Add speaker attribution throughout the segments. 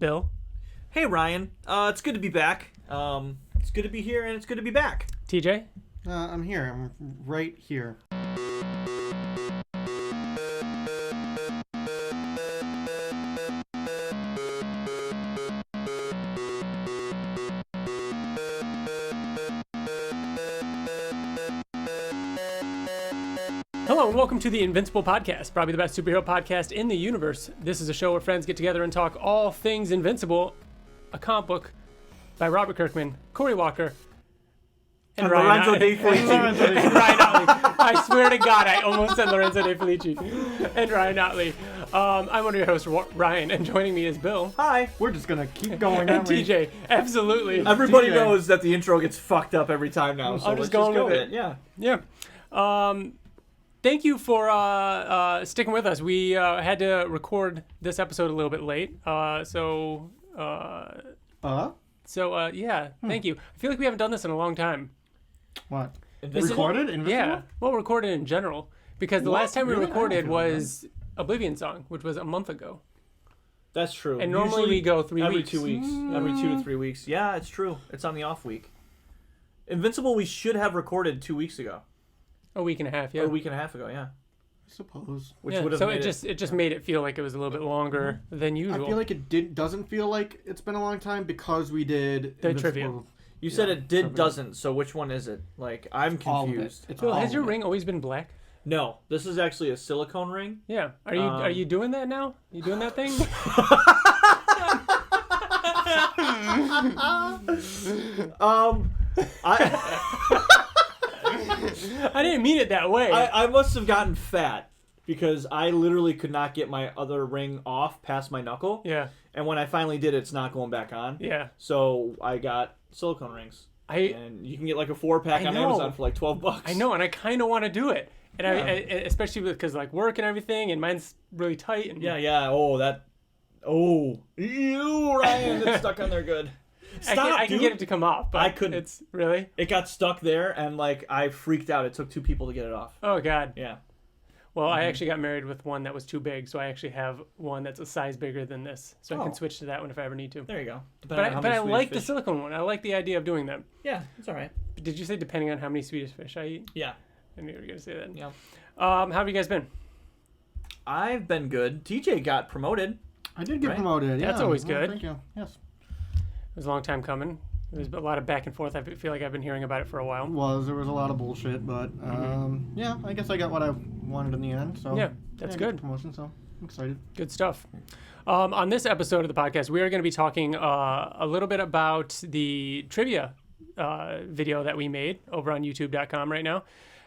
Speaker 1: Bill.
Speaker 2: Hey, Ryan. It's good to be back. It's good to be here, and it's good to be back.
Speaker 1: TJ?
Speaker 3: I'm here. I'm right here.
Speaker 1: Hello and welcome to the Invincible Podcast, probably the best superhero podcast in the universe. This is a show where friends get together and talk all things Invincible, a comic book by Robert Kirkman, Corey Walker, and
Speaker 2: Lorenzo De Felici.
Speaker 1: and Ryan Ottley. I swear to God, I almost said Lorenzo De Felici. And Ryan Ottley. I'm one of your hosts, Ryan, and joining me is Bill.
Speaker 2: Hi.
Speaker 3: We're just gonna keep going.
Speaker 1: And TJ. Absolutely.
Speaker 2: Everybody
Speaker 3: TJ.
Speaker 2: knows that the intro gets fucked up every time now, so
Speaker 1: I'm
Speaker 2: let's
Speaker 1: just going
Speaker 2: go
Speaker 1: with it.
Speaker 2: Yeah.
Speaker 1: Yeah. Thank you for sticking with us. We had to record this episode a little bit late. Thank you. I feel like we haven't done this in a long time.
Speaker 3: What?
Speaker 2: Invincible?
Speaker 3: Recorded? Invincible?
Speaker 1: Yeah. Well, recorded in general. Because the last time we
Speaker 3: Really? I don't
Speaker 1: recorded
Speaker 3: feel
Speaker 1: was Oblivion Song, which was a month ago.
Speaker 2: That's true.
Speaker 1: And normally
Speaker 2: Usually
Speaker 1: we go 3
Speaker 2: every
Speaker 1: weeks.
Speaker 2: 2 weeks. Every 2 to 3 weeks. Yeah, it's true. It's on the off week. Invincible, we should have recorded 2 weeks ago.
Speaker 1: A week and a half, yeah.
Speaker 2: Or a week and a half ago, yeah.
Speaker 3: I suppose.
Speaker 2: Which
Speaker 1: Yeah,
Speaker 2: would have
Speaker 1: so
Speaker 2: made
Speaker 1: it just made it feel like it was a little bit longer than usual.
Speaker 3: I feel like it doesn't feel like it's been a long time because we did
Speaker 1: The
Speaker 3: Invincible.
Speaker 1: trivia.
Speaker 2: You said it did,
Speaker 3: trivia.
Speaker 2: doesn't, so which one is it? Like, I'm
Speaker 3: All of it.
Speaker 2: confused.
Speaker 3: It's
Speaker 1: Bill,
Speaker 3: all
Speaker 1: has your
Speaker 3: of it.
Speaker 1: ring always been black?
Speaker 2: No, this is actually a silicone ring.
Speaker 1: Yeah. Are you doing that now? You doing that thing? I didn't mean it that way.
Speaker 2: I must have gotten fat because I literally could not get my other ring off past my knuckle.
Speaker 1: Yeah.
Speaker 2: And when I finally did, it's not going back on.
Speaker 1: Yeah.
Speaker 2: So I got silicone rings. And you can get like a 4-pack
Speaker 1: I
Speaker 2: on
Speaker 1: know.
Speaker 2: Amazon for like $12.
Speaker 1: I know, and I kind of want to do it. And
Speaker 2: Yeah.
Speaker 1: I especially because like work and everything, and mine's really tight. And
Speaker 2: Yeah. Oh, ew, Ryan, it's stuck on there good. Stop,
Speaker 1: I can
Speaker 2: dude.
Speaker 1: get it to come off, but
Speaker 2: I couldn't.
Speaker 1: It's really.
Speaker 2: It got stuck there, and like I freaked out. It took 2 people to get it off.
Speaker 1: Oh God.
Speaker 2: Yeah.
Speaker 1: Well, I actually got married with one that was too big, so I actually have one that's a size bigger than this, so I can switch to that one if I ever need to.
Speaker 2: There you go.
Speaker 1: But I like the silicone one. I like the idea of doing that.
Speaker 2: Yeah, it's all right.
Speaker 1: Did you say depending on how many Swedish fish I eat?
Speaker 2: Yeah.
Speaker 1: I knew you were gonna say that.
Speaker 2: Yeah.
Speaker 1: How have you guys been?
Speaker 2: I've been good. TJ got promoted.
Speaker 3: I did get
Speaker 2: Right?
Speaker 3: promoted. Yeah.
Speaker 1: That's always good.
Speaker 3: Thank you. Yes.
Speaker 1: It was a long time coming. There's been a lot of back and forth. I feel like I've been hearing about it for a while.
Speaker 3: There was a lot of bullshit, but yeah, I guess I got what I wanted in the end. So
Speaker 1: Yeah, that's
Speaker 3: I got
Speaker 1: good.
Speaker 3: the promotion, so I'm excited.
Speaker 1: Good stuff. On this episode of the podcast, we are going to be talking a little bit about the trivia video that we made over on youtube.com right now.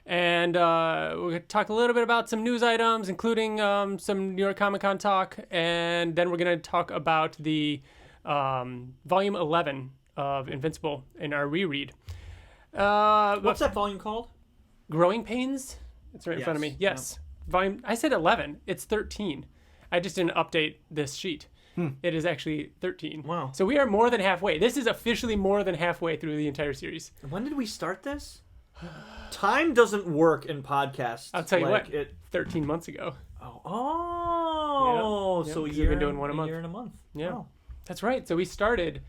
Speaker 1: And we're going to talk a little bit about some news items, including some New York Comic Con talk. And then we're going to talk about the volume 11 of Invincible in our reread.
Speaker 2: What's that volume called?
Speaker 1: Growing Pains? It's right in front of me. Yes. Volume. I said 11. It's 13. I just didn't update this sheet. It is actually 13.
Speaker 2: Wow.
Speaker 1: So we are more than halfway. This is officially more than halfway through the entire series.
Speaker 2: When did we start this? Time doesn't work in podcasts.
Speaker 1: I'll tell you
Speaker 2: like
Speaker 1: what. 13 months ago.
Speaker 2: Oh,
Speaker 1: Yeah.
Speaker 2: so
Speaker 1: Yeah, 'cause
Speaker 2: a
Speaker 1: we've
Speaker 2: year,
Speaker 1: been doing one a
Speaker 2: a
Speaker 1: month.
Speaker 2: year and a month.
Speaker 1: Yeah.
Speaker 2: Wow.
Speaker 1: That's right. So we started,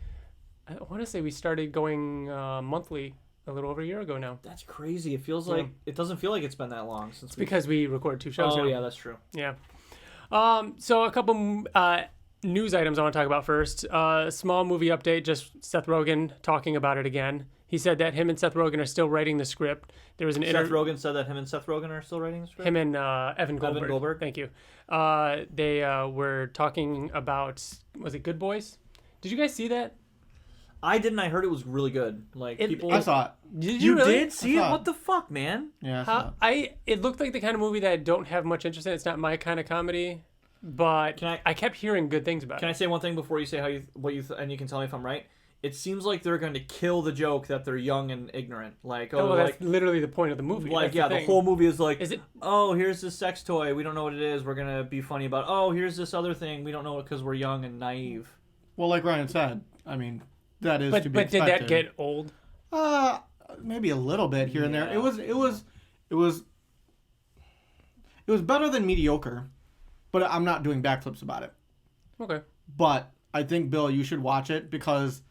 Speaker 1: I want to say we started going monthly a little over a year ago now.
Speaker 2: That's crazy. It feels like it doesn't feel like it's been that long since.
Speaker 1: It's because we record 2 shows now.
Speaker 2: Oh yeah, that's true.
Speaker 1: Yeah. So a couple news items I want to talk about first. Small movie update, just Seth Rogen talking about it again. He said that him and Seth Rogen are still writing the script. There was an
Speaker 2: Seth Rogen said that him and Seth Rogen are still writing the script?
Speaker 1: Him and Evan Goldberg.
Speaker 2: Evan Goldberg.
Speaker 1: Thank you. They were talking about, was it Good Boys? Did you guys see that?
Speaker 2: I didn't. I heard it was really good. Like people.
Speaker 3: I saw it.
Speaker 1: Did
Speaker 2: You
Speaker 1: really?
Speaker 2: did see it?
Speaker 3: saw it.
Speaker 2: What the fuck, man?
Speaker 3: Yeah, I saw it.
Speaker 1: It looked like the kind of movie that I don't have much interest in. It's not my kind of comedy, but I kept hearing good things about
Speaker 2: Can I
Speaker 1: it.
Speaker 2: say one thing before you say and you can tell me if I'm right? It seems like they're going to kill the joke that they're young and ignorant. Like,
Speaker 1: Oh, well, that's literally the point of the movie.
Speaker 2: like,
Speaker 1: That's
Speaker 2: yeah, the
Speaker 1: thing.
Speaker 2: whole movie is like,
Speaker 1: Is it?
Speaker 2: oh, here's this sex toy. We don't know what it is. We're going to be funny about, oh, here's this other thing. We don't know it because we're young and naive.
Speaker 3: Well, like Ryan said, I mean, that is to be
Speaker 1: But did
Speaker 3: expected.
Speaker 1: that get old?
Speaker 3: Maybe a little bit here and there.
Speaker 2: Yeah.
Speaker 3: It was better than mediocre, but I'm not doing backflips about it.
Speaker 1: Okay.
Speaker 3: But I think, Bill, you should watch it because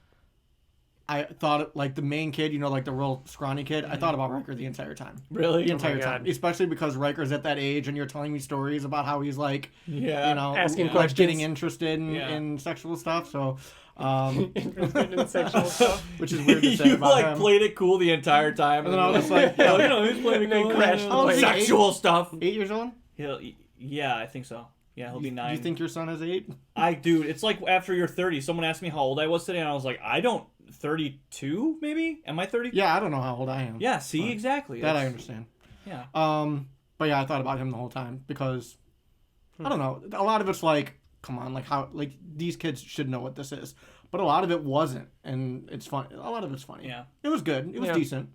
Speaker 3: I thought, like, the main kid, you know, like the real scrawny kid, I thought about Riker the entire time.
Speaker 2: Really?
Speaker 3: The entire
Speaker 1: my
Speaker 3: time.
Speaker 1: God.
Speaker 3: Especially because Riker's at that age and you're telling me stories about how he's, like, you know,
Speaker 1: Asking
Speaker 3: like,
Speaker 1: questions.
Speaker 3: getting interested
Speaker 2: Yeah.
Speaker 3: in sexual stuff. So,
Speaker 1: Interested in sexual stuff.
Speaker 3: which is weird to say
Speaker 2: You
Speaker 3: about
Speaker 2: like
Speaker 3: him.
Speaker 2: played it cool the entire time,
Speaker 3: And then I was just like, yeah.
Speaker 2: you know, he's playing it
Speaker 1: And then
Speaker 2: cool.
Speaker 1: crashed
Speaker 3: the plane.
Speaker 2: Sexual stuff.
Speaker 3: 8 years old?
Speaker 2: Yeah, I think so. Yeah, he'll be 9.
Speaker 3: Do you think your son is 8?
Speaker 2: Dude, it's like after you're 30. Someone asked me how old I was today, and I was like, 32 maybe? Am I 30?
Speaker 3: Yeah, I don't know how old I am.
Speaker 2: Yeah, see, exactly.
Speaker 3: That I
Speaker 2: That's-
Speaker 3: understand.
Speaker 2: Yeah.
Speaker 3: But yeah, I thought about him the whole time because I don't know. A lot of it's like, come on, like how like these kids should know what this is, but a lot of it wasn't, and it's fun. A lot of it's funny.
Speaker 2: Yeah.
Speaker 3: It was good. It was
Speaker 1: Yeah.
Speaker 3: decent.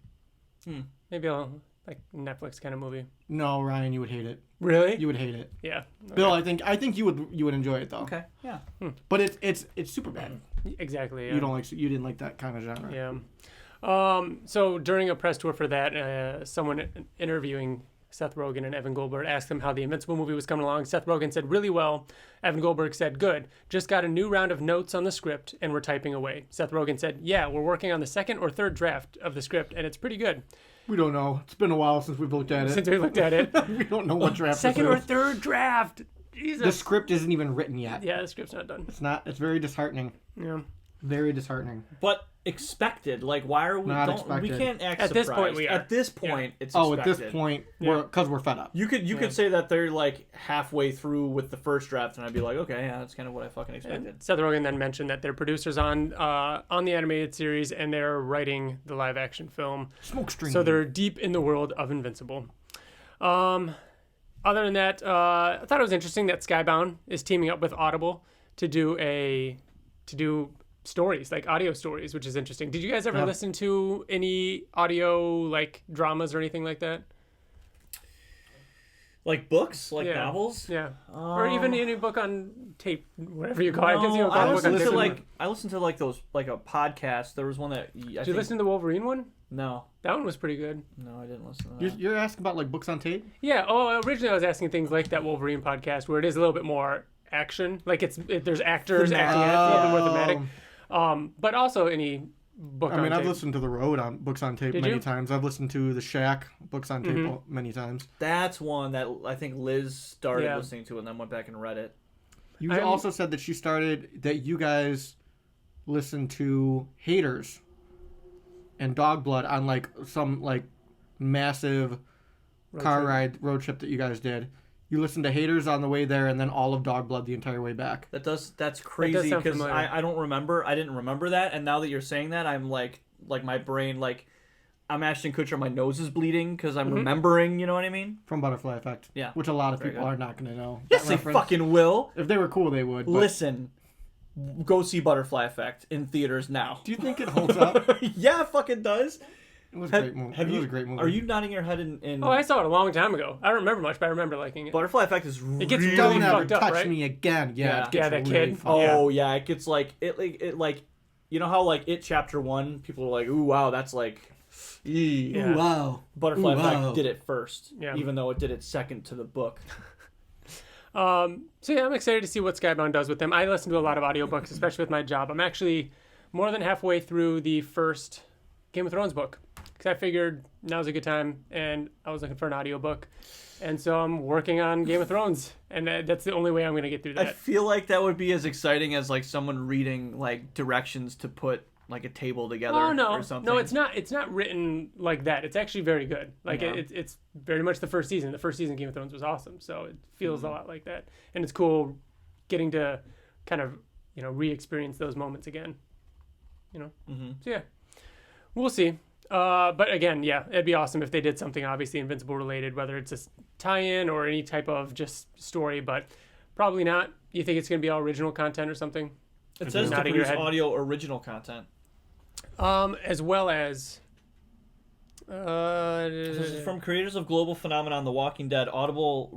Speaker 1: Maybe I'll like Netflix kind of movie.
Speaker 3: No, Ryan, you would hate it.
Speaker 1: Really?
Speaker 3: You would hate it.
Speaker 1: Yeah.
Speaker 3: Bill, I think you would enjoy it though.
Speaker 2: Okay. Yeah.
Speaker 3: But it's super bad.
Speaker 1: Exactly. Yeah.
Speaker 3: You didn't like that kind of genre.
Speaker 1: Yeah. So during a press tour for that, someone interviewing Seth Rogen and Evan Goldberg asked them how the Invincible movie was coming along. Seth Rogen said, really well. Evan Goldberg said, good. Just got a new round of notes on the script and we're typing away. Seth Rogen said, yeah, we're working on the second or third draft of the script and it's pretty good.
Speaker 3: We don't know. It's been a while since we've looked at it.
Speaker 1: Since we looked at it.
Speaker 3: We don't know what draft
Speaker 1: Second
Speaker 3: this
Speaker 1: or
Speaker 3: is.
Speaker 1: third draft. Jesus.
Speaker 3: The script isn't even written yet.
Speaker 1: Yeah, the script's not done.
Speaker 3: It's not. It's very disheartening.
Speaker 1: Yeah.
Speaker 3: Very disheartening.
Speaker 2: But expected. Like, why are we?
Speaker 3: Not
Speaker 2: We
Speaker 3: expected.
Speaker 2: can't act
Speaker 1: At this
Speaker 2: surprised.
Speaker 1: point, we are.
Speaker 2: At this point, it's
Speaker 3: Oh,
Speaker 2: expected.
Speaker 3: at this point,
Speaker 1: Yeah.
Speaker 3: because we're fed up.
Speaker 2: You could say that they're like halfway through with the first draft, and I'd be like, okay, yeah, that's kind of what I fucking expected.
Speaker 1: And Seth Rogen then mentioned that they're producers on the animated series and they're writing the live action film.
Speaker 3: Smoke screen.
Speaker 1: So they're deep in the world of Invincible. Other than that, I thought it was interesting that Skybound is teaming up with Audible to do stories, like audio stories, which is interesting. Did you guys ever
Speaker 3: Yeah.
Speaker 1: listen to any audio like dramas or anything like that?
Speaker 2: Like books, like
Speaker 1: Yeah.
Speaker 2: novels.
Speaker 1: Yeah. Or even any book on tape, whatever you call it. I guess you
Speaker 2: No,
Speaker 1: call
Speaker 2: I
Speaker 1: it a book on
Speaker 2: listened to
Speaker 1: tape.
Speaker 2: I listened to like those like a podcast. There was one that
Speaker 1: Did you listen to the Wolverine one?
Speaker 2: No,
Speaker 1: That one was pretty good.
Speaker 2: no, I didn't listen to that.
Speaker 3: You're asking about like books on tape?
Speaker 1: Yeah. Oh, originally I was asking things like that Wolverine podcast where it is a little bit more action. Like there's actors acting in it, a little bit more thematic. But also any book
Speaker 3: I
Speaker 1: on
Speaker 3: mean, I've
Speaker 1: tape.
Speaker 3: listened to The Road on books on tape
Speaker 1: Did
Speaker 3: many
Speaker 1: you?
Speaker 3: times. I've listened to The Shack books on tape
Speaker 1: Mm-hmm.
Speaker 3: many times.
Speaker 2: That's one that I think Liz started
Speaker 1: Yeah.
Speaker 2: listening to and then went back and read it.
Speaker 3: You
Speaker 1: I'm-
Speaker 3: also said that she started that you guys listened to Haters and Dog Blood on like some like massive road trip that you guys did. You listened to Haters on the way there and then all of Dog Blood the entire way back.
Speaker 2: That's crazy
Speaker 1: sound
Speaker 2: because
Speaker 1: familiar.
Speaker 2: I didn't remember that, and now that you're saying that, I'm like my brain like I'm Ashton Kutcher, my nose is bleeding because I'm remembering. You know what I mean?
Speaker 3: From Butterfly Effect.
Speaker 2: Yeah.
Speaker 3: Which a lot of
Speaker 2: Very
Speaker 3: people
Speaker 2: good.
Speaker 3: are not going to know.
Speaker 2: Yes,
Speaker 3: that
Speaker 2: they
Speaker 3: reference.
Speaker 2: fucking will.
Speaker 3: If they were cool, they would. But
Speaker 2: Listen, go see Butterfly Effect in theaters now.
Speaker 3: do you think it holds up?
Speaker 2: Yeah, it fucking does.
Speaker 3: It was a great movie. It was a great movie.
Speaker 2: Are you nodding your head in
Speaker 1: Oh, I saw it a long time ago. I don't remember much, but I remember liking it.
Speaker 2: Butterfly Effect is
Speaker 1: It gets
Speaker 2: really
Speaker 3: Don't
Speaker 1: really
Speaker 3: ever
Speaker 1: fucked up,
Speaker 3: touch
Speaker 1: right?
Speaker 3: me again. Yeah,
Speaker 2: Yeah.
Speaker 3: it gets
Speaker 1: Yeah, that
Speaker 3: really
Speaker 1: kid.
Speaker 3: fucked up.
Speaker 2: Oh yeah, it gets like it like you know how like It Chapter 1 people are like, ooh wow, that's like
Speaker 1: Yeah.
Speaker 3: Ooh, wow.
Speaker 2: Butterfly
Speaker 3: Ooh,
Speaker 2: Effect
Speaker 3: wow.
Speaker 2: did it first,
Speaker 1: Yeah.
Speaker 2: even though it did it second to the book.
Speaker 1: So yeah, I'm excited to see what Skybound does with them. I listen to a lot of audiobooks, especially with my job. I'm actually more than halfway through the first Game of Thrones book because I figured now's a good time, and I was looking for an audiobook, and so I'm working on Game of Thrones, and that's the only way I'm going to get through
Speaker 2: I
Speaker 1: that.
Speaker 2: feel like that would be as exciting as like someone reading like directions to put like a table together
Speaker 1: Oh no,
Speaker 2: or something.
Speaker 1: no, it's not. It's not written like that. It's actually very good. Like
Speaker 2: Yeah.
Speaker 1: it's very much the first season. The first season of Game of Thrones was awesome, so it feels a lot like that, and it's cool getting to kind of re-experience those moments again. So yeah, we'll see. But again, yeah, it'd be awesome if they did something obviously Invincible related, whether it's a tie-in or any type of just story, but probably not. You think it's going to be all original content or something?
Speaker 2: It says to
Speaker 1: Nodding your
Speaker 2: produce
Speaker 1: head.
Speaker 2: audio original content.
Speaker 1: As well as.
Speaker 2: This is from creators of global phenomenon The Walking Dead. Audible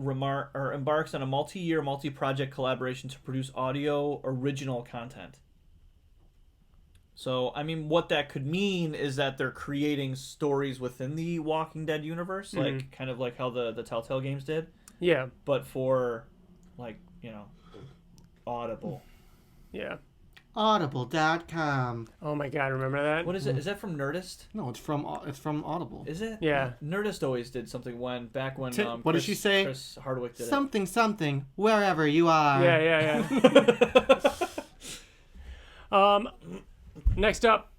Speaker 2: embarks on a multi-year, multi-project collaboration to produce audio original content. So, I mean, what that could mean is that they're creating stories within the Walking Dead universe, like kind of like how the Telltale games did,
Speaker 1: Yeah,
Speaker 2: but for, like, Audible.
Speaker 1: yeah.
Speaker 3: Audible.com.
Speaker 1: Oh my god, remember that?
Speaker 2: What is it? Is that from Nerdist?
Speaker 3: No, it's from Audible.
Speaker 2: Is it?
Speaker 1: Yeah.
Speaker 2: Nerdist always did something back when.
Speaker 3: What did she say?
Speaker 2: Chris Hardwick did
Speaker 3: something, wherever you are.
Speaker 1: Yeah. Next up,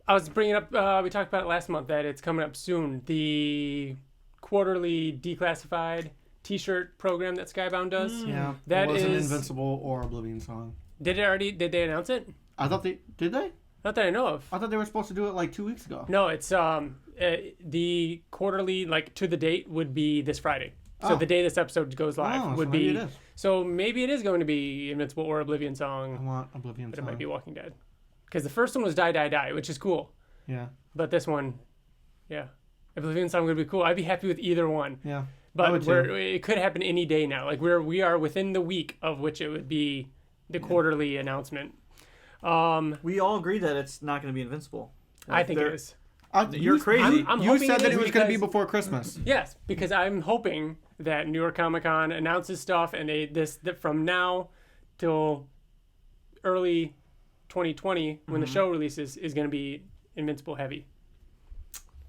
Speaker 1: I was bringing up. We talked about it last month that it's coming up soon. The quarterly declassified T-shirt program that Skybound does.
Speaker 3: Yeah,
Speaker 1: That
Speaker 3: it was an
Speaker 1: is-
Speaker 3: Invincible or Oblivion song.
Speaker 1: Did they announce it?
Speaker 3: I thought did they?
Speaker 1: Not that I know of.
Speaker 3: I thought they were supposed to do it like 2 weeks ago.
Speaker 1: No, it's the quarterly, like to the date, would be this Friday. So
Speaker 3: Oh.
Speaker 1: the day this episode goes live
Speaker 3: Oh,
Speaker 1: would
Speaker 3: so
Speaker 1: be.
Speaker 3: maybe it is.
Speaker 1: So maybe it is going to be Invincible or Oblivion
Speaker 3: I
Speaker 1: song,
Speaker 3: want Oblivion
Speaker 1: but
Speaker 3: song.
Speaker 1: it might be Walking Dead. Because the first one was Die Die Die, which is cool.
Speaker 3: Yeah,
Speaker 1: But this one, yeah, Oblivion song would be cool. I'd be happy with either one.
Speaker 3: yeah. I
Speaker 1: But
Speaker 3: would too.
Speaker 1: it could happen any day now. Like we are within the week of which it would be the quarterly announcement.
Speaker 2: We all agree that it's not going to be Invincible.
Speaker 1: I think it is.
Speaker 2: You're crazy.
Speaker 1: I'm
Speaker 3: You
Speaker 1: hoping
Speaker 3: said that it
Speaker 1: is
Speaker 3: was going to be
Speaker 1: because-
Speaker 3: before Christmas.
Speaker 1: Yes, because I'm hoping that New York Comic Con announces stuff, and that from now till early 2020, when the show releases, is going to be Invincible heavy.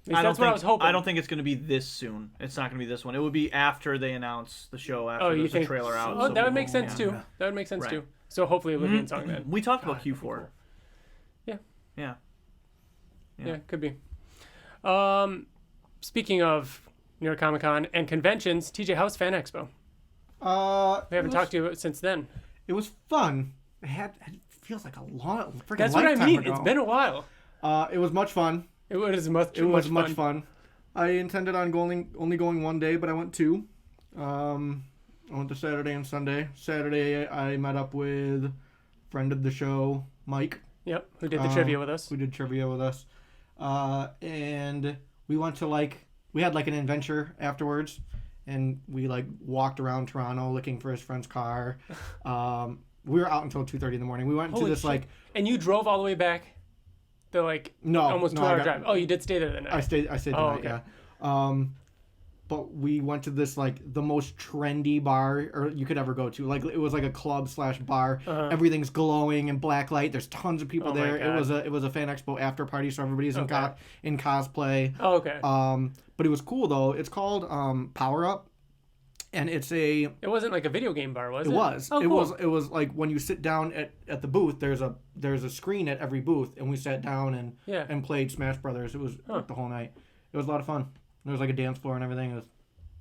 Speaker 1: At least that's what I was hoping.
Speaker 2: I don't think it's going to be this soon. It's not going to be this one. It would be after they announce the show. After
Speaker 1: Oh, you
Speaker 2: there's
Speaker 1: think
Speaker 2: a trailer out.
Speaker 1: Oh,
Speaker 2: so
Speaker 1: that would make sense
Speaker 2: yeah.
Speaker 1: too. That would make sense
Speaker 2: Right.
Speaker 1: too. So hopefully Oblivion song then.
Speaker 2: We talked about Q4.
Speaker 1: Yeah.
Speaker 2: Yeah.
Speaker 1: Yeah, could be. Speaking of New York Comic Con and conventions, TJ, how's Fan Expo? We haven't talked to you since then.
Speaker 3: It was fun. It feels like a long freaking
Speaker 1: That's what I
Speaker 3: lifetime
Speaker 1: mean.
Speaker 3: ago.
Speaker 1: It's been a while.
Speaker 3: It was much fun.
Speaker 1: It was much.
Speaker 3: It was much fun. I intended on only going one day, but I went two. I went to Saturday and Sunday. Saturday, I met up with friend of the show, Mike.
Speaker 1: Yep. Who did the trivia with us?
Speaker 3: Who did trivia with us. And we went to we had an adventure afterwards, and we walked around Toronto looking for his friend's car. We were out until 2:30 in the morning. We went
Speaker 1: Holy
Speaker 3: to this
Speaker 1: shit. And you drove all the way back? The almost 2-hour drive. Oh, you did stay there the night.
Speaker 3: I stayed the night,
Speaker 1: okay.
Speaker 3: yeah. But we went to this the most trendy bar you could ever go to. It was a club / bar.
Speaker 1: Uh-huh.
Speaker 3: Everything's glowing and black light. There's tons of people
Speaker 1: Oh my
Speaker 3: there.
Speaker 1: God.
Speaker 3: It was a Fan Expo after party, so everybody's
Speaker 1: Okay.
Speaker 3: in cosplay.
Speaker 1: Oh, okay.
Speaker 3: But it was cool though. It's called Power Up, and it's a.
Speaker 1: It wasn't like a video game bar, was it?
Speaker 3: It was.
Speaker 1: Oh,
Speaker 3: It
Speaker 1: cool.
Speaker 3: was. It was when you sit down at the booth. There's a screen at every booth, and we sat down and played Smash Brothers. It was the whole night. It was a lot of fun. There was a dance floor and everything. It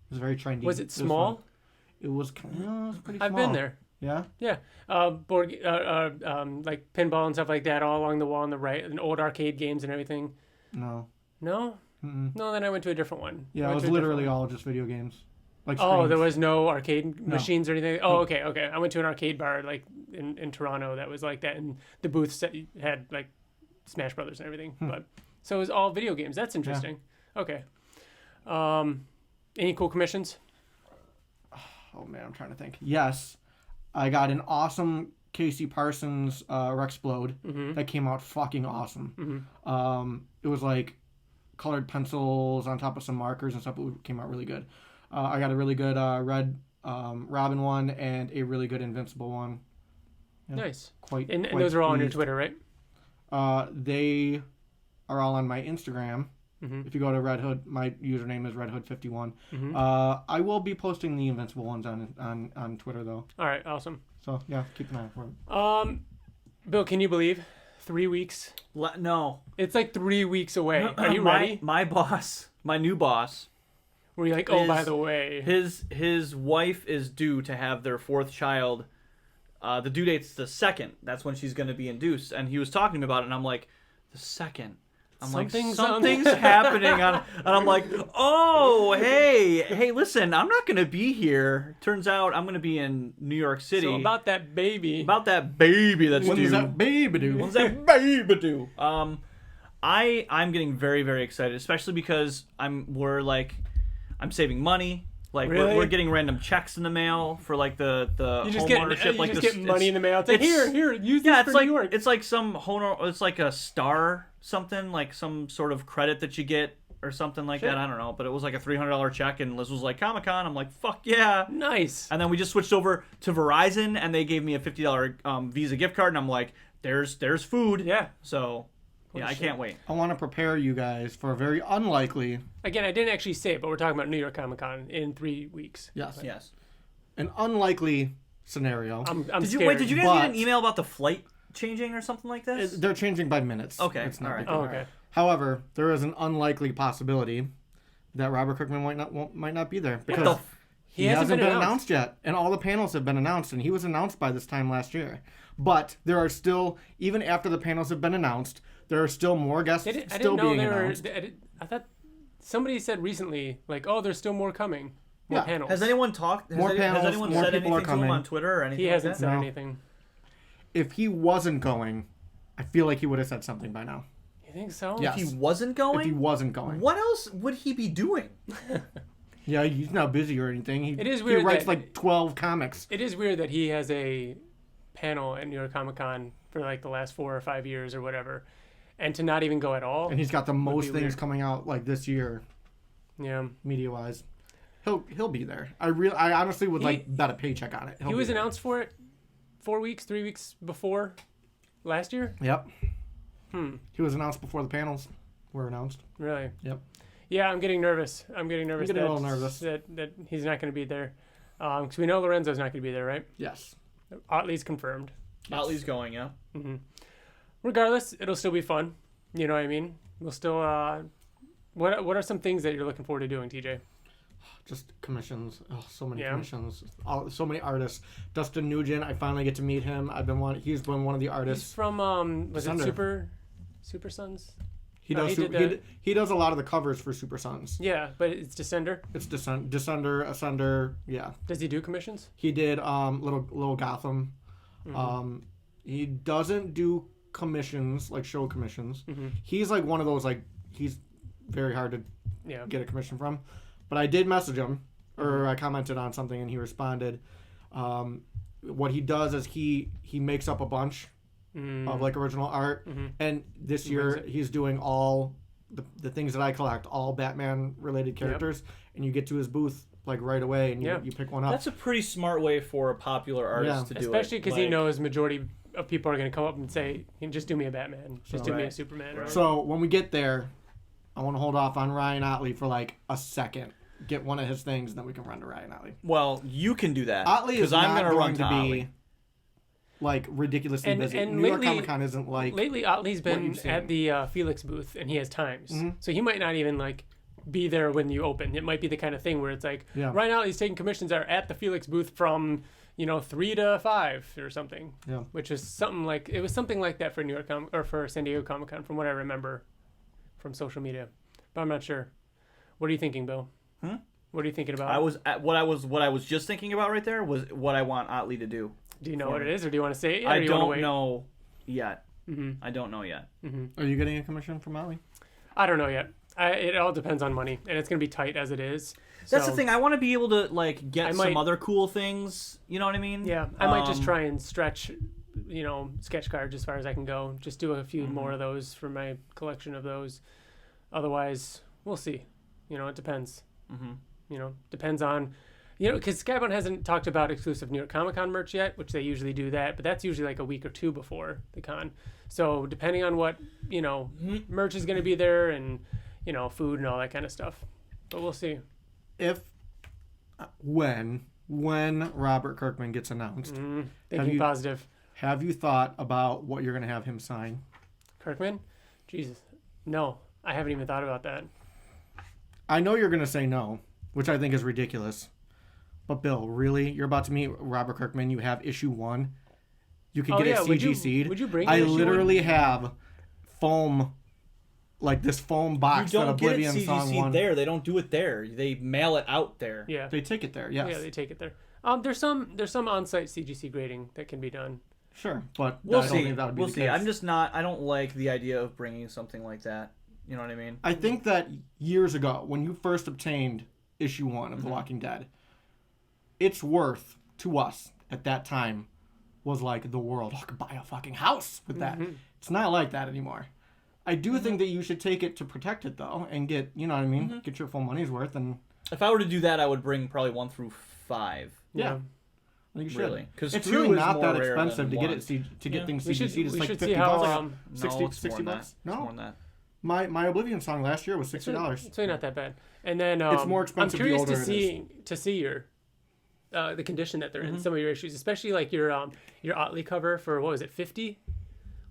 Speaker 3: was very trendy.
Speaker 1: Was it small?
Speaker 3: It was pretty small.
Speaker 1: I've been there.
Speaker 3: Yeah.
Speaker 1: Yeah. Board, like pinball and stuff like that, all along the wall on the right, and old arcade games and everything.
Speaker 3: No.
Speaker 1: No.
Speaker 3: Mm-mm.
Speaker 1: No. Then I went to a different one.
Speaker 3: Yeah, it was literally all just video games.
Speaker 1: Oh,
Speaker 3: screens.
Speaker 1: there was no arcade machines or anything. Oh, okay. I went to an arcade bar in Toronto that was like that, and the booths had Smash Brothers and everything. But so it was all video games. That's interesting. Yeah. Okay. Any cool commissions?
Speaker 3: Oh man, I'm trying to think. Yes, I got an awesome Casey Parsons Rexplode that came out fucking awesome. It was colored pencils on top of some markers and stuff. It came out really good. I got a really good red Robin one and a really good Invincible one. Yeah,
Speaker 1: Nice.
Speaker 3: Quite.
Speaker 1: And
Speaker 3: quite
Speaker 1: those are all on your
Speaker 3: pleased.
Speaker 1: Twitter, right?
Speaker 3: They are all on my Instagram. If you go to Red Hood, my username is RedHood51. I will be posting the Invincible ones on Twitter though.
Speaker 1: All right. Awesome.
Speaker 3: So yeah, keep an eye out for it.
Speaker 1: Bill, can you believe 3 weeks?
Speaker 2: No.
Speaker 1: It's 3 weeks away. Are you ready?
Speaker 2: My boss, my new boss,
Speaker 1: Were you like, oh, by the way?
Speaker 2: his wife is due to have their fourth child. The due date's the 2nd. That's when she's going to be induced. And he was talking to me about it, and I'm like, the 2nd. I'm
Speaker 1: Something's
Speaker 2: something's happening. And I'm like, oh, hey, listen, I'm not going to be here. Turns out I'm going to be in New York City.
Speaker 1: So about that baby.
Speaker 2: About that baby that's
Speaker 3: When
Speaker 2: due.
Speaker 3: does that baby do?
Speaker 2: When's that baby due? I'm getting very, very excited, especially because I'm saving money.
Speaker 1: Really?
Speaker 2: We're getting random checks in the mail for the
Speaker 1: You just
Speaker 2: home
Speaker 1: get
Speaker 2: ownership.
Speaker 1: you just get money in the mail. It's like, here, use
Speaker 2: yeah,
Speaker 1: this
Speaker 2: it's
Speaker 1: for
Speaker 2: like
Speaker 1: New York.
Speaker 2: it's like some it's like a star something, like some sort of credit that you get or something like
Speaker 1: Shit.
Speaker 2: that. I don't know, but it was like a $300 check, and Liz was like, Comic-Con. I'm like, fuck yeah.
Speaker 1: Nice.
Speaker 2: And then we just switched over to Verizon, and they gave me a $50 Visa gift card, and I'm like, there's food.
Speaker 1: Yeah.
Speaker 2: So, yeah, I can't wait.
Speaker 3: I want to prepare you guys for a very unlikely,
Speaker 1: Again, I didn't actually say it, but we're talking about New York Comic Con in 3 weeks.
Speaker 3: yes,
Speaker 2: Yes.
Speaker 3: an unlikely scenario.
Speaker 1: I'm
Speaker 2: Did you
Speaker 1: scared.
Speaker 2: did you guys
Speaker 3: But-
Speaker 2: get an email about the flight changing or something like this?
Speaker 3: They're changing by minutes.
Speaker 2: Okay,
Speaker 3: It's not
Speaker 2: all right.
Speaker 3: big deal.
Speaker 1: Oh, okay.
Speaker 3: However, there is an unlikely possibility that Robert Kirkman might not be there because
Speaker 2: the
Speaker 3: he hasn't been announced yet, and all the panels have been announced, and he was announced by this time last year. But there are still, even after the panels have been announced, there are still more guests
Speaker 1: I
Speaker 3: still
Speaker 1: didn't know
Speaker 3: being
Speaker 1: there were.
Speaker 3: announced.
Speaker 1: I thought somebody said recently, like, oh, there's still more coming. More
Speaker 3: Yeah.
Speaker 1: panels.
Speaker 2: Has anyone talked?
Speaker 3: More panels,
Speaker 2: has anyone
Speaker 3: more
Speaker 2: said
Speaker 3: people
Speaker 2: anything
Speaker 3: are
Speaker 2: to him
Speaker 3: coming.
Speaker 2: on Twitter or anything?
Speaker 1: He hasn't
Speaker 2: like
Speaker 1: said
Speaker 2: that?
Speaker 3: No.
Speaker 1: anything.
Speaker 3: If he wasn't going, I feel like he would have said something by now.
Speaker 1: You think so?
Speaker 3: Yeah.
Speaker 2: If he wasn't going,
Speaker 3: If he wasn't going.
Speaker 2: what else would he be doing?
Speaker 3: Yeah, he's not busy or anything.
Speaker 1: It is
Speaker 3: He
Speaker 1: weird
Speaker 3: writes
Speaker 1: that-
Speaker 3: like 12 comics.
Speaker 1: It is weird that he has a panel at New York Comic Con for like the last 4 or 5 years or whatever, and to not even go at all.
Speaker 3: And he's got the most
Speaker 1: be
Speaker 3: things
Speaker 1: weird.
Speaker 3: coming out like this year,
Speaker 1: Yeah.
Speaker 3: media-wise. He'll be there. I honestly would like bet a paycheck on it.
Speaker 1: He was announced for it 3 weeks before last year.
Speaker 3: Yep.
Speaker 1: Hmm.
Speaker 3: He was announced before the panels were announced.
Speaker 1: Really?
Speaker 3: Yep.
Speaker 1: Yeah, I'm getting nervous. I'm getting
Speaker 3: getting a little nervous.
Speaker 1: that he's not going to be there. Because we know Lorenzo's not going to be there, right?
Speaker 3: Yes.
Speaker 1: Ottley's confirmed.
Speaker 2: Otley's going, yeah.
Speaker 1: Hmm. Regardless, it'll still be fun. You know what I mean? We'll still. What are some things that you're looking forward to doing, TJ?
Speaker 3: Just commissions. Oh, so many
Speaker 1: Yeah.
Speaker 3: commissions. So many artists. Dustin Nugent. I finally get to meet him. He's been one of the
Speaker 1: He's
Speaker 3: artists.
Speaker 1: from was it
Speaker 3: Sunder.
Speaker 1: Super Sons?
Speaker 3: He
Speaker 1: No,
Speaker 3: does.
Speaker 1: he did
Speaker 3: He does a lot of the covers for Super Sons.
Speaker 1: Yeah, but it's Descender.
Speaker 3: It's Descender, Asunder. Yeah.
Speaker 1: Does he do commissions?
Speaker 3: He did little Gotham.
Speaker 1: Mm-hmm.
Speaker 3: He doesn't do commissions like show commissions.
Speaker 1: Mm-hmm.
Speaker 3: He's like one of those like he's very hard to
Speaker 1: Yeah.
Speaker 3: get a commission from. But I did message him, or
Speaker 1: Mm-hmm.
Speaker 3: I commented on something, and he responded. What he does is he makes up a bunch of like original art, and this year he's doing all the things that I collect, all Batman related characters, and you get to his booth like right away, and you pick one up.
Speaker 2: That's a pretty smart way for a popular artist to do it.
Speaker 1: Especially because he
Speaker 2: Like,
Speaker 1: knows majority of people are going to come up and say, just do me a Batman. Just do me a
Speaker 2: Right.
Speaker 1: Superman.
Speaker 2: Right.
Speaker 3: So when we get there, I want to hold off on Ryan Ottley for like a second. Get one of his things, and then we can run to Ryan Ottley.
Speaker 2: Well, you can do that.
Speaker 3: Otley is
Speaker 2: because I'm
Speaker 3: not
Speaker 2: gonna run
Speaker 3: going to be
Speaker 2: Otley.
Speaker 3: like ridiculously
Speaker 1: And-
Speaker 3: busy.
Speaker 1: and
Speaker 3: New York
Speaker 1: lately-
Speaker 3: Comic Con isn't like
Speaker 1: Lately, Otley's been
Speaker 3: you've seen.
Speaker 1: at the Felix booth, and he has times.
Speaker 3: Mm-hmm.
Speaker 1: So he might not even like be there when you open. It might be the kind of thing where it's like,
Speaker 3: Yeah.
Speaker 1: Ryan Otley's taking commissions are at the Felix booth from 3 to 5 or something.
Speaker 3: Yeah.
Speaker 1: Which is something like it was something like that for New York or for San Diego Comic Con, from what I remember from social media, but I'm not sure. What are you thinking, Bill? What are you thinking about?
Speaker 2: What I was just thinking about right there was what I want Otley to do.
Speaker 1: Do you know what it is, or do you want to say it? Yet,
Speaker 2: I
Speaker 1: or do you wanna
Speaker 2: don't
Speaker 1: wait?
Speaker 2: know yet.
Speaker 1: Mm-hmm.
Speaker 2: I don't know yet.
Speaker 3: Are you getting a commission from Otley?
Speaker 1: I don't know yet. It all depends on money, and it's going to be tight as it is.
Speaker 2: That's
Speaker 1: So,
Speaker 2: the thing. I want to be able to like get
Speaker 1: I
Speaker 2: some
Speaker 1: might-
Speaker 2: other cool things. You know what I mean?
Speaker 1: Yeah, I might just try and stretch, sketch cards as far as I can go. Just do a few
Speaker 2: Mm-hmm.
Speaker 1: more of those for my collection of those. Otherwise, we'll see. It depends. Depends on, because Skybound hasn't talked about exclusive New York Comic Con merch yet, which they usually do that, but that's usually like a week or two before the con. So depending on what, merch is going to be there and, food and all that kind of stuff. But we'll see.
Speaker 3: When Robert Kirkman gets announced,
Speaker 1: Thinking positive.
Speaker 3: have you thought about what you're going to have him sign?
Speaker 1: Kirkman? Jesus. No, I haven't even thought about that.
Speaker 3: I know you're going to say no, which I think is ridiculous. But Bill, really? You're about to meet Robert Kirkman. You have issue 1. You can get it
Speaker 1: would you-
Speaker 3: CGC'd.
Speaker 1: would you bring
Speaker 3: I
Speaker 1: issue 1?
Speaker 3: literally have foam, like this foam
Speaker 2: You
Speaker 3: box that
Speaker 2: don't get it
Speaker 3: Oblivion Song
Speaker 2: CGC
Speaker 3: 1.
Speaker 2: there. They don't do it there. They mail it out there.
Speaker 1: Yeah.
Speaker 3: They take it there, yes.
Speaker 1: Yeah, they take it there. There's some on-site CGC grading that can be done.
Speaker 3: Sure, but
Speaker 2: We'll
Speaker 3: I don't
Speaker 2: see.
Speaker 3: think that would be
Speaker 2: We'll
Speaker 3: the
Speaker 2: see.
Speaker 3: case.
Speaker 2: I'm just not. I don't like the idea of bringing something like that. You know what I mean?
Speaker 3: I think that years ago, when you first obtained issue 1
Speaker 2: Mm-hmm.
Speaker 3: of The Walking Dead, its worth to us at that time was like the world. I could buy a fucking house with that. It's not like that anymore. I do think that you should take it to protect it though, and get you know what I mean, get your full money's worth. And
Speaker 2: if I were to do that, I would bring probably 1 through 5.
Speaker 3: yeah. You should.
Speaker 2: Really, because
Speaker 3: it's really not that expensive to get it to get things CGC'd. It's like $50.
Speaker 1: How,
Speaker 3: 60 bucks.
Speaker 2: No, it's more than that.
Speaker 3: My Oblivion song last year was $60.
Speaker 1: It's really not that bad. And then
Speaker 3: it's more expensive.
Speaker 1: I'm curious to see your the condition that they're in. Some of your issues, especially like your Ottley cover for what was it 50?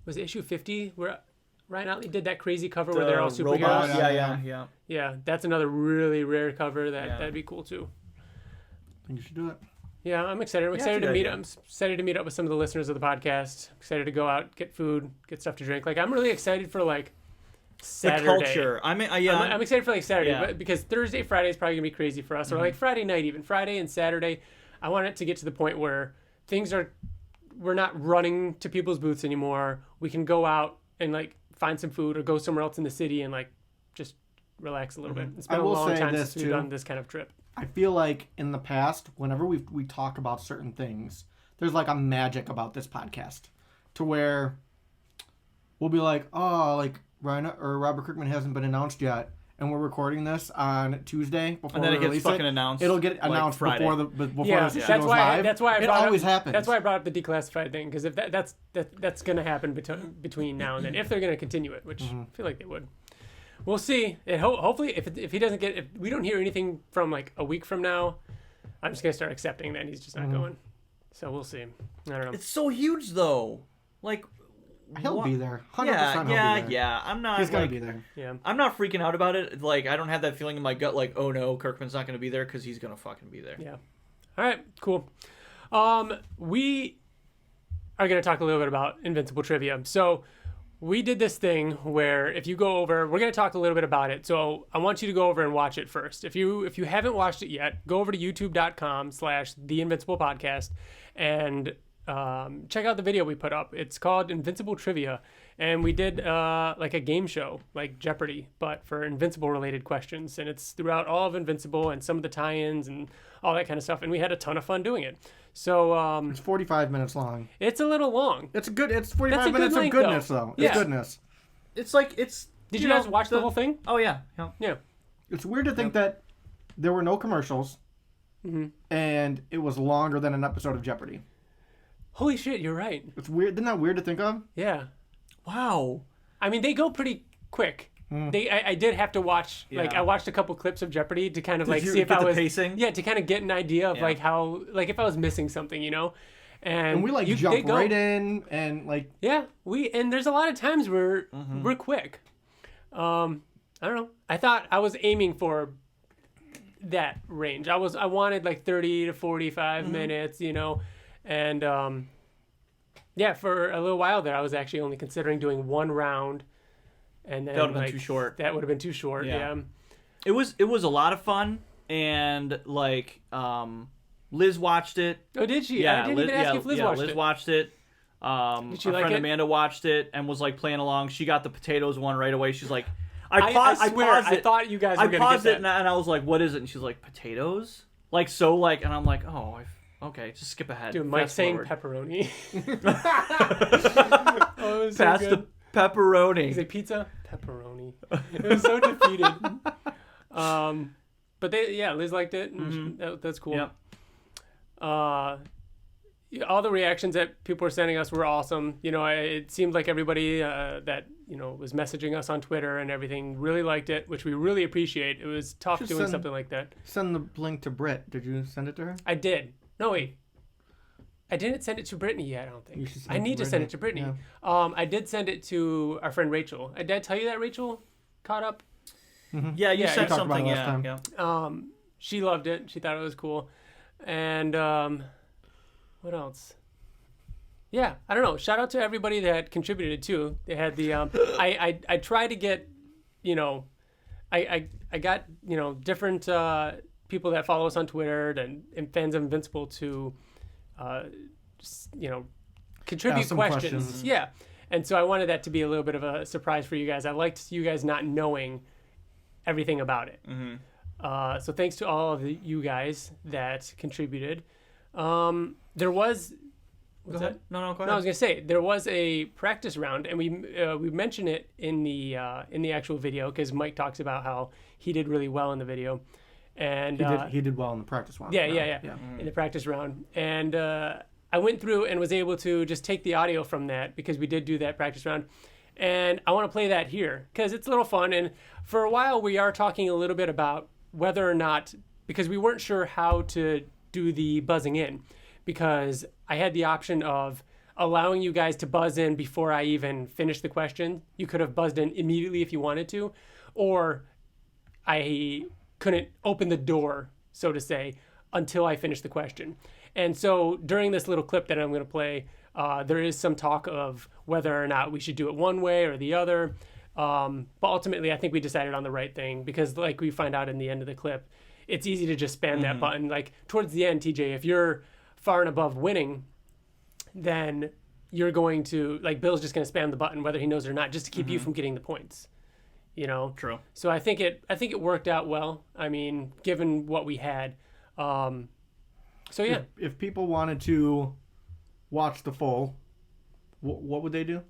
Speaker 1: Was it issue 50 where Ryan Ottley did that crazy cover where they're all superheroes?
Speaker 2: Robot,
Speaker 1: yeah. That's another really rare cover that'd be cool too.
Speaker 3: I think you should do it.
Speaker 1: Yeah, I'm excited. I'm excited to meet. I'm excited to meet up with some of the listeners of the podcast. I'm excited to go out, get food, get stuff to drink. Like I'm really excited for like Saturday.
Speaker 2: The culture. I'm
Speaker 1: excited for like Saturday, but because Thursday, Friday is probably gonna be crazy for us, or like Friday night, even Friday and Saturday. I want it to get to the point where we're not running to people's booths anymore. We can go out and like find some food or go somewhere else in the city and like just relax a little bit. It's been a long time since we've done this kind of trip.
Speaker 3: I feel like in the past, whenever we talk about certain things, there's like a magic about this podcast to where we'll be like, oh, like Ryan or Robert Kirkman hasn't been announced yet, and we're recording this on Tuesday before
Speaker 2: and then
Speaker 3: we
Speaker 2: it gets
Speaker 3: release
Speaker 2: fucking announced.
Speaker 3: It'll get announced
Speaker 2: like
Speaker 3: before the shit goes live.
Speaker 1: That's why
Speaker 3: it always happens.
Speaker 1: That's why I brought up the declassified thing, because if that's going to happen between now and then, if they're going to continue it, which I feel like they would. We'll see. Hopefully, if he doesn't if we don't hear anything from like a week from now, I'm just gonna start accepting that he's just not going. So we'll see. I don't know.
Speaker 2: It's so huge though. Like
Speaker 3: he'll be there. 100% he'll be there.
Speaker 2: Yeah. I'm not.
Speaker 3: He's gonna be there.
Speaker 1: Yeah.
Speaker 2: I'm not freaking out about it. Like I don't have that feeling in my gut. Like oh no, Kirkman's not gonna be there because he's gonna fucking be there.
Speaker 1: Yeah. All right. Cool. We are gonna talk a little bit about Invincible trivia. So. We did this thing where if you go over, we're going to talk a little bit about it. So I want you to go over and watch it first. If you haven't watched it yet, go over to youtube.com/theinvinciblepodcast and check out the video we put up. It's called Invincible Trivia. And we did like a game show, like Jeopardy, but for Invincible related questions. And it's throughout all of Invincible and some of the tie-ins and all that kind of stuff. And we had a ton of fun doing it. So
Speaker 3: it's 45 minutes long.
Speaker 1: It's a little long.
Speaker 3: It's 45 minutes of goodness though. It's goodness.
Speaker 2: It's like
Speaker 1: Did you guys watch the whole thing?
Speaker 2: Oh yeah.
Speaker 3: It's weird to think that there were no commercials, and it was longer than an episode of Jeopardy.
Speaker 1: Holy shit, you're right.
Speaker 3: It's weird. Isn't that weird to think of?
Speaker 1: Yeah.
Speaker 2: Wow.
Speaker 1: I mean, they go pretty quick. I did have to watch, like, I watched a couple clips of Jeopardy to kind of, like, see if I was...
Speaker 2: pacing?
Speaker 1: Yeah, to kind of get an idea of, like, how... Like, if I was missing something, you know? And
Speaker 3: we, like, jump right in and, like...
Speaker 1: Yeah, and there's a lot of times where we're quick. I don't know. I thought I was aiming for that range. I wanted, like, 30 to 45 minutes, you know? And, yeah, for a little while there, I was actually only considering doing one round. And then,
Speaker 2: that would have been too short.
Speaker 1: That would have been too short. Yeah.
Speaker 2: It was a lot of fun, and like Liz watched it.
Speaker 1: Oh, did she? Yeah, I didn't even ask you if Liz watched it.
Speaker 2: Liz watched it.
Speaker 1: Did she like
Speaker 2: friend
Speaker 1: it?
Speaker 2: Amanda watched it and was like playing along. She got the potatoes one right away. She's like,
Speaker 1: I paused it. I thought you guys were
Speaker 2: gonna paused it and I was like, what is it? And she's like, potatoes? Like so like, and I'm like, oh, okay, just skip ahead.
Speaker 1: Dude, Mike's saying pepperoni. Oh, so
Speaker 2: Pass the pepperoni.
Speaker 1: Is it pizza? Pepperoni. It was so defeated. But Liz liked it. And that's cool.
Speaker 2: Yep.
Speaker 1: All the reactions that people were sending us were awesome. You know, it seemed like everybody that, you know, was messaging us on Twitter and everything really liked it, which we really appreciate. It was tough doing something like that.
Speaker 3: Send the link to Britt. Did you send it to her?
Speaker 1: I did. No, wait. I didn't send it to Brittany yet, I don't think. I need to send it to Brittany. Yeah. I did send it to our friend Rachel. Did I tell you that Rachel caught up?
Speaker 3: Mm-hmm.
Speaker 2: Yeah, you sent something. Yeah.
Speaker 1: She loved it. She thought it was cool. And what else? Yeah, I don't know. Shout out to everybody that contributed too. They had the I tried to get, you know, I got, you know, different people that follow us on Twitter and fans of Invincible to you know, contribute questions. Yeah. And so I wanted that to be a little bit of a surprise for you guys. I liked you guys not knowing everything about it. So thanks to all of you guys that contributed. There was What's
Speaker 2: Go ahead.
Speaker 1: that?
Speaker 2: No, go ahead.
Speaker 1: No, I was gonna say there was a practice round, and we mentioned it in the actual video because Mike talks about how he did really well in the video, and
Speaker 3: He did well in the practice round.
Speaker 1: yeah, in the practice round, and I went through and was able to just take the audio from that because we did do that practice round, and I want to play that here because it's a little fun. And for a while, we are talking a little bit about whether or not, because we weren't sure how to do the buzzing in, because I had the option of allowing you guys to buzz in before I even finished the question. You could have buzzed in immediately if you wanted to, or I couldn't open the door, so to say, until I finished the question. And so during this little clip that I'm going to play, there is some talk of whether or not we should do it one way or the other. But ultimately, I think we decided on the right thing because, like we find out in the end of the clip, it's easy to just spam that button. Like towards the end, TJ, if you're far and above winning, then you're going to, like, Bill's just going to spam the button whether he knows it or not, just to keep you from getting the points. You know.
Speaker 2: True.
Speaker 1: So I think it worked out well. I mean, given what we had. So yeah.
Speaker 3: If people wanted to watch the full, what would they do?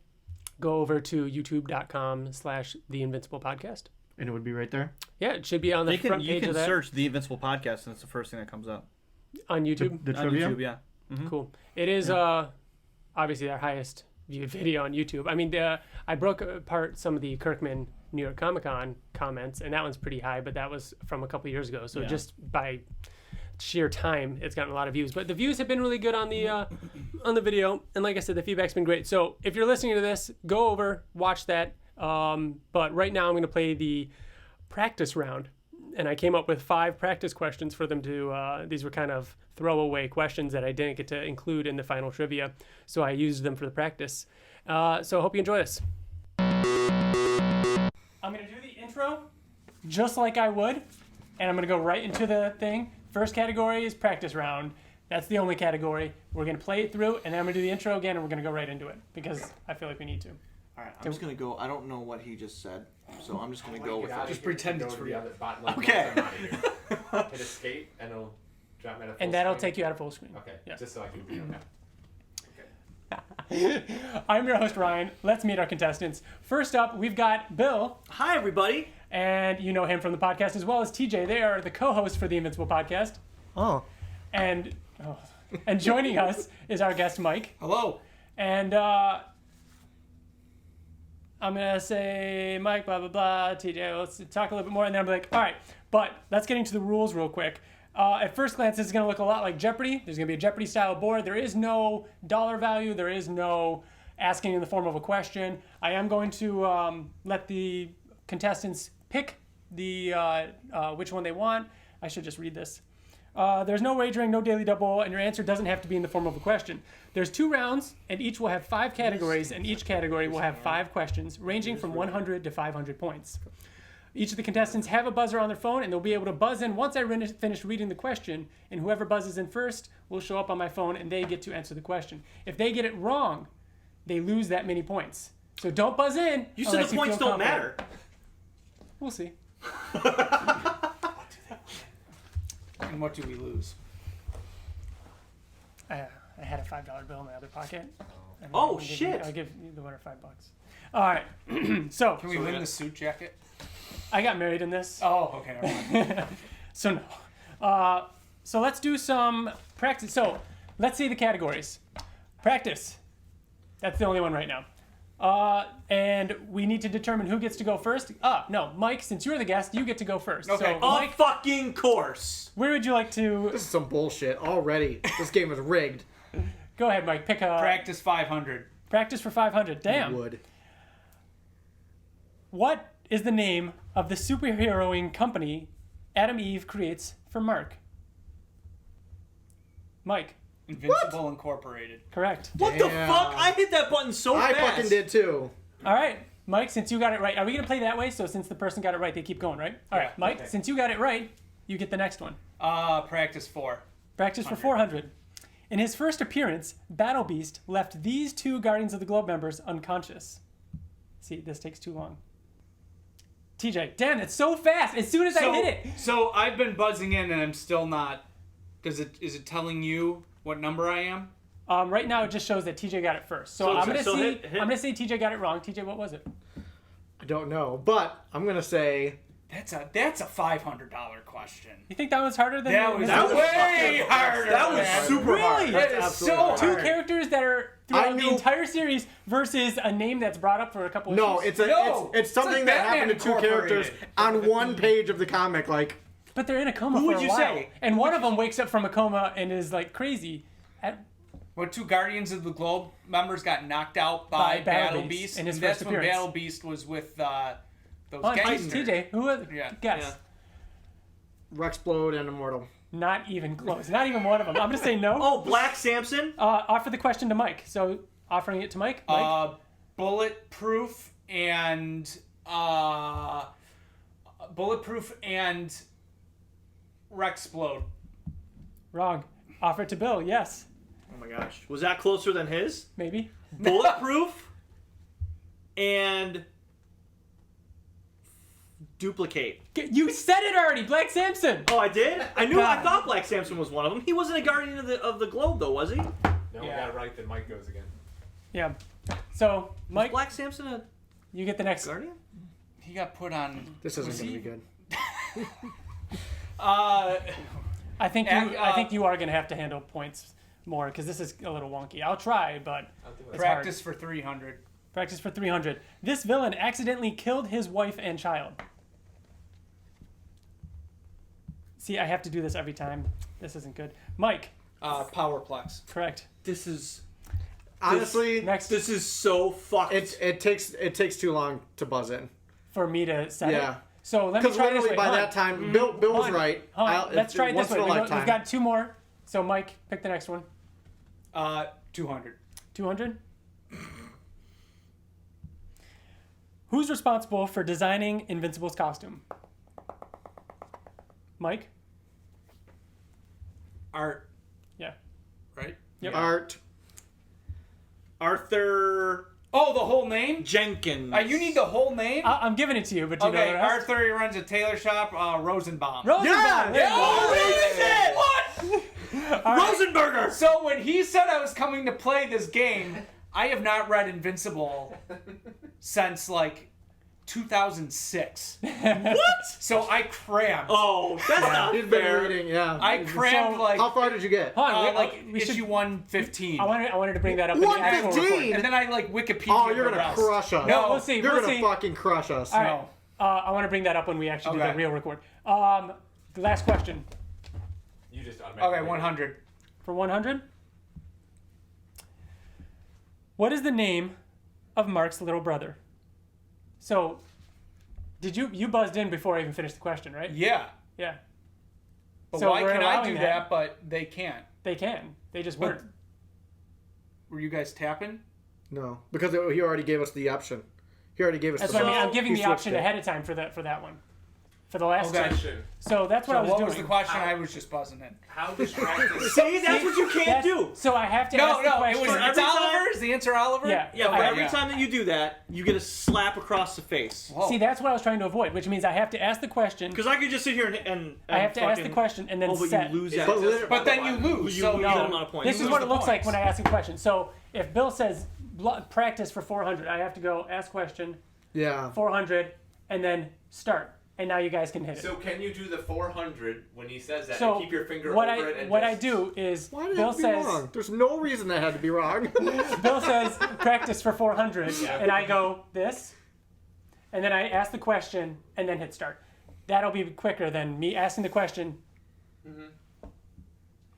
Speaker 1: Go over to youtube.com/The Invincible Podcast.
Speaker 3: And it would be right there?
Speaker 1: Yeah, it should be on the front page of that.
Speaker 2: You can search The Invincible Podcast, and it's the first thing that comes up.
Speaker 1: On YouTube?
Speaker 3: The
Speaker 2: On
Speaker 3: trivia?
Speaker 2: YouTube, yeah. Mm-hmm.
Speaker 1: Cool. It is obviously our highest viewed video on YouTube. I mean, I broke apart some of the Kirkman New York Comic Con comments, and that one's pretty high, but that was from a couple years ago. So just by sheer time, it's gotten a lot of views. But the views have been really good on the video, and like I said, the feedback's been great. So if you're listening to this, go over, watch that. But right now I'm going to play the practice round, and I came up with 5 practice questions for them to, these were kind of throwaway questions that I didn't get to include in the final trivia, so I used them for the practice. So I hope you enjoy this. I'm going to do the intro just like I would, and I'm going to go right into the thing. First category is practice round. That's the only category. We're going to play it through, and then I'm going to do the intro again, and we're going to go right into it because I feel like we need to.
Speaker 4: All right, I'm just going to go. I don't know what he just said, so I'm just going to go with it.
Speaker 5: Just pretend it's real.
Speaker 4: Okay.
Speaker 5: Hit escape, and it'll drop me at a full
Speaker 1: And that'll
Speaker 5: screen.
Speaker 1: take you out of full screen.
Speaker 5: Okay,
Speaker 1: Yeah.
Speaker 5: just so I can...
Speaker 1: I'm your host, Ryan. Let's meet our contestants. First up, we've got Bill,
Speaker 2: Hi, everybody.
Speaker 1: and you know him from the podcast as well as TJ. They are the co-hosts for the Invincible Podcast.
Speaker 3: Oh.
Speaker 1: And joining us is our guest, Mike.
Speaker 4: Hello.
Speaker 1: And I'm going to say, Mike, blah, blah, blah, TJ, let's talk a little bit more. And then I'm like, all right, but let's get into the rules real quick. At first glance, this is going to look a lot like Jeopardy. There's going to be a Jeopardy-style board. There is no dollar value. There is no asking in the form of a question. I am going to let the contestants pick the which one they want. I should just read this. There's no wagering, no daily double, and your answer doesn't have to be in the form of a question. There's 2 rounds, and each will have 5 categories, and each category will have 5 questions, ranging from 100 to 500 points. Each of the contestants have a buzzer on their phone, and they'll be able to buzz in once I finish reading the question, and whoever buzzes in first will show up on my phone, and they get to answer the question. If they get it wrong, they lose that many points. So don't buzz in.
Speaker 2: You said the points don't matter.
Speaker 1: We'll see.
Speaker 6: And what do we lose?
Speaker 1: I had a $5 bill in my other pocket. And
Speaker 2: Oh,
Speaker 1: I'll give
Speaker 2: shit.
Speaker 1: I'll give the winner $5. All right. So
Speaker 6: Can we win the suit jacket?
Speaker 1: I got married in this.
Speaker 6: Oh, okay. Never mind.
Speaker 1: So no. So let's do some practice. So let's see the categories. Practice. That's the only one right now. And we need to determine who gets to go first. No, Mike, since you're the guest, you get to go first.
Speaker 6: Okay.
Speaker 1: So, Mike,
Speaker 2: Fucking course.
Speaker 1: where would you like to
Speaker 3: This is some bullshit already. This game is rigged.
Speaker 1: go ahead, Mike? Pick a
Speaker 6: Practice 500.
Speaker 1: practice for 500. Damn.
Speaker 3: Wood.
Speaker 1: What is the name of the superheroing company Adam Eve creates for Mark? Mike,
Speaker 6: Invincible Incorporated.
Speaker 1: correct.
Speaker 2: What the
Speaker 3: Damn.
Speaker 2: fuck? I hit that button so
Speaker 3: I
Speaker 2: fast.
Speaker 3: fucking did too.
Speaker 1: All right, Mike, since you got it right, are we going to play that way? So since the person got it right, they keep going, right? All right,
Speaker 6: Yeah,
Speaker 1: Mike,
Speaker 6: okay.
Speaker 1: since you got it right, you get the next one.
Speaker 6: Practice 4.
Speaker 1: Practice for 400. In his first appearance, Battle Beast left these 2 Guardians of the Globe members unconscious. See, this takes too long. TJ, damn, it's so fast. As soon as I hit it.
Speaker 6: So I've been buzzing in and I'm still not. Is it telling you what number I am?
Speaker 1: Right now, it just shows that TJ got it first. So I'm gonna
Speaker 2: so
Speaker 1: see.
Speaker 2: hit.
Speaker 1: I'm gonna say TJ got it wrong. TJ, what was it?
Speaker 3: I don't know, but I'm gonna say
Speaker 6: That's a $500 question.
Speaker 1: You think that was harder than
Speaker 6: That was
Speaker 1: Invincible?
Speaker 6: way harder.
Speaker 2: That was
Speaker 6: man.
Speaker 2: super
Speaker 1: Really?
Speaker 2: hard.
Speaker 6: That is
Speaker 3: absolutely
Speaker 6: so
Speaker 3: hard.
Speaker 1: Two
Speaker 6: hard.
Speaker 1: characters that are
Speaker 3: I
Speaker 1: throughout the
Speaker 3: knew-
Speaker 1: entire series versus a name that's brought up for a couple of
Speaker 3: no.
Speaker 1: issues.
Speaker 3: It's something
Speaker 6: like
Speaker 3: that
Speaker 6: Batman
Speaker 3: happened to two characters on one page of the comic. Like
Speaker 1: But they're in a coma
Speaker 2: Who
Speaker 1: for
Speaker 2: would
Speaker 1: a
Speaker 2: you
Speaker 1: while.
Speaker 2: say?
Speaker 1: And one of them wakes up from a coma and is like crazy.
Speaker 6: When 2 Guardians of the Globe members got knocked out by
Speaker 1: Battle
Speaker 6: Battle
Speaker 1: Beast
Speaker 6: Beast,
Speaker 1: in his
Speaker 6: and that's
Speaker 1: first
Speaker 6: when
Speaker 1: appearance.
Speaker 6: Battle Beast was with those
Speaker 1: Oh,
Speaker 6: gangsters.
Speaker 1: TJ, who was
Speaker 6: Yeah.
Speaker 1: guess?
Speaker 3: Rexplode and Immortal.
Speaker 1: Not even close. Not even one of them. I'm gonna say no.
Speaker 2: Oh, Black Samson.
Speaker 1: Offer the question to Mike. So offering it to Mike. Mike.
Speaker 6: Bulletproof and Rexplode.
Speaker 1: Wrong. Offer it to Bill. Yes.
Speaker 2: Oh my gosh, was that closer than his?
Speaker 1: Maybe.
Speaker 2: Bulletproof and Duplicate.
Speaker 1: You said it already. Black Samson.
Speaker 2: Oh, I did. I knew. I
Speaker 1: God.
Speaker 2: thought Black Samson was one of them. He wasn't a Guardian of the Globe, though, was he?
Speaker 5: No, we
Speaker 6: Yeah.
Speaker 5: got it right, then Mike goes again.
Speaker 1: Yeah. So Mike,
Speaker 2: Black Samson a
Speaker 1: you get the next.
Speaker 2: Guardian?
Speaker 6: He got put on.
Speaker 3: This isn't
Speaker 6: was
Speaker 3: gonna
Speaker 6: he-
Speaker 3: be good.
Speaker 1: I think you.
Speaker 6: Ac-
Speaker 1: I think you are gonna have to handle points more because this is a little wonky. I'll try, but
Speaker 5: I'll do it.
Speaker 1: it's
Speaker 6: Practice for 300.
Speaker 1: hard. Practice for 300. This villain accidentally killed his wife and child. See, I have to do this every time. This isn't good. Mike,
Speaker 6: Powerplex.
Speaker 1: correct.
Speaker 2: This is
Speaker 3: Honestly,
Speaker 1: Next
Speaker 2: this is so fucked.
Speaker 3: it takes too long to buzz in.
Speaker 1: for me to set it.
Speaker 3: Yeah.
Speaker 1: So let me
Speaker 3: Because
Speaker 1: try this
Speaker 3: literally
Speaker 1: way.
Speaker 3: by
Speaker 1: Hunt.
Speaker 3: that time, Bill was
Speaker 1: Hunt.
Speaker 3: right.
Speaker 1: Hunt. Let's try it this
Speaker 3: once
Speaker 1: way.
Speaker 3: in a
Speaker 1: We've
Speaker 3: lifetime.
Speaker 1: got 2 more. So Mike, pick the next one.
Speaker 6: 200.
Speaker 1: 200. Who's responsible for designing Invincible's costume? Mike?
Speaker 6: Art.
Speaker 1: Yeah.
Speaker 6: Right?
Speaker 1: Yep.
Speaker 3: Art.
Speaker 2: Arthur
Speaker 6: Oh, the whole name?
Speaker 2: Jenkins.
Speaker 6: You need the whole name?
Speaker 1: I'm giving it to you, but do you know
Speaker 6: Okay,
Speaker 1: the rest?
Speaker 6: Arthur, he runs a tailor shop, Rosenbaum.
Speaker 1: Rosenbaum.
Speaker 3: Yeah!
Speaker 1: There you go.
Speaker 6: Holy shit! What?
Speaker 2: Rosenberger.
Speaker 6: So when he said I was coming to play this game, I have not read Invincible since like 2006.
Speaker 2: What?
Speaker 6: So I crammed.
Speaker 2: Oh, that's not
Speaker 3: He's been
Speaker 2: fair.
Speaker 3: reading, yeah.
Speaker 6: I crammed
Speaker 1: So-
Speaker 6: like
Speaker 3: How far did you get?
Speaker 1: Hold on,
Speaker 6: like
Speaker 1: we
Speaker 6: issue
Speaker 1: should,
Speaker 6: 115.
Speaker 1: I wanted to bring that up in the actual
Speaker 3: 115?
Speaker 1: recording.
Speaker 6: And then I like Wikipedia.
Speaker 3: Oh, you're
Speaker 6: the
Speaker 3: gonna
Speaker 6: rest.
Speaker 3: crush us.
Speaker 6: No,
Speaker 1: We'll see.
Speaker 3: You're
Speaker 1: we'll
Speaker 3: gonna
Speaker 1: see.
Speaker 3: fucking crush us.
Speaker 1: All right. I want to bring that up when we actually do
Speaker 6: Okay.
Speaker 1: the real record. The last question
Speaker 5: You just automatically.
Speaker 6: Okay, 100.
Speaker 1: for 100. What is the name of Mark's little brother? So, did you buzzed in before I even finished the question, right?
Speaker 6: Yeah.
Speaker 1: Yeah.
Speaker 6: But
Speaker 1: So
Speaker 6: why
Speaker 1: we're
Speaker 6: can I
Speaker 1: allowing
Speaker 6: do
Speaker 1: that.
Speaker 6: that, but they can't?
Speaker 1: They can. They just
Speaker 6: But-
Speaker 1: weren't.
Speaker 6: Were you guys tapping?
Speaker 3: No, because he already gave us the option. He already gave us
Speaker 1: That's
Speaker 3: the
Speaker 1: what I mean.
Speaker 3: buzz.
Speaker 1: I'm giving
Speaker 3: He
Speaker 1: the
Speaker 3: switched
Speaker 1: option
Speaker 3: it.
Speaker 1: ahead of time for that one, for the last
Speaker 6: Okay.
Speaker 1: two.
Speaker 5: Question.
Speaker 1: So that's what
Speaker 6: So
Speaker 1: I was
Speaker 6: what
Speaker 1: doing.
Speaker 6: was the question? I was just buzzing in.
Speaker 5: How distracted?
Speaker 2: See, that's what you can't
Speaker 1: That's-
Speaker 2: do.
Speaker 1: So I have to
Speaker 6: No,
Speaker 1: ask the
Speaker 6: no, it
Speaker 1: question.
Speaker 6: was.
Speaker 2: Every
Speaker 6: It's
Speaker 2: time-
Speaker 6: Oliver. Is the answer Oliver?
Speaker 1: Yeah.
Speaker 2: Yeah,
Speaker 1: Okay,
Speaker 2: but every
Speaker 6: yeah.
Speaker 2: time that you do that, you get a slap across the face.
Speaker 6: Whoa.
Speaker 1: See, that's what I was trying to avoid, which means I have to ask the question.
Speaker 2: Because I could just sit here and
Speaker 1: I have to ask the
Speaker 2: fucking-
Speaker 1: question and then
Speaker 2: Oh, but
Speaker 1: set.
Speaker 2: you lose
Speaker 5: Is
Speaker 2: that.
Speaker 5: it just
Speaker 3: literally-
Speaker 6: But then you
Speaker 5: one?
Speaker 6: lose.
Speaker 2: You
Speaker 6: so
Speaker 2: lose
Speaker 6: no.
Speaker 2: that amount of points.
Speaker 1: This
Speaker 6: You
Speaker 1: is
Speaker 6: lose
Speaker 1: what
Speaker 6: the
Speaker 1: it looks like
Speaker 6: points.
Speaker 1: when I ask a question. So if Bill says practice for 400, I have to go ask question
Speaker 3: Yeah.
Speaker 1: 400 and then start. And now you guys can hit it.
Speaker 5: So can you do the 400 when he says that
Speaker 1: So
Speaker 5: and keep your finger
Speaker 1: what
Speaker 5: over
Speaker 1: I
Speaker 5: it and
Speaker 1: what
Speaker 5: just...
Speaker 1: I do is
Speaker 3: Why did
Speaker 1: Bill
Speaker 3: it be
Speaker 1: says
Speaker 3: wrong? There's no reason that had to be wrong.
Speaker 1: Bill says practice for 400 and I go this and then I ask the question and then hit start. That'll be quicker than me asking the question.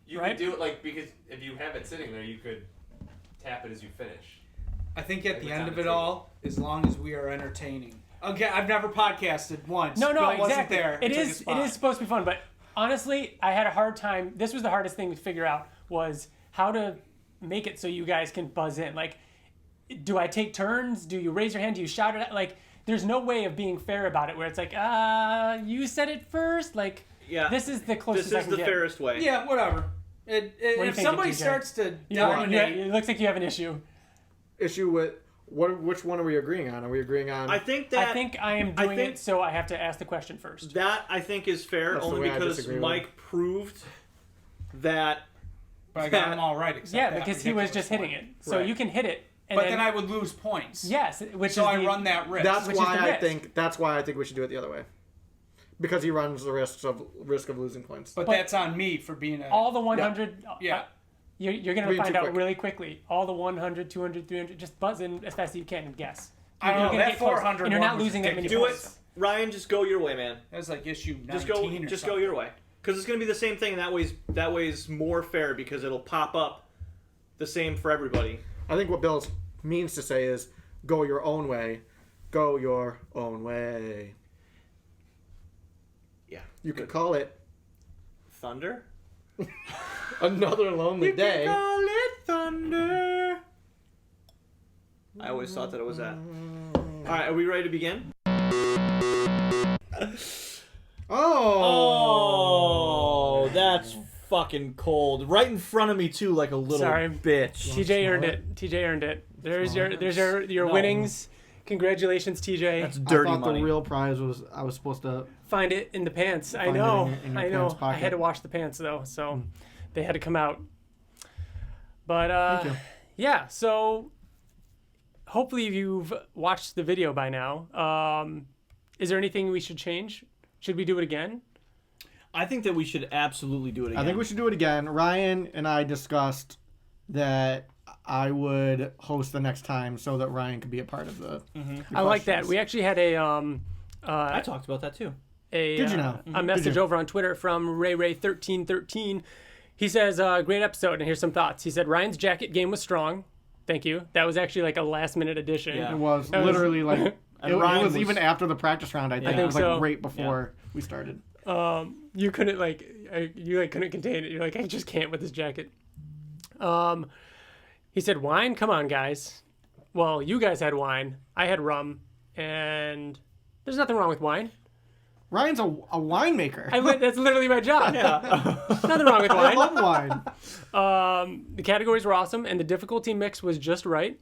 Speaker 5: You
Speaker 1: Right?
Speaker 5: could do it like, because if you have it sitting there, you could tap it as you finish.
Speaker 6: I think at
Speaker 5: Like
Speaker 6: the
Speaker 5: what's
Speaker 6: end
Speaker 5: on
Speaker 6: of
Speaker 5: the
Speaker 6: it
Speaker 5: table.
Speaker 6: all, as long as we are entertaining. Okay, I've never podcasted once.
Speaker 1: No,
Speaker 6: Bill wasn't
Speaker 1: exactly.
Speaker 6: there.
Speaker 1: It
Speaker 6: Took
Speaker 1: is
Speaker 6: his spot.
Speaker 1: supposed to be fun, but honestly, I had a hard time. This was the hardest thing to figure out was how to make it so you guys can buzz in. Like, do I take turns? Do you raise your hand? Do you shout it out? Like, there's no way of being fair about it where it's like, you said it first. Like,
Speaker 2: Yeah.
Speaker 1: this is the closest
Speaker 2: This
Speaker 1: I
Speaker 2: is
Speaker 1: can
Speaker 2: the
Speaker 1: get.
Speaker 2: fairest way.
Speaker 6: Yeah, whatever.
Speaker 1: do you
Speaker 6: If
Speaker 1: think,
Speaker 6: somebody
Speaker 1: TJ?
Speaker 6: starts to
Speaker 1: Yeah,
Speaker 6: dominate,
Speaker 1: it looks like you have an issue.
Speaker 3: Issue with which one are we agreeing on? Are we agreeing on?
Speaker 2: I think that
Speaker 1: I think I am
Speaker 2: I
Speaker 1: doing
Speaker 2: think-
Speaker 1: it, so I have to ask the question first.
Speaker 2: that I think is fair
Speaker 3: That's the
Speaker 2: only
Speaker 3: way I
Speaker 2: because
Speaker 3: disagree with
Speaker 2: Mike proved that
Speaker 6: But I got them all right except
Speaker 1: Yeah,
Speaker 6: that
Speaker 1: because he was
Speaker 6: ridiculous
Speaker 1: just hitting
Speaker 6: one.
Speaker 1: it. So
Speaker 2: Right.
Speaker 1: you can hit it. And
Speaker 6: But then I would lose points.
Speaker 1: Yes, which
Speaker 6: So
Speaker 1: is
Speaker 6: I run that risk.
Speaker 3: That's
Speaker 1: Which is
Speaker 3: why
Speaker 1: the
Speaker 3: I
Speaker 1: risk.
Speaker 3: think. That's why I think we should do it the other way. Because he runs the risk of losing points.
Speaker 6: but
Speaker 1: but-
Speaker 6: that's on me for being a...
Speaker 1: all the 100.
Speaker 6: Yeah.
Speaker 1: You're going to
Speaker 3: Read
Speaker 1: find
Speaker 3: too
Speaker 1: out
Speaker 3: quick.
Speaker 1: really quickly. All the 100, 200, 300. Just buzz in as fast as you can and guess.
Speaker 6: I don't
Speaker 1: You're
Speaker 6: know,
Speaker 1: gonna
Speaker 6: that
Speaker 1: get close,
Speaker 6: 400
Speaker 1: and you're
Speaker 6: one
Speaker 1: not
Speaker 6: was
Speaker 1: losing that many
Speaker 6: ridiculous.
Speaker 2: Do
Speaker 1: points.
Speaker 2: it, Ryan. Just go your way, man.
Speaker 6: That was like issue 19
Speaker 2: Just go.
Speaker 6: or
Speaker 2: Just
Speaker 6: something.
Speaker 2: go your way. Because it's going to be the same thing. That way's more fair because it'll pop up the same for everybody.
Speaker 3: I think what Bill means to say is, go your own way. Go your own way.
Speaker 2: Yeah.
Speaker 3: You could call it
Speaker 2: Thunder.
Speaker 3: Another Lonely Day.
Speaker 2: Call it thunder. I always thought that it was that. All right, are we ready to begin? Oh, that's fucking cold. Right in front of me too, like a little
Speaker 1: Sorry.
Speaker 2: bitch.
Speaker 1: TJ earned it. TJ earned it. There's your
Speaker 2: No.
Speaker 1: winnings. Congratulations, TJ.
Speaker 2: That's
Speaker 3: I
Speaker 2: dirty
Speaker 3: thought
Speaker 2: money.
Speaker 3: the real prize was I was supposed to.
Speaker 1: Find it in the pants. I
Speaker 3: Find it
Speaker 1: know.
Speaker 3: in your
Speaker 1: I know.
Speaker 3: pants
Speaker 1: I
Speaker 3: pocket.
Speaker 1: had to wash the pants though, so they had to come out. But
Speaker 3: Thank you.
Speaker 1: yeah. So hopefully you've watched the video by now. Is there anything we should change? Should we do it again?
Speaker 2: I think that we should absolutely do it again.
Speaker 3: I think we should do it again. Ryan and I discussed that I would host the next time so that Ryan could be a part of the.
Speaker 1: I like that.
Speaker 3: questions.
Speaker 1: We actually had a
Speaker 2: I talked about that too.
Speaker 3: Did you know?
Speaker 1: A message over on Twitter from RayRay1313. He says, great episode, and here's some thoughts. He said, Ryan's jacket game was strong. Thank you. That was actually like a last-minute addition.
Speaker 2: Yeah.
Speaker 3: It was
Speaker 1: That was-
Speaker 3: literally like it
Speaker 2: Ryan
Speaker 3: was
Speaker 2: was-
Speaker 3: even after the practice round. I think
Speaker 1: think
Speaker 3: it was like
Speaker 1: so.
Speaker 3: right before we started.
Speaker 1: You couldn't couldn't contain it. You're like, I just can't with this jacket. He said, wine? Come on, guys. Well, you guys had wine. I had rum. And there's nothing wrong with wine.
Speaker 3: Ryan's a winemaker.
Speaker 1: That's literally my job. Nothing wrong with
Speaker 3: I
Speaker 1: wine.
Speaker 3: love wine.
Speaker 1: The categories were awesome, and the difficulty mix was just right.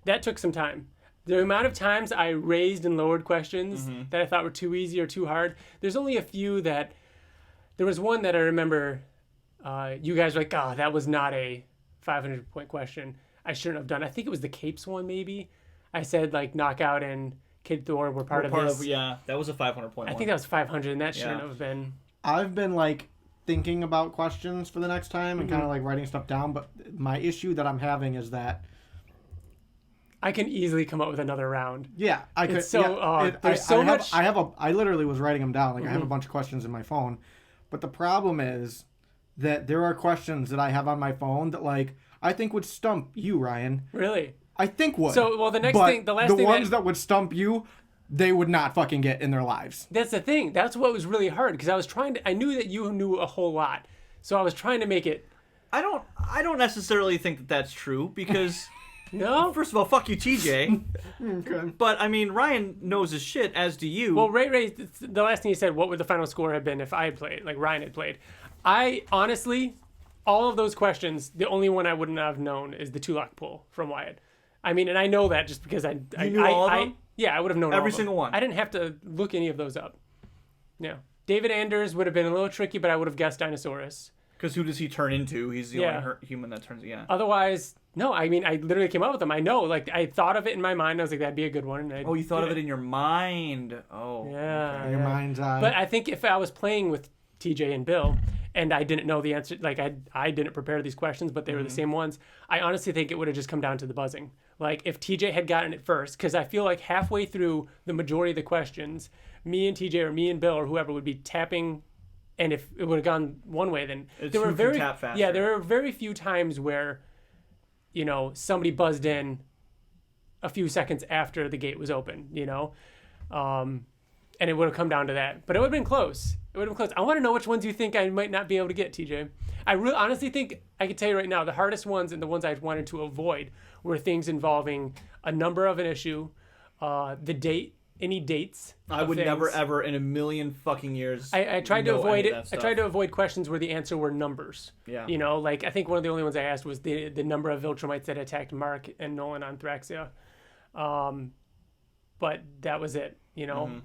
Speaker 1: That took some time. The amount of times I raised and lowered questions that I thought were too easy or too hard, there's only a few that... There was one that I remember you guys were like, oh, that was not a 500-point question. I shouldn't have done. I think it was the Capes one, maybe. I said, like, Knockout and Kid Thor were part of this.
Speaker 2: Yeah, that was a 500-point
Speaker 1: I
Speaker 2: one.
Speaker 1: think that was 500, and that shouldn't
Speaker 2: Yeah.
Speaker 1: have been...
Speaker 3: I've been like thinking about questions for the next time and kind of like writing stuff down. But my issue that I'm having is that
Speaker 1: I can easily come up with another round.
Speaker 3: yeah, I could.
Speaker 1: It's so,
Speaker 3: yeah,
Speaker 1: there's so much-
Speaker 3: I literally was writing them down. Like I have a bunch of questions in my phone, but the problem is that there are questions that I have on my phone that like I think would stump you, Ryan.
Speaker 1: Really?
Speaker 3: I think would.
Speaker 1: So, well, the next
Speaker 3: But
Speaker 1: thing- the last
Speaker 3: the
Speaker 1: thing
Speaker 3: ones
Speaker 1: that-
Speaker 3: that would stump you, they would not fucking get in their lives.
Speaker 1: That's the thing. That's what was really hard because I knew that you knew a whole lot. So I was trying to make it,
Speaker 2: I don't necessarily think that that's true because
Speaker 1: no?
Speaker 2: first of all, fuck you, TJ.
Speaker 3: Okay.
Speaker 2: But I mean, Ryan knows his shit, as do you.
Speaker 1: Well, Ray, the last thing he said, what would the final score have been if I had played, like Ryan had played? I honestly, all of those questions, the only one I wouldn't have known is the 2-lock pull from Wyatt. I mean, and I know that just because I
Speaker 2: knew all of them?
Speaker 1: Yeah, I would have known
Speaker 2: Every
Speaker 1: all of them.
Speaker 2: single one?
Speaker 1: I didn't have to look any of those up. Yeah. David Anders would have been a little tricky, but I would have guessed Dinosaurus.
Speaker 2: Because who does he turn into? He's the
Speaker 1: Yeah.
Speaker 2: only human that turns. Yeah.
Speaker 1: Otherwise, no, I mean, I literally came up with them. I know, like, I thought of it in my mind. I was like, that'd be a good one. And
Speaker 2: Oh, you thought of it in your mind. Oh.
Speaker 1: Yeah.
Speaker 3: In your mind's eye.
Speaker 1: But I think if I was playing with TJ and Bill and I didn't know the answer, like I didn't prepare these questions, but they were the same ones, I honestly think it would have just come down to the buzzing. Like if TJ had gotten it first, because I feel like halfway through the majority of the questions, me and TJ or me and Bill or whoever would be tapping, and if it would have gone one way, then
Speaker 2: It's
Speaker 1: there were
Speaker 2: who can
Speaker 1: very
Speaker 2: tap faster.
Speaker 1: yeah, there were very few times where, somebody buzzed in a few seconds after the gate was open, and it would have come down to that. But it would have been close. It would have been close. I want to know which ones you think I might not be able to get, TJ. I honestly think I can tell you right now, the hardest ones and the ones I wanted to avoid were things involving a number of an issue, the date, any dates.
Speaker 2: I
Speaker 1: of
Speaker 2: would
Speaker 1: things.
Speaker 2: never ever in a million fucking years.
Speaker 1: I tried to
Speaker 2: know
Speaker 1: avoid
Speaker 2: any
Speaker 1: it.
Speaker 2: of that
Speaker 1: I tried
Speaker 2: stuff.
Speaker 1: to avoid questions where the answer were numbers.
Speaker 2: Yeah.
Speaker 1: Like I think one of the only ones I asked was the number of Viltrumites that attacked Mark and Nolan on Thraxia. But that was it.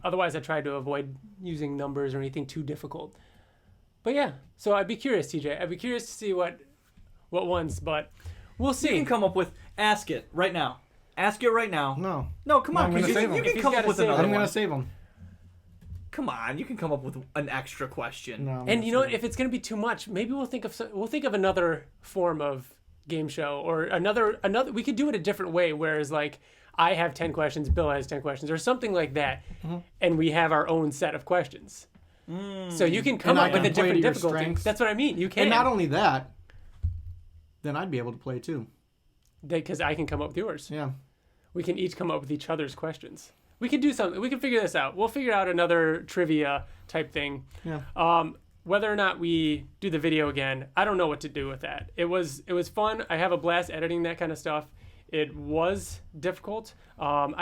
Speaker 1: Otherwise I tried to avoid using numbers or anything too difficult. But yeah, so I'd be curious, TJ. I'd be curious to see what what ones, but we'll see.
Speaker 2: You can come up with. Ask it right now. Ask it right now.
Speaker 3: No.
Speaker 2: No, come on.
Speaker 3: I'm gonna
Speaker 2: 'cause
Speaker 3: save
Speaker 2: you
Speaker 3: them.
Speaker 2: can
Speaker 1: If
Speaker 2: come
Speaker 1: he's
Speaker 2: up with
Speaker 1: gotta save
Speaker 2: another
Speaker 3: I'm
Speaker 2: one.
Speaker 3: gonna save them.
Speaker 2: Come on, you can come up with an extra question.
Speaker 3: No, I'm
Speaker 1: And
Speaker 3: gonna
Speaker 1: you know
Speaker 3: save
Speaker 1: what? If it's gonna be too much, maybe we'll think of another form of game show or another. We could do it a different way. Whereas like I have 10 questions, Bill has 10 questions, or something like that, and we have our own set of questions. So you can come
Speaker 3: And I
Speaker 1: up with
Speaker 3: can
Speaker 1: a
Speaker 3: play to
Speaker 1: different
Speaker 3: your
Speaker 1: difficulty.
Speaker 3: strengths.
Speaker 1: That's what I mean. You can.
Speaker 3: And not only that, then I'd be able to play too.
Speaker 1: Because I can come up with yours.
Speaker 3: Yeah.
Speaker 1: We can each come up with each other's questions. We can do something. We can figure this out. We'll figure out another trivia type thing.
Speaker 3: Yeah.
Speaker 1: Whether or not we do the video again, I don't know what to do with that. It was fun. I have a blast editing that kind of stuff. It was difficult. I'm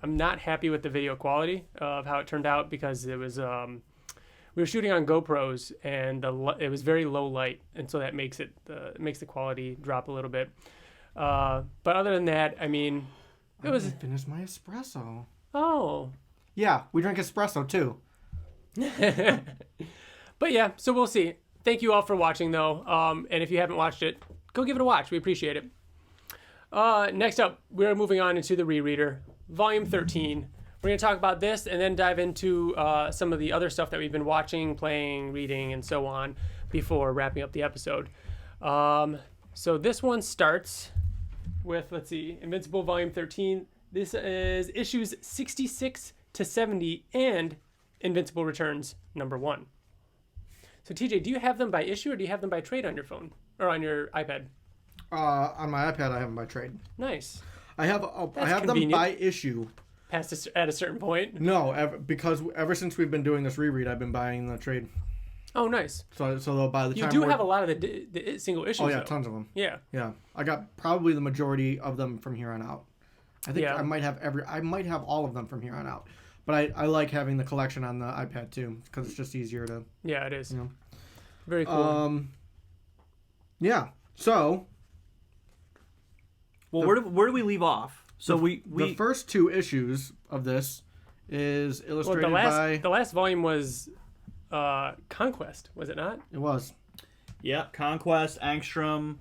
Speaker 1: not happy with the video quality of how it turned out because it was we were shooting on GoPros and it was very low light, and so that makes the quality drop a little bit. But other than that, I mean, it was.
Speaker 3: I finished my espresso.
Speaker 1: Oh.
Speaker 3: Yeah, we drink espresso too.
Speaker 1: But yeah, so we'll see. Thank you all for watching, though. And if you haven't watched it, go give it a watch. We appreciate it. Next up, we're moving on into the Rereader, Volume 13. We're going to talk about this and then dive into some of the other stuff that we've been watching, playing, reading, and so on before wrapping up the episode. So this one starts with, let's see, Invincible Volume 13. This is issues 66 to 70 and Invincible Returns #1. So TJ, do you have them by issue or do you have them by trade on your phone or on your iPad?
Speaker 3: On my iPad, I have them by trade.
Speaker 1: Nice.
Speaker 3: I have them
Speaker 1: convenient.
Speaker 3: by issue.
Speaker 1: At a certain point.
Speaker 3: No, because ever since we've been doing this reread, I've been buying the trade.
Speaker 1: Oh, nice.
Speaker 3: So they'll by the
Speaker 1: You
Speaker 3: time
Speaker 1: do
Speaker 3: we're-
Speaker 1: have a lot of the single issues.
Speaker 3: Oh yeah,
Speaker 1: though.
Speaker 3: tons of them.
Speaker 1: Yeah.
Speaker 3: Yeah, I got probably the majority of them from here on out. I think
Speaker 1: Yeah.
Speaker 3: I might have all of them from here on out. But I like having the collection on the iPad too because it's just easier to.
Speaker 1: Yeah, it is.
Speaker 3: You know.
Speaker 1: Very cool.
Speaker 3: Yeah. So.
Speaker 2: Well, where do we leave off? So
Speaker 3: the first 2 issues of this is
Speaker 1: Well,
Speaker 3: illustrated by.
Speaker 1: the last volume was Conquest, was it not?
Speaker 3: It was.
Speaker 2: Yeah, Conquest, Angstrom,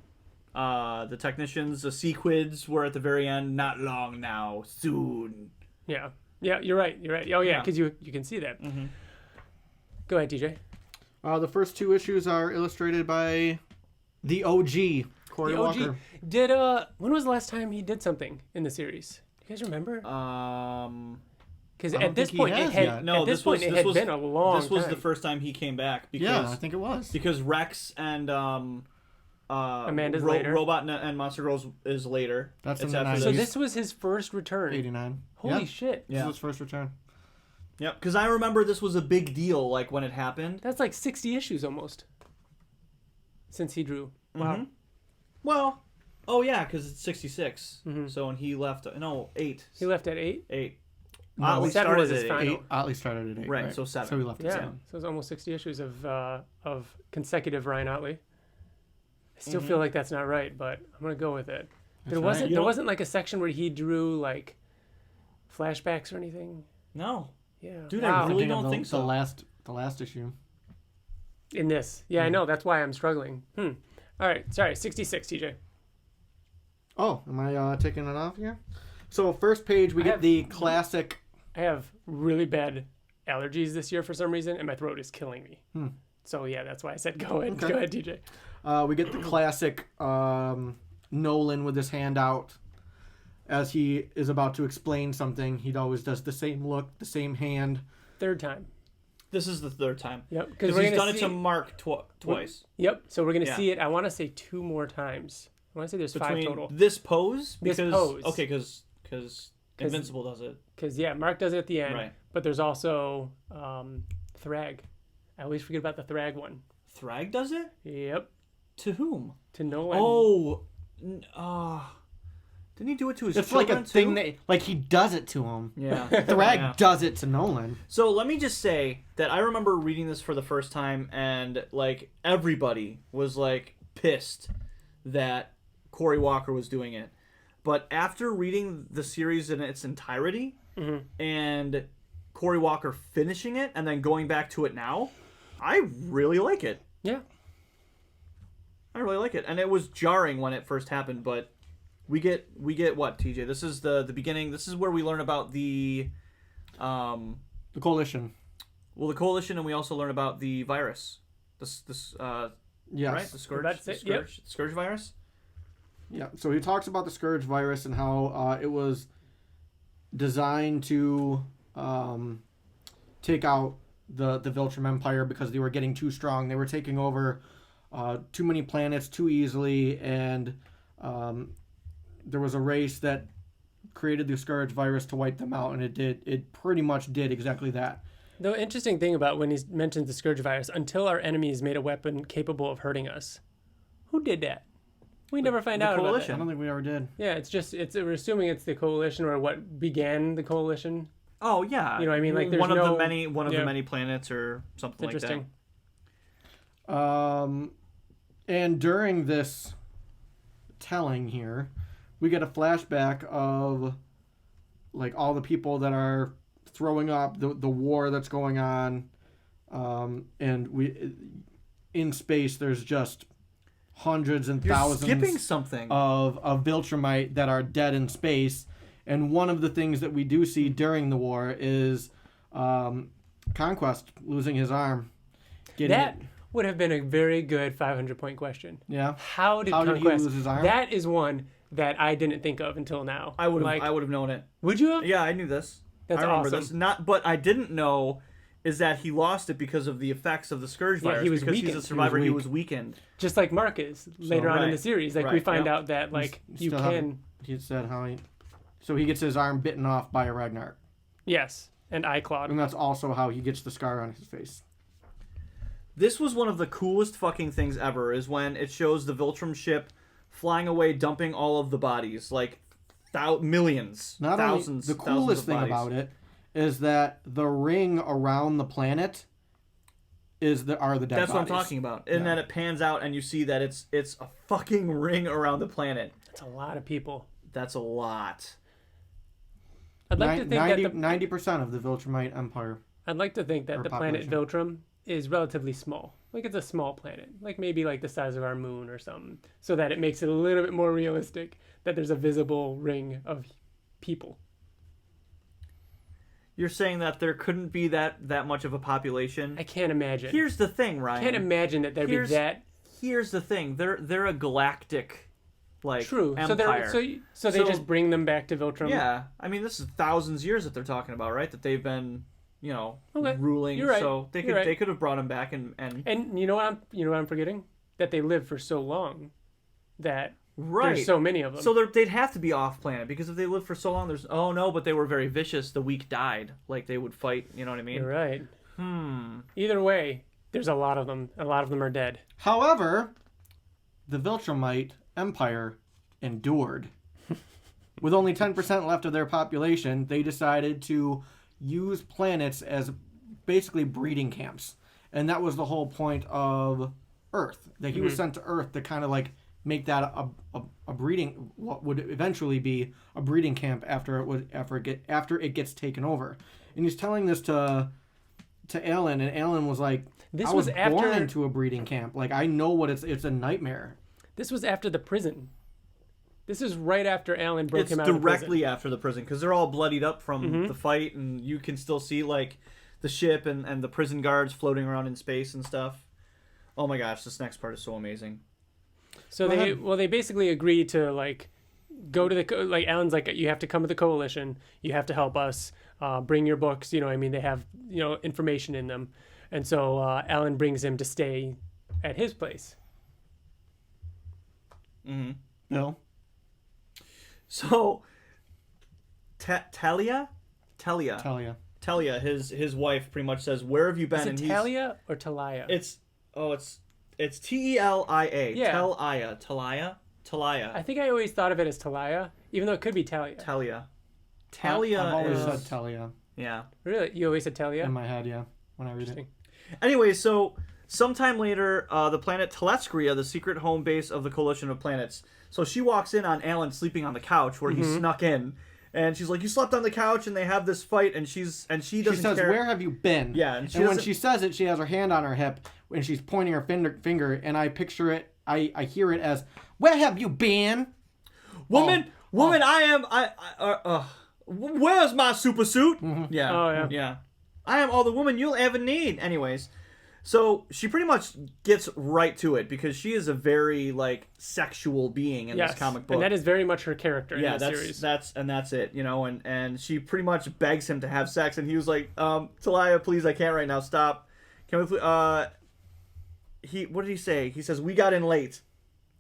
Speaker 2: the technicians, the Sequids were at the very end. Not long now, soon.
Speaker 1: Yeah. Yeah, you're right. Oh yeah,
Speaker 2: Yeah.
Speaker 1: because you can see that.
Speaker 2: Mm-hmm.
Speaker 1: Go ahead, TJ.
Speaker 3: The first 2 issues are illustrated by the OG, Cory
Speaker 1: The OG.
Speaker 3: Walker.
Speaker 1: Did when was the last time he did something in the series? Do you guys remember? Because
Speaker 3: I don't
Speaker 1: at this
Speaker 3: think he
Speaker 1: point,
Speaker 3: has
Speaker 1: it had
Speaker 3: yet.
Speaker 2: No,
Speaker 1: at this
Speaker 2: this
Speaker 1: point
Speaker 2: was-
Speaker 1: it
Speaker 2: this
Speaker 1: had
Speaker 2: was-
Speaker 1: been a long
Speaker 2: This was
Speaker 1: time.
Speaker 2: the first time he came back because
Speaker 3: Yeah, I think it was.
Speaker 2: because Rex and
Speaker 1: Amanda's later.
Speaker 2: Robot and Monster Girls is later.
Speaker 3: That's in
Speaker 2: It's
Speaker 3: the
Speaker 2: after
Speaker 3: 90s.
Speaker 1: So
Speaker 2: this.
Speaker 1: this was his first return.
Speaker 3: 89.
Speaker 1: Holy
Speaker 3: yeah.
Speaker 1: shit!
Speaker 3: This
Speaker 2: Yeah.
Speaker 3: was his first return.
Speaker 2: Yep, because I remember this was a big deal, like when it happened.
Speaker 1: That's like 60 issues almost. Since he drew. Wow.
Speaker 2: Mhm. Well, oh yeah, because it's 66.
Speaker 1: Mhm.
Speaker 2: So when he left, no, 8.
Speaker 1: He left at 8.
Speaker 2: 8.
Speaker 3: No,
Speaker 2: Otley
Speaker 1: 7
Speaker 2: started
Speaker 1: was his
Speaker 2: at
Speaker 1: final.
Speaker 2: 8.
Speaker 3: Otley started at 8.
Speaker 2: Right, so 7.
Speaker 3: So we left at
Speaker 1: Yeah.
Speaker 3: 7.
Speaker 1: So it's almost 60 issues of consecutive Ryan Otley. I still feel like that's not right, but I'm gonna go with it.
Speaker 3: That's
Speaker 1: There wasn't
Speaker 3: right.
Speaker 2: You
Speaker 1: there
Speaker 2: know-
Speaker 1: wasn't like a section where he drew like flashbacks or anything.
Speaker 2: No.
Speaker 1: Yeah.
Speaker 2: Dude, I
Speaker 1: wow.
Speaker 2: really
Speaker 3: Thinking of
Speaker 2: don't think so.
Speaker 3: The last issue.
Speaker 1: In this. Yeah, I know. That's why I'm struggling. All right. Sorry. 66, TJ.
Speaker 3: Oh, am I taking it off here? So first page, we
Speaker 1: I
Speaker 3: get
Speaker 1: have-
Speaker 3: the classic.
Speaker 1: I have really bad allergies this year for some reason, and my throat is killing me. So yeah, that's why I said go ahead.
Speaker 3: Okay.
Speaker 1: Go ahead, TJ.
Speaker 3: We get the classic Nolan with his hand out as he is about to explain something. He always does the same look, the same hand.
Speaker 1: Third time.
Speaker 2: This is the 3rd time.
Speaker 1: Yep.
Speaker 2: Because he's done it to Mark twice.
Speaker 1: Yep. So we're gonna
Speaker 2: Yeah.
Speaker 1: see it. I want to say 2 more times. I want to say there's 5
Speaker 2: Between
Speaker 1: total.
Speaker 2: this pose?
Speaker 1: This
Speaker 2: Because,
Speaker 1: pose.
Speaker 2: Okay, because Invincible does it.
Speaker 1: Because yeah, Mark does it at the end.
Speaker 2: Right.
Speaker 1: But there's also Thrag. I always forget about the Thrag one.
Speaker 2: Thrag does it?
Speaker 1: Yep.
Speaker 2: To whom?
Speaker 1: To Nolan.
Speaker 2: Oh. Didn't he do it to his
Speaker 3: It's like
Speaker 2: children
Speaker 3: a thing
Speaker 2: too?
Speaker 3: that, like he does it to him.
Speaker 2: Yeah.
Speaker 3: Thrag
Speaker 2: Yeah.
Speaker 3: does it to Nolan.
Speaker 2: So let me just say that I remember reading this for the first time, and like everybody was like pissed that Cory Walker was doing it. But after reading the series in its entirety and Cory Walker finishing it and then going back to it now, I really like it.
Speaker 1: Yeah.
Speaker 2: I really like it, and it was jarring when it first happened, but we get what, TJ? This is the beginning. This is where we learn about the
Speaker 3: Coalition.
Speaker 2: Well, the Coalition, and we also learn about the virus. This
Speaker 3: Yes.
Speaker 2: right? The Scourge.
Speaker 1: That's it, yep.
Speaker 2: Scourge virus.
Speaker 3: Yeah. So he talks about the Scourge virus and how it was designed to take out the Viltrum Empire because they were getting too strong. They were taking over too many planets too easily, and there was a race that created the Scourge virus to wipe them out, and it pretty much did exactly that.
Speaker 1: The interesting thing about when he mentions the Scourge virus, until our enemies made a weapon capable of hurting us, who did that? We never find out about
Speaker 3: I
Speaker 1: that.
Speaker 3: don't think we ever did.
Speaker 1: Yeah, we're assuming it's the Coalition or what began the Coalition.
Speaker 2: Oh yeah,
Speaker 1: You know what I mean? Like, there's
Speaker 2: one of
Speaker 1: no-
Speaker 2: the many
Speaker 1: yeah.
Speaker 2: planets or something like that.
Speaker 1: Interesting.
Speaker 3: And during this telling here, we get a flashback of like all the people that are throwing up, the war that's going on, and we in space there's just hundreds and
Speaker 2: You're
Speaker 3: thousands
Speaker 2: skipping something.
Speaker 3: of Viltrumite that are dead in space. And one of the things that we do see during the war is Conquest losing his arm.
Speaker 1: That would have been a very good 500-point question.
Speaker 3: Yeah.
Speaker 1: How did
Speaker 3: How did
Speaker 1: Conquest?
Speaker 3: he lose his arm?
Speaker 1: That is one that I didn't think of until now.
Speaker 2: I would have known it.
Speaker 1: Would you have?
Speaker 2: Yeah, I knew this.
Speaker 1: That's
Speaker 2: I remember
Speaker 1: awesome.
Speaker 2: this. But I didn't know is that he lost it because of the effects of the Scourge
Speaker 1: Yeah,
Speaker 2: virus.
Speaker 1: he was
Speaker 2: because
Speaker 1: weakened.
Speaker 2: he's a survivor. He
Speaker 3: weak.
Speaker 2: was weakened.
Speaker 1: Just like Mark is later on in the
Speaker 2: right,
Speaker 1: series. Like we
Speaker 2: right,
Speaker 1: find
Speaker 2: yep.
Speaker 1: out that like you
Speaker 3: Still
Speaker 1: can.
Speaker 3: haven't- He said how he. So he gets his arm bitten off by a Ragnar.
Speaker 1: Yes, and iCloud.
Speaker 3: And that's also how he gets the scar on his face.
Speaker 2: This was one of the coolest fucking things ever. Is when it shows the Viltrum ship flying away, dumping all of the bodies, like millions,
Speaker 3: Not
Speaker 2: thousands.
Speaker 3: only the coolest thing
Speaker 2: bodies.
Speaker 3: about it is that the ring around the planet are the dead
Speaker 2: That's what I'm
Speaker 3: bodies.
Speaker 2: talking about. And then it pans out and you see that it's a fucking ring around the planet.
Speaker 1: That's a lot of people.
Speaker 2: That's a lot.
Speaker 1: I'd like to think that the
Speaker 3: 90% of the Viltrumite Empire.
Speaker 1: I'd like to think that
Speaker 3: Or
Speaker 1: the planet
Speaker 3: population.
Speaker 1: Viltrum is relatively small. Like it's a small planet, like maybe like the size of our moon or something, so that it makes it a little bit more realistic that there's a visible ring of people.
Speaker 2: You're saying that there couldn't be that much of a population?
Speaker 1: I can't imagine.
Speaker 2: Here's the thing,
Speaker 1: I
Speaker 2: Ryan.
Speaker 1: can't imagine that there'd be that.
Speaker 2: Here's the thing. They're a galactic, like,
Speaker 1: True.
Speaker 2: empire.
Speaker 1: So they just bring them back to Viltrum.
Speaker 2: Yeah, I mean, this is thousands of years that they're talking about, right? That they've been,
Speaker 1: Okay.
Speaker 2: ruling.
Speaker 1: You're right.
Speaker 2: So they
Speaker 1: You're right.
Speaker 2: could have brought him back and
Speaker 1: And you know what I'm forgetting? That they lived for so long that
Speaker 2: right.
Speaker 1: there's so many of them.
Speaker 2: So they'd have to be off planet because if they lived for so long, but they were very vicious. The weak died. Like they would fight. You know what I mean?
Speaker 1: You're right. Either way, there's a lot of them. A lot of them are dead.
Speaker 3: However, the Viltrumite Empire endured. With only 10% left of their population, they decided to use planets as basically breeding camps. And that was the whole point of Earth. That he was sent to Earth to kind of like make that a breeding, what would eventually be a breeding camp after it gets taken over. And he's telling this to Alan, and Alan was like,
Speaker 1: This
Speaker 3: I
Speaker 1: was
Speaker 3: was
Speaker 1: after-
Speaker 3: born into a breeding camp. Like I know what it's a nightmare.
Speaker 1: This was after the prison. This is right after Alan broke
Speaker 2: It's
Speaker 1: him out of prison.
Speaker 2: directly after the prison because they're all bloodied up from the fight, and you can still see like the ship and the prison guards floating around in space and stuff. Oh my gosh, this next part is so amazing.
Speaker 1: So they basically agree to like go to the like Alan's like you have to come to the coalition. You have to help us. Bring your books. You know, I mean, they have information in them, and so Alan brings him to stay at his place.
Speaker 3: No.
Speaker 2: So, Talia,
Speaker 3: Tell ya.
Speaker 2: his wife, pretty much says, "Where have you been?"
Speaker 1: Is it
Speaker 2: and
Speaker 1: Talia or Talia?
Speaker 2: It's Telia.
Speaker 1: Yeah.
Speaker 2: Talia.
Speaker 1: I think I always thought of it as Talia, even though it could be Talia.
Speaker 2: Talia. Talia
Speaker 3: I've always
Speaker 2: is
Speaker 3: said Talia
Speaker 2: yeah.
Speaker 1: Really, you always said Talia?
Speaker 3: in my head, yeah, when I read it.
Speaker 1: Interesting.
Speaker 2: Anyway, so sometime later, the planet Telescria, the secret home base of the Coalition of Planets. So she walks in on Alan sleeping on the couch where he snuck in, and she's like, "You slept on the couch," and they have this fight, and she doesn't
Speaker 3: She says,
Speaker 2: care.
Speaker 3: "Where have you been?"
Speaker 2: Yeah, and
Speaker 3: and
Speaker 2: she
Speaker 3: when
Speaker 2: doesn't-
Speaker 3: she says it, she has her hand on her hip and she's pointing her finger, and I picture it I hear it as, "Where have you been,
Speaker 2: Woman, where's my super suit? Yeah.
Speaker 1: Oh, yeah.
Speaker 2: Yeah. I am all the woman you'll ever need. Anyways, so she pretty much gets right to it because she is a very like sexual being in this comic book.
Speaker 1: And that is very much her character in the series.
Speaker 2: That's it, you know, and she pretty much begs him to have sex, and he was like, Talia, please, I can't right now, stop. Can we what did he say? He says, we got in late.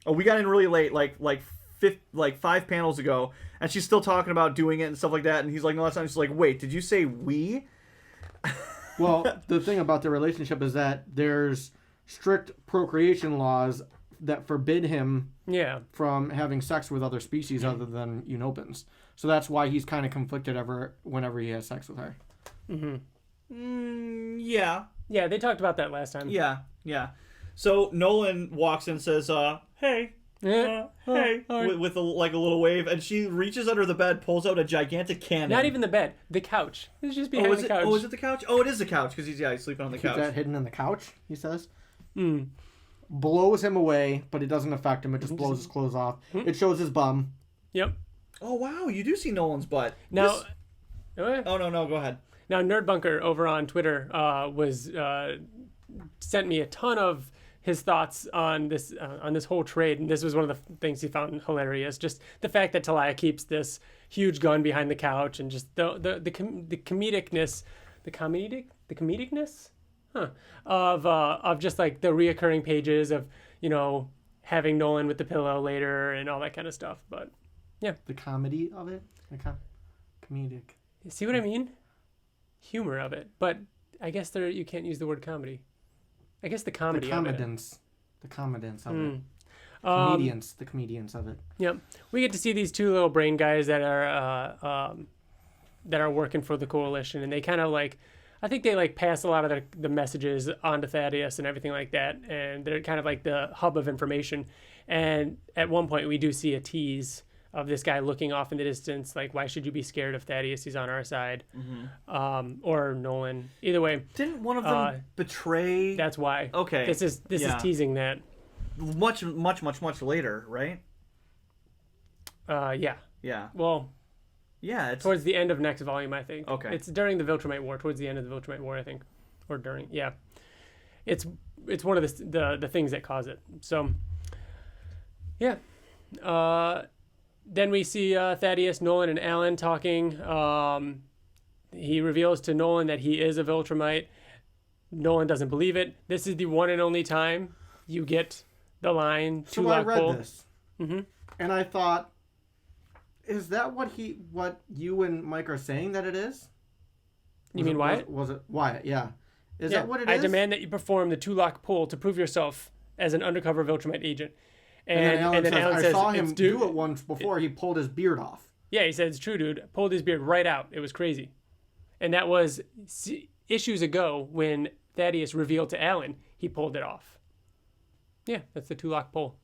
Speaker 2: Oh, we got in really late, like 5 panels ago, and she's still talking about doing it and stuff like that, and he's like, no, that's not. She's like, wait, did you say we?
Speaker 3: Well, the thing about their relationship is that there's strict procreation laws that forbid him from having sex with other species other than Unobans. So that's why he's kind of conflicted whenever he has sex with her.
Speaker 2: Yeah.
Speaker 1: Yeah, they talked about that last time.
Speaker 2: Yeah. So Nolan walks in and says, hey. Hey, with a little wave, and she reaches under the bed, pulls out a gigantic cannon.
Speaker 1: Not even the bed, the couch. It's just behind the couch.
Speaker 2: Oh, is it the couch? Oh, it is the couch because he's sleeping on the couch.
Speaker 3: Keep that hidden in the couch, he says. Blows him away, but it doesn't affect him. It just blows his clothes off. It shows his bum.
Speaker 1: Yep.
Speaker 2: Oh wow, you do see Nolan's butt.
Speaker 1: Now,
Speaker 2: Oh no, go ahead.
Speaker 1: Now, Nerd Bunker over on Twitter sent me a ton of his thoughts on this whole trade, and this was one of the things he found hilarious. Just the fact that Talia keeps this huge gun behind the couch, and just the comedicness, of just like the reoccurring pages of having Nolan with the pillow later and all that kind of stuff. But yeah,
Speaker 3: the comedy of it, comedic.
Speaker 1: You see what I mean? Humor of it, but I guess you can't use the word comedy. I guess the comedy of it.
Speaker 3: The comedians of it. The comedians of it.
Speaker 1: Yep. We get to see these two little brain guys that are working for the coalition, and they kind of I think they pass a lot of the messages on to Thaddeus and everything like that, and they're kind of like the hub of information. And at one point we do see a tease of this guy looking off in the distance, like, why should you be scared of Thaddeus? He's on our side. Or Nolan. Either way.
Speaker 2: Didn't one of them betray?
Speaker 1: That's why.
Speaker 2: Okay.
Speaker 1: This is teasing that.
Speaker 2: Much later, right?
Speaker 1: Yeah.
Speaker 2: Yeah.
Speaker 1: Well,
Speaker 2: yeah, it's
Speaker 1: towards the end of next volume, I think.
Speaker 2: Okay.
Speaker 1: It's during the Viltrumite War, towards the end of the Viltrumite War, I think. Or during, yeah. It's one of the things that cause it. So, yeah. Then we see Thaddeus, Nolan, and Alan talking. He reveals to Nolan that he is a Viltrumite. Nolan doesn't believe it. This is the one and only time you get the line.
Speaker 3: So I read this, and I thought, is that what you and Mike are saying that it is?
Speaker 1: You mean Wyatt?
Speaker 3: Was it Wyatt? Yeah. Is that what it is?
Speaker 1: I demand that you perform the two-lock pull to prove yourself as an undercover Viltrumite agent.
Speaker 3: And then Alan says, I saw him do it once before. He pulled his beard off.
Speaker 1: Yeah, he said, it's true, dude. Pulled his beard right out. It was crazy. And that was issues ago when Thaddeus revealed to Alan he pulled it off. Yeah, that's the two-lock pull.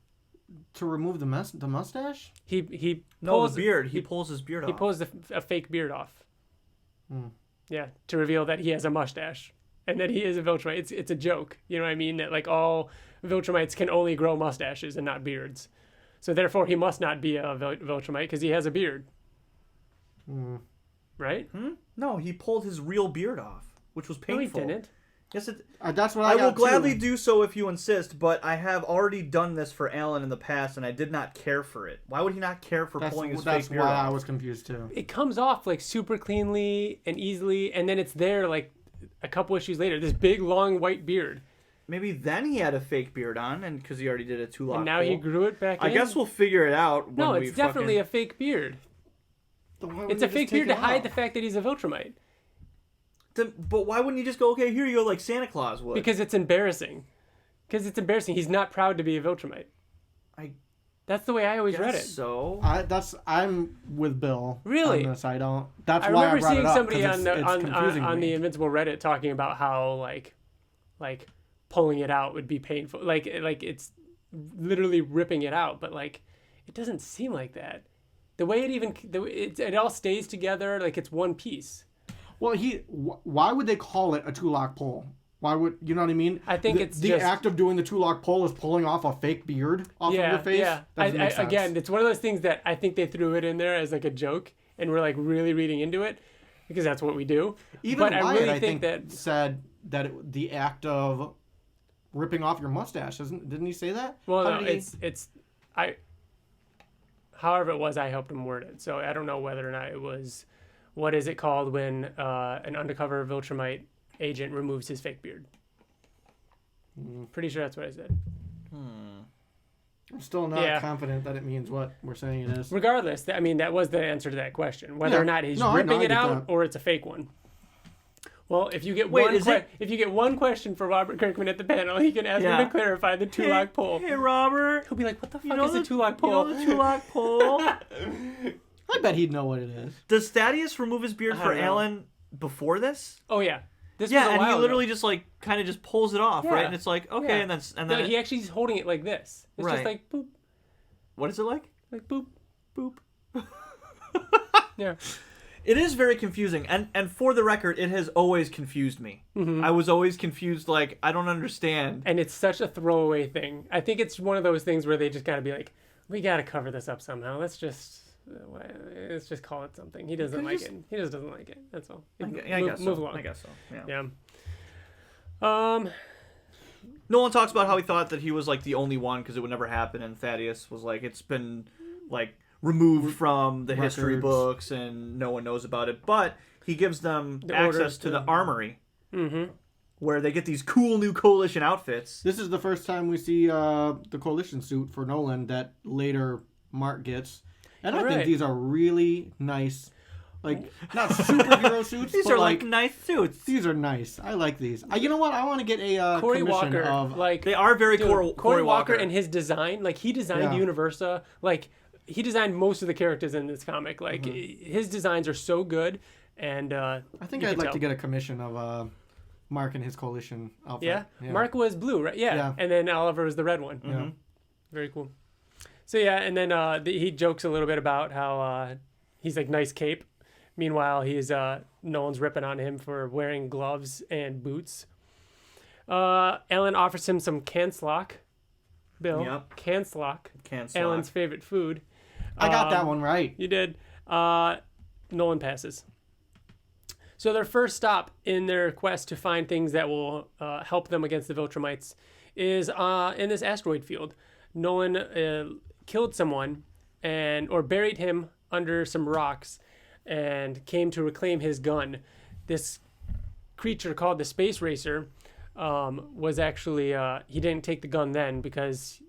Speaker 3: To remove the mustache?
Speaker 2: The beard. He pulls his beard off.
Speaker 1: He pulls a fake beard off. Yeah, to reveal that he has a mustache and that he is a Viltrumite. It's a joke. You know what I mean? That all Viltrumites can only grow mustaches and not beards. So therefore he must not be a Viltrumite because he has a beard. Right?
Speaker 2: No, he pulled his real beard off, which was painful.
Speaker 1: No, he didn't.
Speaker 2: Yes,
Speaker 3: that's what
Speaker 2: I will gladly do so if you insist, but I have already done this for Alan in the past, and I did not care for it. Why would he not care for pulling his fake beard off?
Speaker 3: That's why I was confused too.
Speaker 1: It comes off super cleanly and easily, and then it's there a couple issues later. This big long white beard.
Speaker 2: Maybe then he had a fake beard on, and because he already did a two-lock
Speaker 1: and now
Speaker 2: pull.
Speaker 1: he grew it back in.
Speaker 2: I guess we'll figure it out.
Speaker 1: No, it's definitely a fake beard. It's a fake beard to hide the fact that he's a Viltrumite.
Speaker 2: But why wouldn't you just go, okay, here you go, like Santa Claus would?
Speaker 1: Because it's embarrassing. He's not proud to be a Viltrumite. That's the way I always read it.
Speaker 2: So
Speaker 3: I'm with Bill.
Speaker 1: Really?
Speaker 3: On this. I don't. That's
Speaker 1: I
Speaker 3: why
Speaker 1: remember
Speaker 3: I brought
Speaker 1: seeing
Speaker 3: it up,
Speaker 1: somebody
Speaker 3: on
Speaker 1: the Invincible Reddit talking about how like pulling it out would be painful. Like it's literally ripping it out, but it doesn't seem like that. The way it all stays together, like it's one piece.
Speaker 3: Well, why would they call it a two-lock pull? Why would you know what I mean?
Speaker 1: I think
Speaker 3: the,
Speaker 1: it's
Speaker 3: the
Speaker 1: just,
Speaker 3: act of doing the two-lock pull is pulling off a fake beard off of your face.
Speaker 1: Yeah.
Speaker 3: Doesn't make sense.
Speaker 1: Again, it's one of those things that I think they threw it in there as like a joke, and we're like really reading into it because that's what we do.
Speaker 3: Even
Speaker 1: but
Speaker 3: Wyatt,
Speaker 1: I really
Speaker 3: I
Speaker 1: think
Speaker 3: think
Speaker 1: that
Speaker 3: said that the act of ripping off your mustache didn't he say that?
Speaker 1: well,
Speaker 3: How
Speaker 1: no,
Speaker 3: did he-
Speaker 1: however it was, I helped him word it, so I don't know whether or not it was what is it called when an undercover Viltrumite agent removes his fake beard. Pretty sure that's what I said.
Speaker 3: I'm still not confident that it means what we're saying it is.
Speaker 1: Regardless, I mean, that was the answer to that question. Whether or not he's
Speaker 3: I
Speaker 1: ripping it
Speaker 3: get
Speaker 1: out
Speaker 3: that.
Speaker 1: or it's a fake one. Well, if you get if you get one question for Robert Kirkman at the panel, he can ask him to clarify the two-lock pull.
Speaker 2: Hey, Robert.
Speaker 1: He'll be like, "What the fuck is a two-lock pull?"
Speaker 2: You know the two-lock pull?
Speaker 3: I bet he'd know what it is.
Speaker 2: Does Thaddeus remove his beard
Speaker 1: I
Speaker 2: for
Speaker 1: don't know.
Speaker 2: Alan before this?
Speaker 1: Oh yeah, this was
Speaker 2: Yeah,
Speaker 1: a
Speaker 2: and
Speaker 1: while
Speaker 2: he literally
Speaker 1: ago.
Speaker 2: just like kind of just pulls it off,
Speaker 1: Yeah.
Speaker 2: right? And it's like okay,
Speaker 1: Yeah.
Speaker 2: and
Speaker 1: No,
Speaker 2: then
Speaker 1: he actually is holding it like this. It's just
Speaker 2: Right.
Speaker 1: like boop,
Speaker 2: what is it like?
Speaker 1: boop,
Speaker 2: Boop.
Speaker 1: yeah.
Speaker 2: It is very confusing, and for the record, it has always confused me.
Speaker 1: Mm-hmm.
Speaker 2: I was always confused, like I don't understand.
Speaker 1: And it's such a throwaway thing. I think it's one of those things where they just gotta be like, we gotta cover this up somehow. Let's just call it something. He doesn't like it. He just doesn't like it. That's all.
Speaker 2: I
Speaker 1: Move
Speaker 2: guess so.
Speaker 1: along.
Speaker 2: I guess so. Yeah.
Speaker 1: Yeah.
Speaker 2: Nolan talks about how he thought that he was like the only one because it would never happen, and Thaddeus was like, it's been like removed from the history
Speaker 3: Records.
Speaker 2: books and no one knows about it. But he gives them
Speaker 1: The
Speaker 2: access
Speaker 1: orders
Speaker 2: to
Speaker 1: to-
Speaker 2: the armory
Speaker 1: Mm-hmm.
Speaker 2: where they get these cool new coalition outfits.
Speaker 3: This is the first time we see the coalition suit for Nolan that later Mark gets. And I
Speaker 1: Right.
Speaker 3: think these are really nice. Like, not superhero suits,
Speaker 2: These
Speaker 3: but
Speaker 2: are like nice suits.
Speaker 3: these are nice. I like these. You know what? I want to get a
Speaker 1: Corey
Speaker 3: commission
Speaker 1: Walker,
Speaker 3: of...
Speaker 1: like
Speaker 2: They are very
Speaker 1: dude,
Speaker 2: Corey Walker.
Speaker 1: and his design, like he designed
Speaker 3: Yeah.
Speaker 1: Universa, like he designed most of the characters in this comic. Like his designs are so good, and
Speaker 3: I think
Speaker 1: you
Speaker 3: I'd
Speaker 1: can
Speaker 3: like
Speaker 1: tell.
Speaker 3: to get a commission of Mark and his coalition outfit.
Speaker 1: Yeah? Mark was blue, right? Yeah.
Speaker 3: Yeah.
Speaker 1: And then Oliver was the red one.
Speaker 3: Yeah.
Speaker 1: Very cool. So yeah, and then he jokes a little bit about how he's like nice cape. Meanwhile, he's Nolan's ripping on him for wearing gloves and boots. Ellen offers him some Canslock. Bill,
Speaker 2: Yep.
Speaker 1: Canslock,
Speaker 2: Can't
Speaker 1: Ellen's favorite food.
Speaker 3: I got that one right.
Speaker 1: You did. Nolan passes. So their first stop in their quest to find things that will help them against the Viltrumites is in this asteroid field. Nolan killed someone or buried him under some rocks and came to reclaim his gun. This creature called the Space Racer was actually he didn't take the gun then because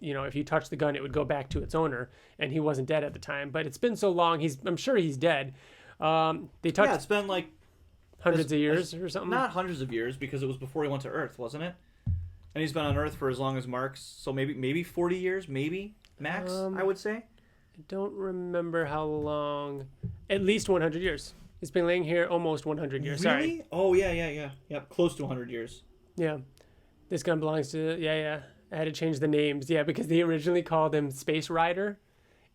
Speaker 1: if you touch the gun it would go back to its owner, and he wasn't dead at the time, but it's been so long I'm sure he's dead. They touched
Speaker 2: Yeah, it's been like
Speaker 1: hundreds of years or something.
Speaker 2: not hundreds of years because it was before he went to Earth, wasn't it? And he's been on Earth for as long as Mark's, so maybe 40 years, maybe max, I would say.
Speaker 1: I don't remember how long. At least 100 years. He's been laying here almost 100 years.
Speaker 2: Really?
Speaker 1: Sorry.
Speaker 2: Oh yeah. Yep, close to 100 years.
Speaker 1: Yeah. This gun belongs to I had to change the names. Yeah, because they originally called him Space Rider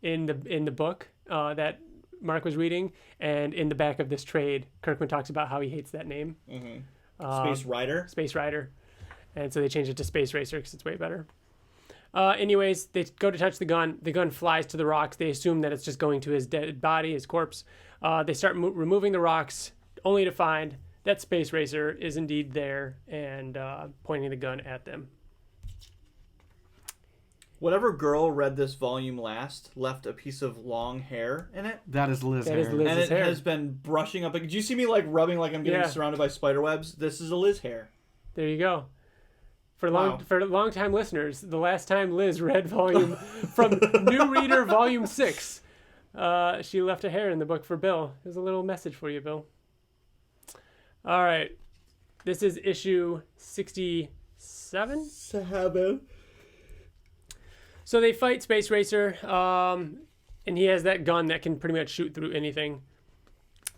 Speaker 1: in the book that Mark was reading, and in the back of this trade, Kirkman talks about how he hates that name.
Speaker 2: Space Rider.
Speaker 1: Space Rider. And so they changed it to Space Racer because it's way better. Anyways, they go to touch the gun. The gun flies to the rocks. They assume that it's just going to his dead body, his corpse. They start removing the rocks, only to find that Space Racer is indeed there and pointing the gun at them.
Speaker 2: Whatever girl read this volume last left a piece of long hair in it.
Speaker 3: That is Liz.
Speaker 1: That is
Speaker 3: hair.
Speaker 1: Liz.
Speaker 2: And
Speaker 1: Liz's
Speaker 2: it
Speaker 1: hair.
Speaker 2: has been brushing up. Did you see me like rubbing like I'm getting
Speaker 1: Yeah.
Speaker 2: surrounded by spider webs? This is a Liz hair.
Speaker 1: There you go. For
Speaker 2: Wow.
Speaker 1: long time listeners, the last time Liz read volume from New Reader Volume 6, she left a hair in the book for Bill. There's a little message for you, Bill. All right. This is issue 67.
Speaker 2: Sahaba.
Speaker 1: So they fight Space Racer, and he has that gun that can pretty much shoot through anything.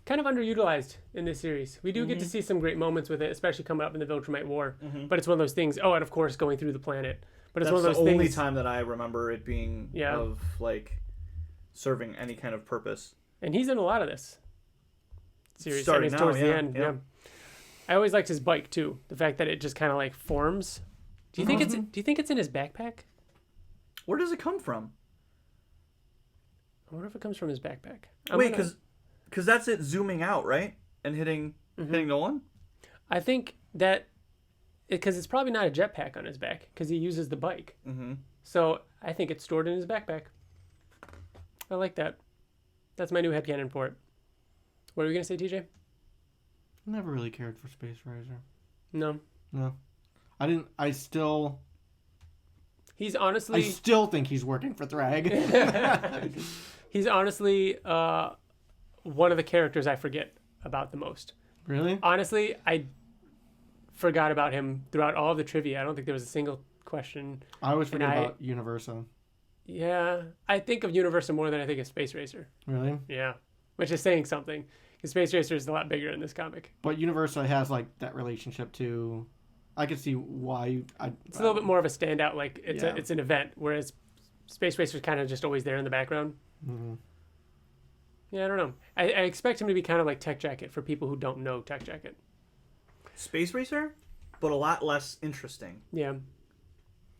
Speaker 1: Kind of underutilized in this series. We do get to see some great moments with it, especially coming up in the Viltrumite War. But it's one of those things. Oh, and of course going through the planet. But it's
Speaker 2: That's
Speaker 1: one of those
Speaker 2: the only
Speaker 1: things.
Speaker 2: time that I remember it being of like serving any kind of purpose.
Speaker 1: And he's in a lot of this series.
Speaker 2: Starting
Speaker 1: I mean,
Speaker 2: now,
Speaker 1: towards the
Speaker 2: yeah,
Speaker 1: end.
Speaker 2: yeah.
Speaker 1: I always liked his bike too. The fact that it just kind of like forms. Do you think it's in his backpack?
Speaker 2: Where does it come from?
Speaker 1: I wonder if it comes from his backpack.
Speaker 2: Wait, because that's it zooming out, right? And hitting Nolan?
Speaker 1: I think that because it's probably not a jetpack on his back because he uses the bike.
Speaker 2: Mm-hmm.
Speaker 1: So I think it's stored in his backpack. I like that. That's my new headcanon for it. What were you going to say, TJ?
Speaker 3: Never really cared for Space Racer.
Speaker 1: No.
Speaker 3: I didn't.
Speaker 1: He's honestly...
Speaker 3: I still think he's working for Thrag.
Speaker 1: He's honestly one of the characters I forget about the most.
Speaker 3: Really?
Speaker 1: Honestly, I forgot about him throughout all of the trivia. I don't think there was a single question.
Speaker 3: I always forget about Universa.
Speaker 1: Yeah. I think of Universa more than I think of Space Racer.
Speaker 3: Really?
Speaker 1: Yeah. Which is saying something. Because Space Racer is a lot bigger in this comic.
Speaker 3: But Universa has like that relationship to... I could see why...
Speaker 1: It's a little bit more of a standout. Like, it's an event. Whereas Space Racer's kind of just always there in the background.
Speaker 3: Mm-hmm.
Speaker 1: Yeah, I don't know. I expect him to be kind of like Tech Jacket for people who don't know Tech Jacket.
Speaker 2: Space Racer, but a lot less interesting.
Speaker 1: Yeah.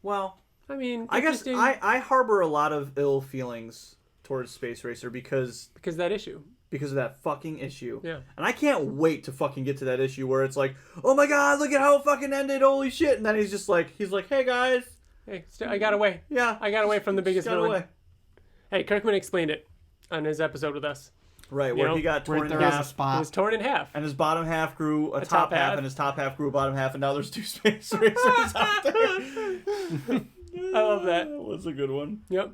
Speaker 2: Well,
Speaker 1: I mean,
Speaker 2: I guess I harbor a lot of ill feelings towards Space Racer because
Speaker 1: of that issue.
Speaker 2: Because of that fucking issue.
Speaker 1: Yeah.
Speaker 2: And I can't wait to fucking get to that issue where it's like, oh my god, look at how it fucking ended, holy shit. And then he's like, hey guys.
Speaker 1: Hey, I got away.
Speaker 2: Yeah.
Speaker 1: I got away from the biggest villain.
Speaker 2: Away.
Speaker 1: Hey, Kirkman explained it on his episode with us.
Speaker 2: Right, where he got torn in half.
Speaker 1: It was torn in half.
Speaker 2: And his bottom half grew a top half, and his top half grew a bottom half, and now there's two Space Racers out there.
Speaker 1: I love that.
Speaker 2: That was a good one.
Speaker 1: Yep.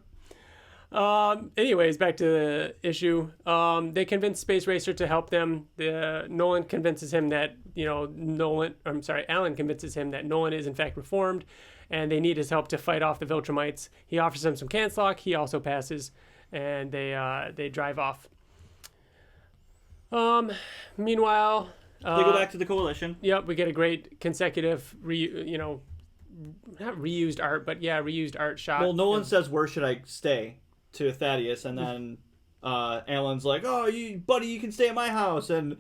Speaker 1: Anyways, back to the issue. They convince Space Racer to help them. Nolan convinces him that, Alan convinces him that Nolan is in fact reformed, and they need his help to fight off the Viltrumites. He offers him some cancel lock. He also passes, and they drive off. Meanwhile,
Speaker 2: they go back to the Coalition.
Speaker 1: Yep, we get a great consecutive, not reused art, but reused art shot.
Speaker 2: Well, Nolan says, "Where should I stay?" to Thaddeus, and then Alan's like, "Oh, buddy, you can stay at my house," and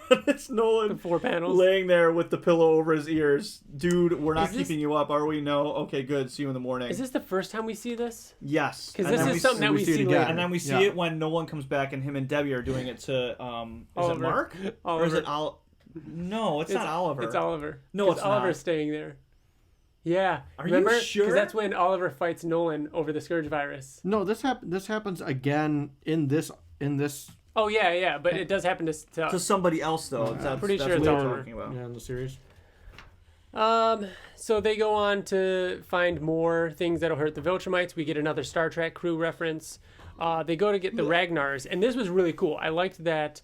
Speaker 2: it's Nolan
Speaker 1: the 4 panels
Speaker 2: laying there with the pillow over his ears. Dude, we're not keeping you up, are we? No. Okay, good. See you in the morning.
Speaker 1: Is this the first time we see this?
Speaker 2: Yes,
Speaker 1: because this is something that we see later.
Speaker 2: And then we see it when Nolan comes back, and him and Debbie are doing it to is it Mark?
Speaker 1: Oliver.
Speaker 2: Or is it No, it's not Oliver.
Speaker 1: It's Oliver.
Speaker 2: No, it's
Speaker 1: Oliver's
Speaker 2: not.
Speaker 1: staying there. Yeah.
Speaker 2: Remember? You sure?
Speaker 1: Because that's when Oliver fights Nolan over the Scourge virus.
Speaker 3: No, this happens again in this.
Speaker 1: Oh yeah, but it does happen to
Speaker 2: somebody else though.
Speaker 1: I'm pretty sure it's
Speaker 2: what
Speaker 1: Oliver.
Speaker 2: we're talking about.
Speaker 3: Yeah, in the series.
Speaker 1: So they go on to find more things that'll hurt the Viltrumites. We get another Star Trek crew reference. They go to get the Ragnars, and this was really cool. I liked that.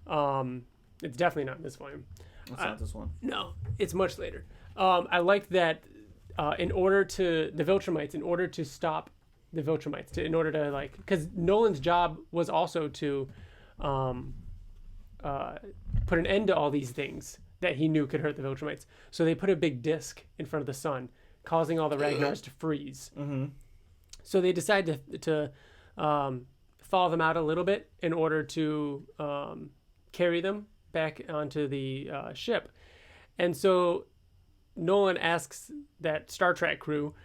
Speaker 1: It's definitely not in this volume.
Speaker 2: It's not this one.
Speaker 1: No, it's much later. I liked that. In order to stop the Viltrumites, because Nolan's job was also to put an end to all these things that he knew could hurt the Viltrumites. So they put a big disc in front of the sun, causing all the Ragnars to freeze.
Speaker 2: Mm-hmm.
Speaker 1: So they decide to thaw them out a little bit in order to carry them back onto the ship. And so Nolan asks that Star Trek crew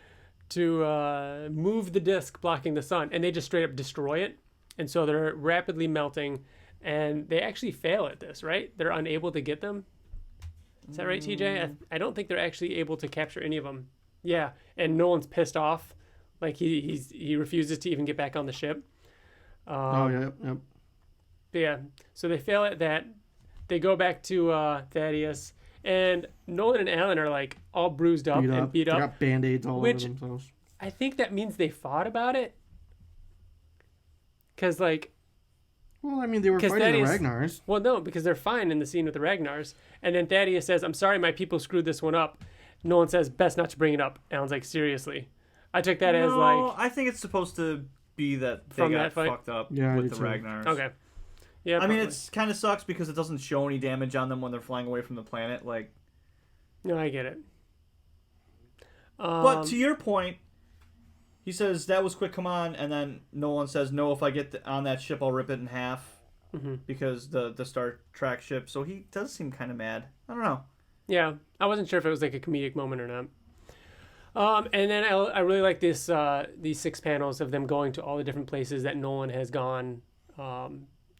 Speaker 1: to move the disc blocking the sun, and they just straight up destroy it. And so they're rapidly melting, and they actually fail at this, right? They're unable to get them. Is that right, TJ? I don't think they're actually able to capture any of them. Yeah, and Nolan's pissed off. Like, he refuses to even get back on the ship.
Speaker 3: Yep.
Speaker 1: But yeah, so they fail at that. They go back to Thaddeus. And Nolan and Alan are like all bruised up and beat up.
Speaker 3: They got band-aids all over themselves.
Speaker 1: I think that means they fought about it. Because they were fighting
Speaker 3: the Ragnars.
Speaker 1: Well, no, because they're fine in the scene with the Ragnars. And then Thaddeus says, "I'm sorry, my people screwed this one up." Nolan says, "Best not to bring it up." Alan's like, "Seriously?" I took that as like...
Speaker 2: I think it's supposed to be that they
Speaker 1: from
Speaker 2: got
Speaker 1: that fight?
Speaker 2: fucked up
Speaker 3: Yeah,
Speaker 2: with the
Speaker 3: too.
Speaker 2: Ragnars.
Speaker 1: Okay. Yeah,
Speaker 2: I mean, it's kind of sucks because it doesn't show any damage on them when they're flying away from the planet. Like,
Speaker 1: no, I get it.
Speaker 2: But to your point, he says, "That was quick, come on," and then Nolan says, "No, if I get on that ship, I'll rip it in half." because the Star Trek ship. So he does seem kind of mad. I don't know.
Speaker 1: Yeah, I wasn't sure if it was like a comedic moment or not. And then I really like this these 6 panels of them going to all the different places that Nolan has gone.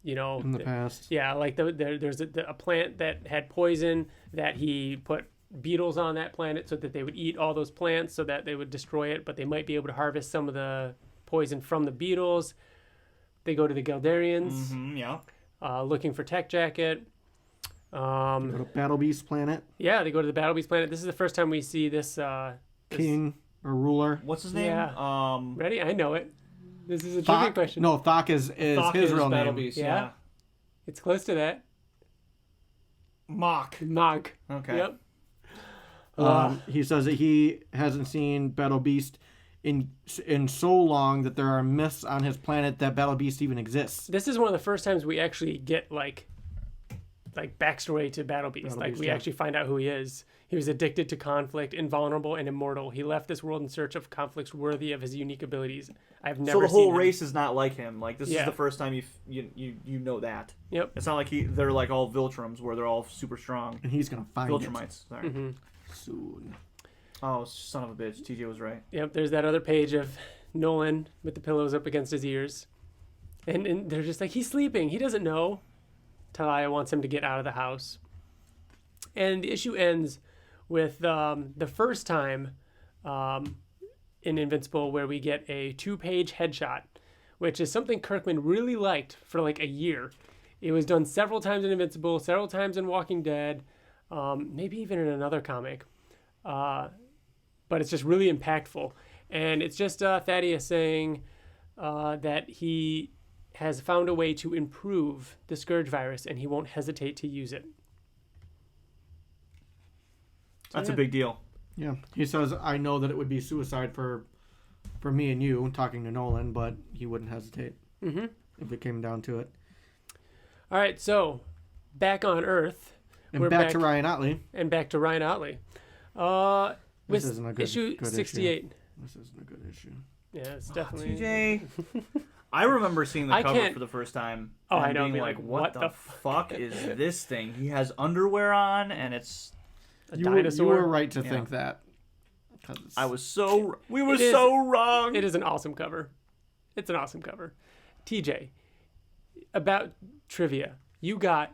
Speaker 3: In the past.
Speaker 1: Yeah, like there's a plant that had poison that he put beetles on that planet so that they would eat all those plants so that they would destroy it, but they might be able to harvest some of the poison from the beetles. They go to the Geldarians, looking for Tech Jacket.
Speaker 3: Go to Battle Beast planet.
Speaker 1: Yeah, they go to the Battle Beast planet. This is the first time we see this
Speaker 3: King or ruler.
Speaker 2: What's his name?
Speaker 1: Yeah. Ready? I know it. This is a trivia question.
Speaker 3: No, Thok is
Speaker 2: Thok
Speaker 3: his
Speaker 2: is
Speaker 3: real
Speaker 2: Battle
Speaker 3: name.
Speaker 2: Beast,
Speaker 1: Yeah. It's close to that.
Speaker 2: Mock. Okay.
Speaker 1: Yep.
Speaker 3: He says that he hasn't seen Battle Beast in so long that there are myths on his planet that Battle Beast even exists.
Speaker 1: This is one of the first times we actually get like backstory to Battle Beast. We actually find out who he is. He was addicted to conflict, invulnerable, and immortal. He left this world in search of conflicts worthy of his unique abilities. I've never seen
Speaker 2: So the whole
Speaker 1: him.
Speaker 2: race is not like him. Like this
Speaker 1: Yeah.
Speaker 2: is the first time you know that.
Speaker 1: Yep.
Speaker 2: It's not like they're like all Viltrums where they're all super strong.
Speaker 3: And he's gonna find
Speaker 2: Viltrumites. Sorry.
Speaker 3: it soon.
Speaker 2: Oh, son of a bitch. TJ was right.
Speaker 1: Yep. There's that other page of Nolan with the pillows up against his ears, and they're just like, he's sleeping. He doesn't know. Talia wants him to get out of the house, and the issue ends with the first time in Invincible where we get a 2-page headshot, which is something Kirkman really liked for like a year. It was done several times in Invincible, several times in Walking Dead, maybe even in another comic. But it's just really impactful. And it's just Thaddeus saying that he has found a way to improve the Scourge virus and he won't hesitate to use it.
Speaker 2: That's a big deal.
Speaker 3: Yeah. He says, I know that it would be suicide for me and you, talking to Nolan, but he wouldn't hesitate if it came down to it.
Speaker 1: All right, so back on Earth.
Speaker 3: And back to Ryan Ottley.
Speaker 1: And back to Ryan Ottley.
Speaker 3: This isn't a good
Speaker 1: issue 68.
Speaker 3: Issue. This isn't a good issue.
Speaker 1: Yeah, it's definitely...
Speaker 2: TJ. I remember seeing the cover
Speaker 1: can't-
Speaker 2: for the first time.
Speaker 1: Oh,
Speaker 2: and
Speaker 1: I know,
Speaker 2: being
Speaker 1: being
Speaker 2: like,
Speaker 1: like,
Speaker 2: what
Speaker 1: what
Speaker 2: the
Speaker 1: the
Speaker 2: fuck is this thing? He has underwear on, and it's...
Speaker 3: You
Speaker 1: dinosaur.
Speaker 3: were right to think that.
Speaker 2: I was so... We were
Speaker 1: It is-
Speaker 2: so wrong!
Speaker 1: It is an awesome cover. It's an awesome cover. TJ, about trivia, you got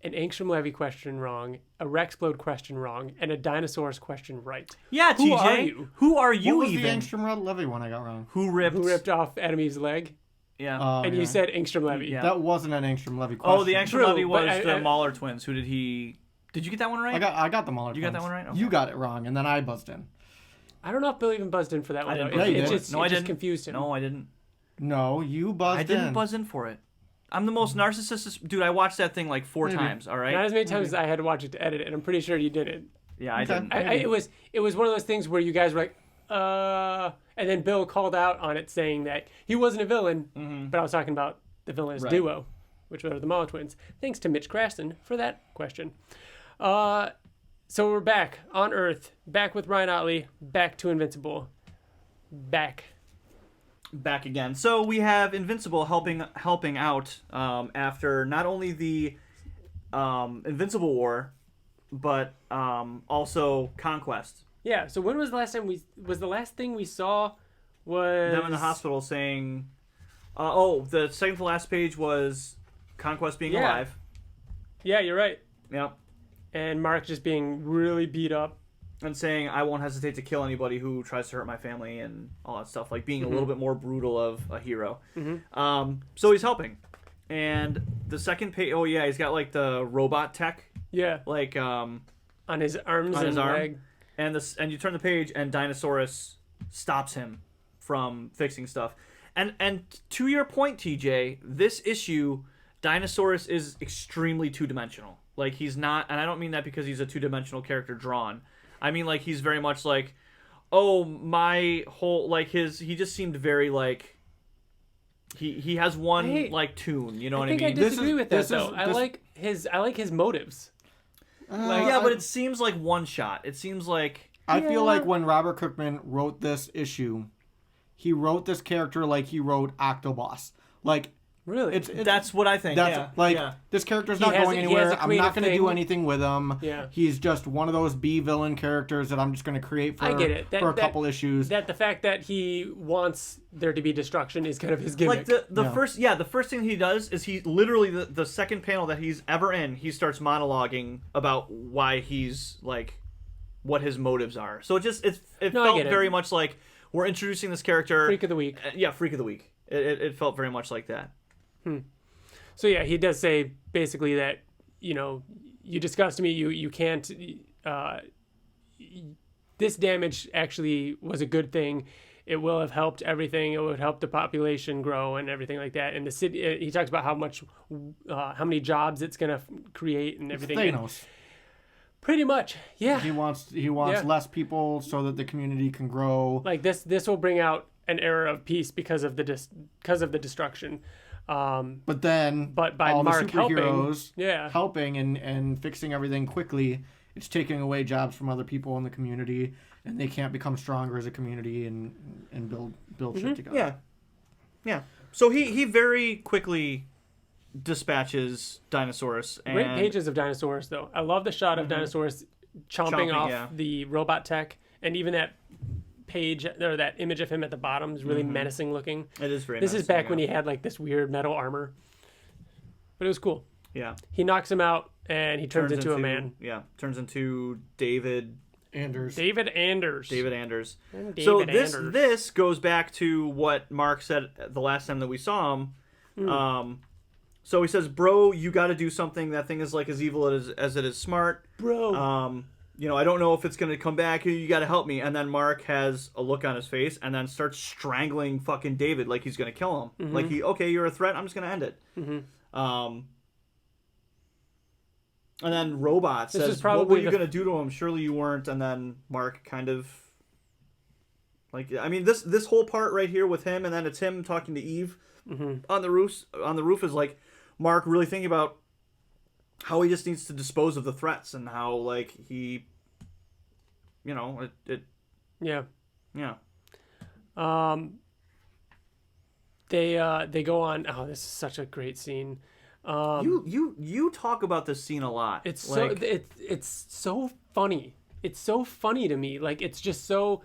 Speaker 1: an Angstrom Levy question wrong, a Rexplode question wrong, and a Dinosaurs question right.
Speaker 2: Yeah,
Speaker 1: Who
Speaker 2: TJ.
Speaker 1: are you?
Speaker 2: Who are
Speaker 3: What
Speaker 2: you
Speaker 3: was
Speaker 2: even?
Speaker 3: the Angstrom Levy one I got wrong?
Speaker 2: Who ripped...
Speaker 1: Who ripped off Enemy's leg?
Speaker 2: Yeah.
Speaker 3: Oh,
Speaker 1: And
Speaker 3: yeah.
Speaker 1: you said Angstrom Levy.
Speaker 2: Yeah.
Speaker 3: That wasn't an Angstrom Levy question.
Speaker 2: Oh, the Angstrom
Speaker 1: True,
Speaker 2: Levy was
Speaker 1: but
Speaker 2: the
Speaker 1: I-
Speaker 2: Mahler twins. Who did he... Did you get that one right?
Speaker 3: I got the Mahler.
Speaker 2: You got that
Speaker 3: twins.
Speaker 2: one right? Okay.
Speaker 3: You got it wrong, and then I buzzed in.
Speaker 1: I don't know if Bill even buzzed in for that one.
Speaker 2: I didn't
Speaker 1: though.
Speaker 2: buzz
Speaker 3: in.
Speaker 1: It
Speaker 3: Yeah, you
Speaker 1: just,
Speaker 2: No,
Speaker 1: it
Speaker 2: I
Speaker 1: just
Speaker 2: didn't.
Speaker 1: confused him.
Speaker 2: No, I didn't.
Speaker 3: No, you buzzed
Speaker 2: I didn't
Speaker 3: in.
Speaker 2: buzz in for it. I'm the most narcissistic... Dude, I watched that thing like 4
Speaker 3: Maybe.
Speaker 2: times, all right?
Speaker 1: Not as many times as I had to watch it to edit it, and I'm pretty sure you didn't.
Speaker 2: Yeah, I
Speaker 3: Okay.
Speaker 2: didn't.
Speaker 1: It was one of those things where you guys were like, and then Bill called out on it saying that he wasn't a villain, but I was talking about the villainous
Speaker 2: Right.
Speaker 1: duo, which were the Mahler twins. Thanks to Mitch Craston for that question. So we're back on Earth, back with Ryan Ottley, back to Invincible, back.
Speaker 2: Back again. So we have Invincible helping out after not only the Invincible War, but also Conquest.
Speaker 1: Yeah. So when was the last time the last thing we saw was
Speaker 2: Them in the hospital saying, the second to last page was Conquest being
Speaker 1: Yeah.
Speaker 2: alive.
Speaker 1: Yeah, you're right.
Speaker 2: Yep.
Speaker 1: And Mark just being really beat up.
Speaker 2: And saying, I won't hesitate to kill anybody who tries to hurt my family and all that stuff. Like being a little bit more brutal of a hero. So he's helping. And the second page, he's got like the robot tech.
Speaker 1: Yeah.
Speaker 2: Like,
Speaker 1: On his arms
Speaker 2: on
Speaker 1: and
Speaker 2: his arm.
Speaker 1: leg.
Speaker 2: And you turn the page and Dinosaurus stops him from fixing stuff. And to your point, TJ, this issue, Dinosaurus is extremely two-dimensional. Like he's not, and I don't mean that because he's a two-dimensional character drawn. I mean like he's very much like, my whole like he just seemed very like he has one like tune, you know what I
Speaker 1: I think
Speaker 2: mean?
Speaker 1: I disagree with that
Speaker 3: this
Speaker 1: though.
Speaker 3: is-
Speaker 1: I like his motives.
Speaker 2: Yeah, but it seems like one shot. It seems like
Speaker 3: I feel
Speaker 1: Yeah.
Speaker 3: like when Robert Kirkman wrote this issue, he wrote this character like he wrote Octoboss. Like
Speaker 1: Really?
Speaker 2: That's what I think.
Speaker 3: That's
Speaker 2: yeah.
Speaker 3: this character's
Speaker 1: He
Speaker 3: not
Speaker 1: has-
Speaker 3: going
Speaker 1: he has
Speaker 3: anywhere.
Speaker 1: a
Speaker 3: I'm not
Speaker 1: creative
Speaker 3: going to do
Speaker 1: thing.
Speaker 3: anything with him.
Speaker 1: Yeah.
Speaker 3: He's just one of those B villain characters that I'm just going to create for,
Speaker 1: I get it.
Speaker 3: for a couple issues.
Speaker 1: That the fact that he wants there to be destruction is kind of his gimmick.
Speaker 2: Like the first thing he does is he literally the second panel that he's ever in, he starts monologuing about why he's like what his motives are. So it felt very much like we're introducing this character.
Speaker 1: Freak of the week.
Speaker 2: Yeah, Freak of the Week. It felt very much like that.
Speaker 1: So yeah, he does say basically that, you know, you disgust me. You can't. This damage actually was a good thing. It will have helped everything. It would help the population grow and everything like that. And the city. He talks about how many jobs it's gonna create and everything.
Speaker 3: Thanos.
Speaker 1: Pretty much, yeah.
Speaker 3: He wants less people so that the community can grow.
Speaker 1: Like this will bring out an era of peace because of the destruction.
Speaker 3: But by all
Speaker 1: Mark
Speaker 3: the superheroes
Speaker 1: helping,
Speaker 3: helping and fixing everything quickly, it's taking away jobs from other people in the community, and they can't become stronger as a community and build shit together.
Speaker 2: Yeah. So he very quickly dispatches Dinosaurus. And
Speaker 1: great pages of Dinosaurus, though. I love the shot of Dinosaurus chomping off the robot tech, and even that page or that image of him at the bottom is really menacing looking.
Speaker 2: It is very.
Speaker 1: This is back when he had like this weird metal armor, but it was cool.
Speaker 2: Yeah.
Speaker 1: He knocks him out, and he turns into a man.
Speaker 2: Yeah, turns into David
Speaker 3: Anders.
Speaker 2: So this goes back to what Mark said the last time that we saw him. So he says, "Bro, you got to do something. That thing is like as evil as it is smart,
Speaker 1: bro.
Speaker 2: You know, I don't know if it's going to come back. You got to help me." And then Mark has a look on his face and then starts strangling fucking David like he's going to kill him. Like, you're a threat. I'm just going to end it. And then Robot says, what were you going to do to him? Surely you weren't. And then Mark kind of... Like, I mean, this whole part right here with him, and then it's him talking to Eve on the roof is like Mark really thinking about how he just needs to dispose of the threats and how, like, he, you know,
Speaker 1: Yeah. They go on. Oh, this is such a great scene.
Speaker 2: You talk about this scene a lot.
Speaker 1: It's
Speaker 2: like,
Speaker 1: it's so funny. It's so funny to me. Like, it's just so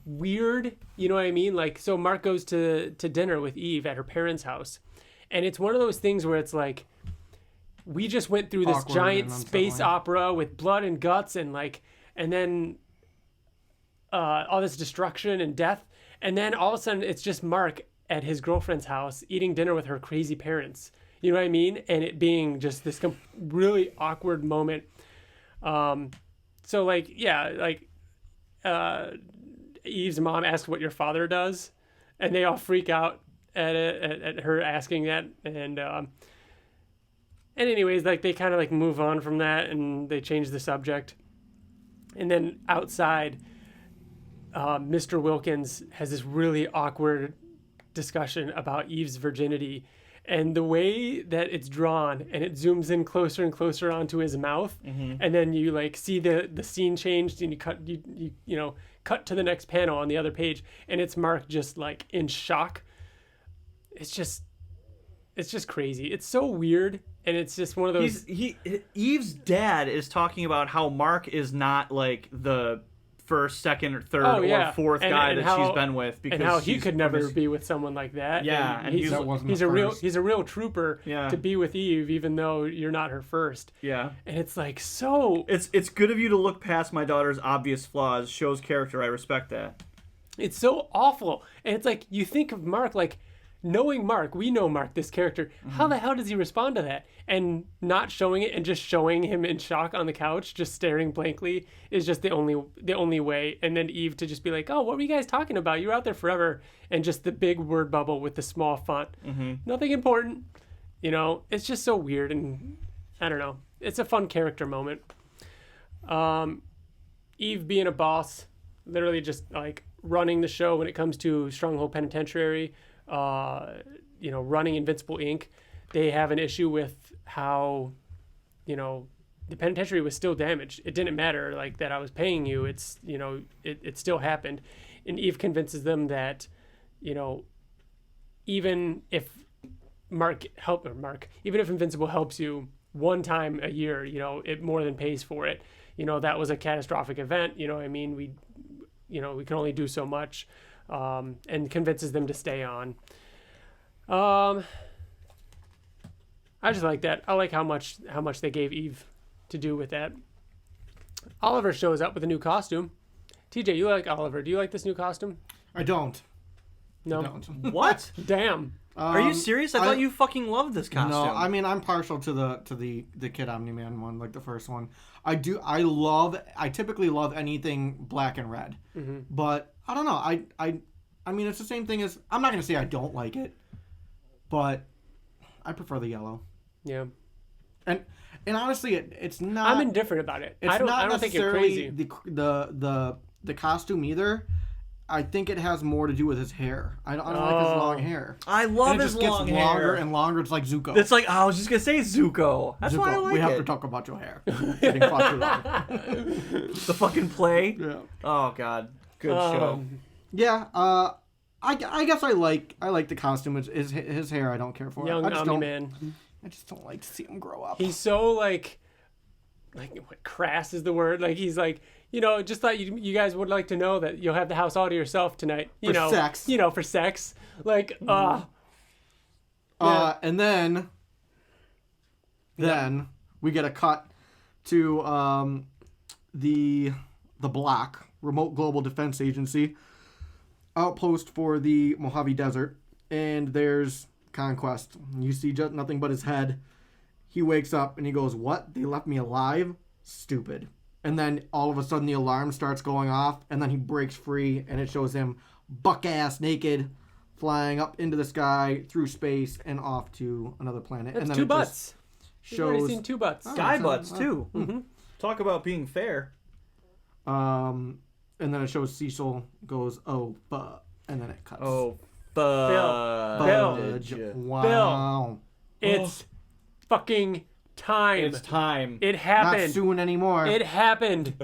Speaker 1: weird. You know what I mean? Like, so Mark goes to dinner with Eve at her parents' house, and it's one of those things where it's like, we just went through this
Speaker 3: Awkward
Speaker 1: giant
Speaker 3: and
Speaker 1: space
Speaker 3: unsettling.
Speaker 1: opera with blood and guts and then all this destruction and death, and then all of a sudden it's just Mark at his girlfriend's house eating dinner with her crazy parents. You know what I mean? And it being just this really awkward moment. So like, yeah, like Eve's mom asks what your father does, and they all freak out at her asking that, and anyways, like, they kind of like move on from that and they change the subject. And then outside, Mr. Wilkins has this really awkward discussion about Eve's virginity, and the way that it's drawn, and it zooms in closer and closer onto his mouth, and then you like see the scene changed, and you cut to the next panel on the other page, and it's Mark just like in shock. It's just crazy. It's so weird, and it's just one of those.
Speaker 2: Eve's dad is talking about how Mark is not like the first, second, or third or fourth guy that she's been with, because
Speaker 1: and how he could never be with someone like that.
Speaker 2: Yeah,
Speaker 1: and
Speaker 2: he's
Speaker 1: a real trooper to be with Eve, even though you're not her first.
Speaker 2: Yeah,
Speaker 1: and it's like, so
Speaker 2: it's good of you to look past my daughter's obvious flaws. Shows character. I respect that.
Speaker 1: It's so awful, and it's like, you think of Mark, like, knowing Mark, we know Mark, this character. How the hell does he respond to that? And not showing it and just showing him in shock on the couch, just staring blankly, is just the only way. And then Eve to just be like, "Oh, what were you guys talking about? You were out there forever," and just the big word bubble with the small font. Nothing important. You know, it's just so weird, and I don't know. It's a fun character moment. Eve being a boss, literally just like running the show when it comes to Stronghold Penitentiary. Running Invincible Inc. They have an issue with how, the penitentiary was still damaged. It didn't matter, like, that I was paying you. It's, it still happened. And Eve convinces them that, even if even if Invincible helps you one time a year, it more than pays for it. That was a catastrophic event. I mean, we can only do so much, and convinces them to stay on. I just like that. I like how much they gave Eve to do with that. Oliver shows up with a new costume. TJ, you like Oliver? Do you like this new costume?
Speaker 3: I don't.
Speaker 1: No.
Speaker 3: I don't.
Speaker 2: What?
Speaker 1: Damn.
Speaker 2: Are you serious? I thought you fucking loved this costume.
Speaker 3: No, I mean I'm partial to the Kid Omni-Man one, like the first one. I typically love anything black and red.
Speaker 1: Mm-hmm.
Speaker 3: But I don't know. I mean it's the same thing as, I'm not gonna say I don't like it, but I prefer the yellow.
Speaker 1: Yeah.
Speaker 3: And honestly, it's not.
Speaker 1: I'm indifferent about it.
Speaker 3: It's
Speaker 1: I don't
Speaker 3: not
Speaker 1: think you're
Speaker 3: necessarily
Speaker 1: crazy.
Speaker 3: the costume either. I think it has more to do with his hair. I don't like his long hair.
Speaker 2: I love
Speaker 3: And it
Speaker 2: his
Speaker 3: just gets
Speaker 2: long
Speaker 3: longer
Speaker 2: hair.
Speaker 3: and longer. It's like Zuko.
Speaker 2: It's like, I was just gonna say Zuko. That's
Speaker 3: Zuko.
Speaker 2: why I like
Speaker 3: we have
Speaker 2: it.
Speaker 3: to talk about your hair. Getting far too long.
Speaker 2: The fucking play.
Speaker 3: Yeah.
Speaker 2: Oh god, good show.
Speaker 3: Yeah. I guess I like the costume. His hair I don't care for.
Speaker 1: Young
Speaker 3: I just
Speaker 1: Omni-Man.
Speaker 3: I just don't like to see him grow up.
Speaker 1: He's so like what, crass is the word. Like he's like, just thought you guys would like to know that you'll have the house all to yourself tonight.
Speaker 3: Sex.
Speaker 1: For sex. Like,
Speaker 3: and then we get a cut to the block, Remote Global Defense Agency, outpost for the Mojave Desert, and there's Conquest. You see just nothing but his head. He wakes up and he goes, "What? They left me alive? Stupid." And then all of a sudden the alarm starts going off, and then he breaks free, and it shows him buck-ass naked, flying up into the sky, through space, and off to another planet.
Speaker 1: That's
Speaker 3: and then
Speaker 1: two
Speaker 3: it
Speaker 1: butts.
Speaker 3: just
Speaker 1: You've already
Speaker 3: shows
Speaker 1: seen two butts.
Speaker 2: Guy butts too.
Speaker 1: Mm-hmm.
Speaker 2: Talk about being fair.
Speaker 3: and then it shows Cecil goes, "Oh, but," and then it cuts.
Speaker 2: Oh,
Speaker 3: Fudge. Wow.
Speaker 1: It's fucking time.
Speaker 2: It's time.
Speaker 1: It
Speaker 3: Not
Speaker 1: happened.
Speaker 3: soon anymore.
Speaker 1: It happened.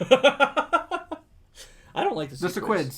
Speaker 2: I don't like the
Speaker 3: The
Speaker 2: sequids.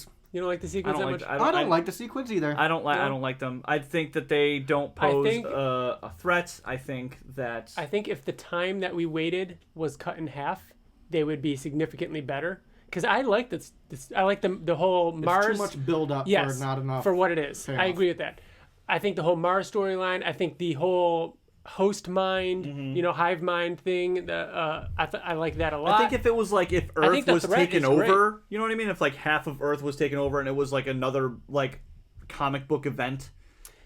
Speaker 3: sequids.
Speaker 1: You don't like the sequence that much?
Speaker 3: I don't like the sequids either.
Speaker 2: I don't like.
Speaker 1: No.
Speaker 2: I don't like them. I think that they don't pose
Speaker 1: think-
Speaker 2: a threat. I think that.
Speaker 1: I think if the time that we waited was cut in half, they would be significantly better. Because I like this. I like the whole Mars.
Speaker 3: It's too much build up
Speaker 1: Yes,
Speaker 3: for not enough.
Speaker 1: for what it is.
Speaker 3: payoff.
Speaker 1: I agree with that. I think the whole Mars storyline. I think the whole host mind, hive mind thing. I like that a lot.
Speaker 2: I think if it was like if
Speaker 1: I think
Speaker 2: Earth
Speaker 1: the
Speaker 2: was
Speaker 1: threat
Speaker 2: taken
Speaker 1: is great.
Speaker 2: over, you know what I mean? If like half of Earth was taken over and it was like another like comic book event.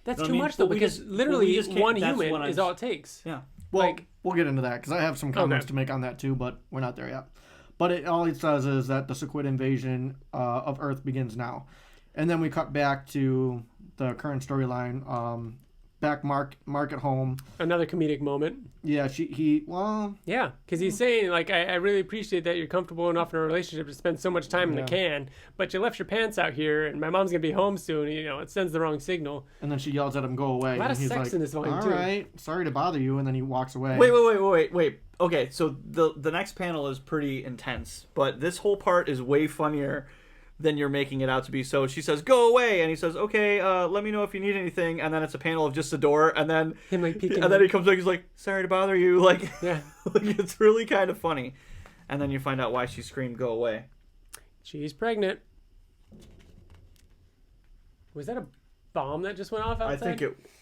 Speaker 1: that's
Speaker 2: I
Speaker 1: too
Speaker 2: mean,
Speaker 1: much though,
Speaker 2: but we
Speaker 1: because
Speaker 2: just-
Speaker 1: literally
Speaker 2: we just can't-
Speaker 1: one
Speaker 2: that's
Speaker 1: human
Speaker 2: what I'm
Speaker 1: is all it takes.
Speaker 2: Yeah.
Speaker 3: Well,
Speaker 1: like-
Speaker 3: we'll get into that because I have some comments
Speaker 1: Okay.
Speaker 3: to make on that too, but we're not there yet. But all it says is that the Sequid invasion of Earth begins now, and then we cut back to the current storyline. Back Mark at home.
Speaker 1: Another comedic moment.
Speaker 3: Yeah, well,
Speaker 1: Yeah, because he's saying, like, I really appreciate that you're comfortable enough in a relationship to spend so much time in the can, but you left your pants out here, and my mom's going to be home soon. It sends the wrong signal.
Speaker 3: and then she yells at him, "Go away!"
Speaker 1: A lot
Speaker 3: and
Speaker 1: of
Speaker 3: he's
Speaker 1: sex
Speaker 3: like,
Speaker 1: in this volume,
Speaker 3: "All
Speaker 1: too."
Speaker 3: right, sorry to bother you," and then he walks away.
Speaker 2: Wait. Okay, so the next panel is pretty intense, but this whole part is way funnier than you're making it out to be. So she says, "Go away," and he says, "Okay, let me know if you need anything." And then it's a panel of just the door, and then
Speaker 1: Him, like, peeking
Speaker 2: and then he comes back, he's like, "Sorry to bother you," like,
Speaker 1: Yeah.
Speaker 2: like it's really kind of funny. And then you find out why she screamed, "Go away."
Speaker 1: She's pregnant. Was that a bomb that just went off outside?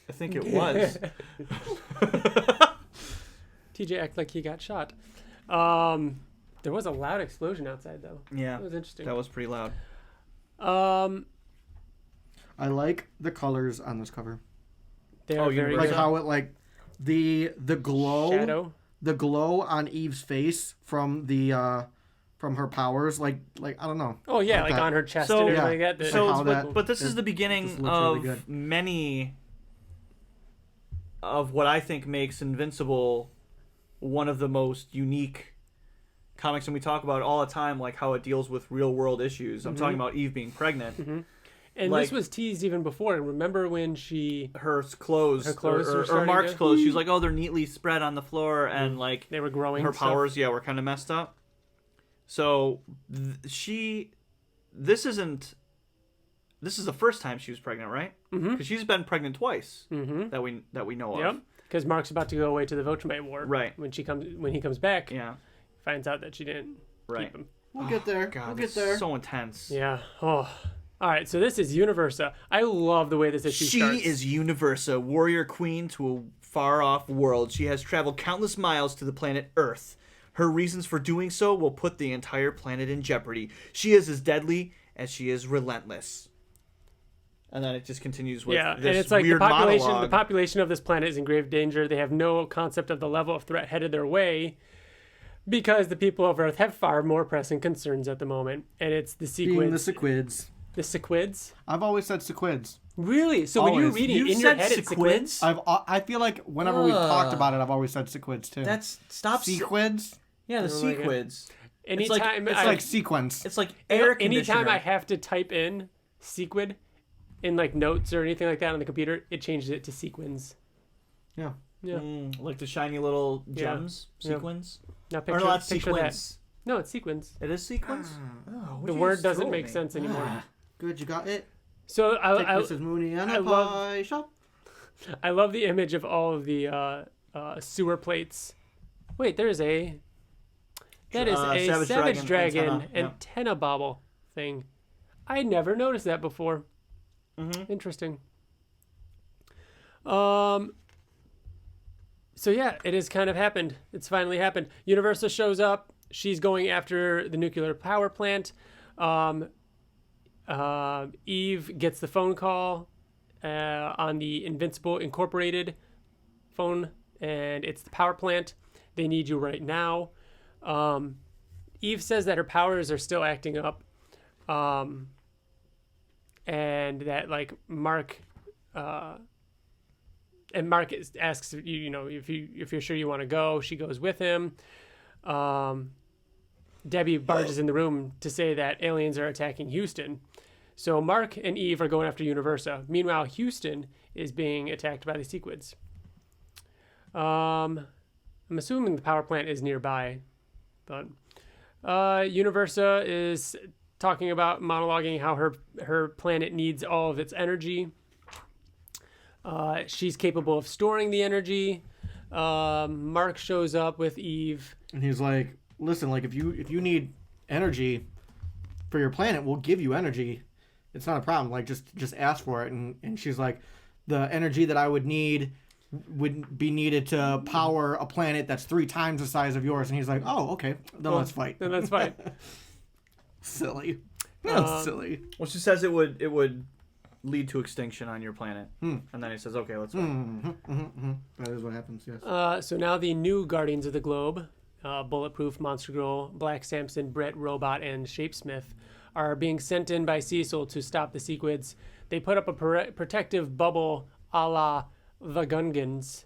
Speaker 2: I think it was.
Speaker 1: TJ act like he got shot. There was a loud explosion outside, though.
Speaker 2: Yeah,
Speaker 1: That was interesting.
Speaker 2: that was pretty loud.
Speaker 3: I like the colors on this cover,
Speaker 1: They are very
Speaker 3: like
Speaker 1: good.
Speaker 3: how it the glow,
Speaker 1: Shadow.
Speaker 3: the glow on Eve's face from her powers, like I don't know.
Speaker 1: Oh, yeah, like
Speaker 3: that.
Speaker 1: on her chest
Speaker 2: So-
Speaker 1: and
Speaker 3: Yeah.
Speaker 1: everything like that.
Speaker 3: So- how
Speaker 2: but,
Speaker 3: that-
Speaker 2: but this is
Speaker 3: it
Speaker 2: the
Speaker 3: just
Speaker 2: beginning
Speaker 3: looks
Speaker 2: of
Speaker 3: really good.
Speaker 2: many of what I think makes Invincible one of the most unique comics, and we talk about it all the time, like how it deals with real world issues. I'm talking about Eve being pregnant.
Speaker 1: And
Speaker 2: like-
Speaker 1: this was teased even before. Remember when she...
Speaker 2: Her clothes,
Speaker 1: Her clothes were
Speaker 2: or
Speaker 1: starting
Speaker 2: Mark's
Speaker 1: to-
Speaker 2: clothes, she's like, oh, they're neatly spread on the floor, and like
Speaker 1: They were growing
Speaker 2: her
Speaker 1: stuff.
Speaker 2: powers, were kind of messed up. So this isn't this is the first time she was pregnant, right?
Speaker 1: Mm-hmm.
Speaker 2: Because she's been pregnant twice
Speaker 1: Mm-hmm.
Speaker 2: that we know
Speaker 1: Yep.
Speaker 2: of.
Speaker 1: Because Mark's about to go away to the Votremite War.
Speaker 2: Right.
Speaker 1: When he comes back,
Speaker 2: Yeah.
Speaker 1: finds out that she didn't
Speaker 2: Right.
Speaker 1: keep him.
Speaker 3: We'll get there.
Speaker 2: God,
Speaker 3: we'll
Speaker 2: this
Speaker 3: get there.
Speaker 2: is so intense.
Speaker 1: Yeah. Oh. All right. So this is Universa. I love the way this issue
Speaker 2: She
Speaker 1: starts.
Speaker 2: is Universa, warrior queen to a far-off world. She has traveled countless miles to the planet Earth. Her reasons for doing so will put the entire planet in jeopardy. She is as deadly as she is relentless. And then it just continues with
Speaker 1: Yeah,
Speaker 2: this
Speaker 1: and it's like
Speaker 2: weird
Speaker 1: the
Speaker 2: monologue.
Speaker 1: population of this planet is in grave danger. They have no concept of the level of threat headed their way because the people of Earth have far more pressing concerns at the moment. And it's the
Speaker 3: Being the
Speaker 1: sequids.
Speaker 3: sequids.
Speaker 1: The sequids?
Speaker 3: I've always said sequids.
Speaker 1: Really? So when you're
Speaker 3: Always.
Speaker 1: reading
Speaker 2: You
Speaker 1: in your
Speaker 2: said
Speaker 1: head, it's sequids?
Speaker 3: I feel like whenever we've talked about it, I've always said sequids too.
Speaker 2: That's stop.
Speaker 3: sequids.
Speaker 2: Yeah, the
Speaker 1: Oh my God.
Speaker 2: sequids.
Speaker 1: Anytime
Speaker 3: It's like sequence.
Speaker 2: It's like air
Speaker 1: anytime
Speaker 2: conditioner.
Speaker 1: I have to type in sequid in like notes or anything like that on the computer, it changes it to sequins.
Speaker 3: Yeah.
Speaker 1: Yeah.
Speaker 2: Like the shiny little
Speaker 1: Yeah.
Speaker 2: gems,
Speaker 1: Yeah.
Speaker 2: sequins.
Speaker 1: Now
Speaker 2: Or
Speaker 1: picture,
Speaker 2: no, that's
Speaker 1: picture that.
Speaker 2: sequins.
Speaker 1: No, it's sequins.
Speaker 2: It is sequins. Oh,
Speaker 1: The word doesn't make sense anymore.
Speaker 3: Good, you got it.
Speaker 1: So
Speaker 3: Take
Speaker 1: I
Speaker 3: Mrs. Mooney on
Speaker 1: I
Speaker 3: a
Speaker 1: love-
Speaker 3: pie shop.
Speaker 1: I love the image of all of the sewer plates. Wait, that is a
Speaker 2: Savage
Speaker 1: Savage
Speaker 2: Dragon
Speaker 1: Dragon
Speaker 2: antenna,
Speaker 1: antenna bobble thing. I never noticed that before.
Speaker 2: Mm-hmm.
Speaker 1: Interesting. So yeah, it has kind of happened. It's finally happened. Universa shows up. She's going after the nuclear power plant. Eve gets the phone call on the Invincible Incorporated phone, and it's the power plant. They need you right now. Eve says that her powers are still acting up, and that like Mark asks if you're sure you want to go. She goes with him. Debbie barges in the room to say that aliens are attacking Houston. So Mark and Eve are going after Universa. Meanwhile, Houston is being attacked by the sequids. I'm assuming the power plant is nearby, but Universa is talking about monologuing how her planet needs all of its energy. She's capable of storing the energy. Mark shows up with Eve.
Speaker 3: And he's like, listen, like if you need energy for your planet, we'll give you energy. It's not a problem. Like just ask for it. And she's like, the energy that I would need would be needed to power a planet that's 3 times the size of yours. And he's like, oh, okay, then let's fight.
Speaker 1: Then let's fight.
Speaker 3: Silly. That's silly.
Speaker 2: Well, she says it would lead to extinction on your planet, and then he says, okay, let's fight.
Speaker 3: That is what happens. Yes.
Speaker 1: So now the new Guardians of the Globe, Bulletproof, Monster Girl, Black Samson, Brett, Robot, and Shapesmith, are being sent in by Cecil to stop the sequids. They put up a protective bubble a la the Gungans.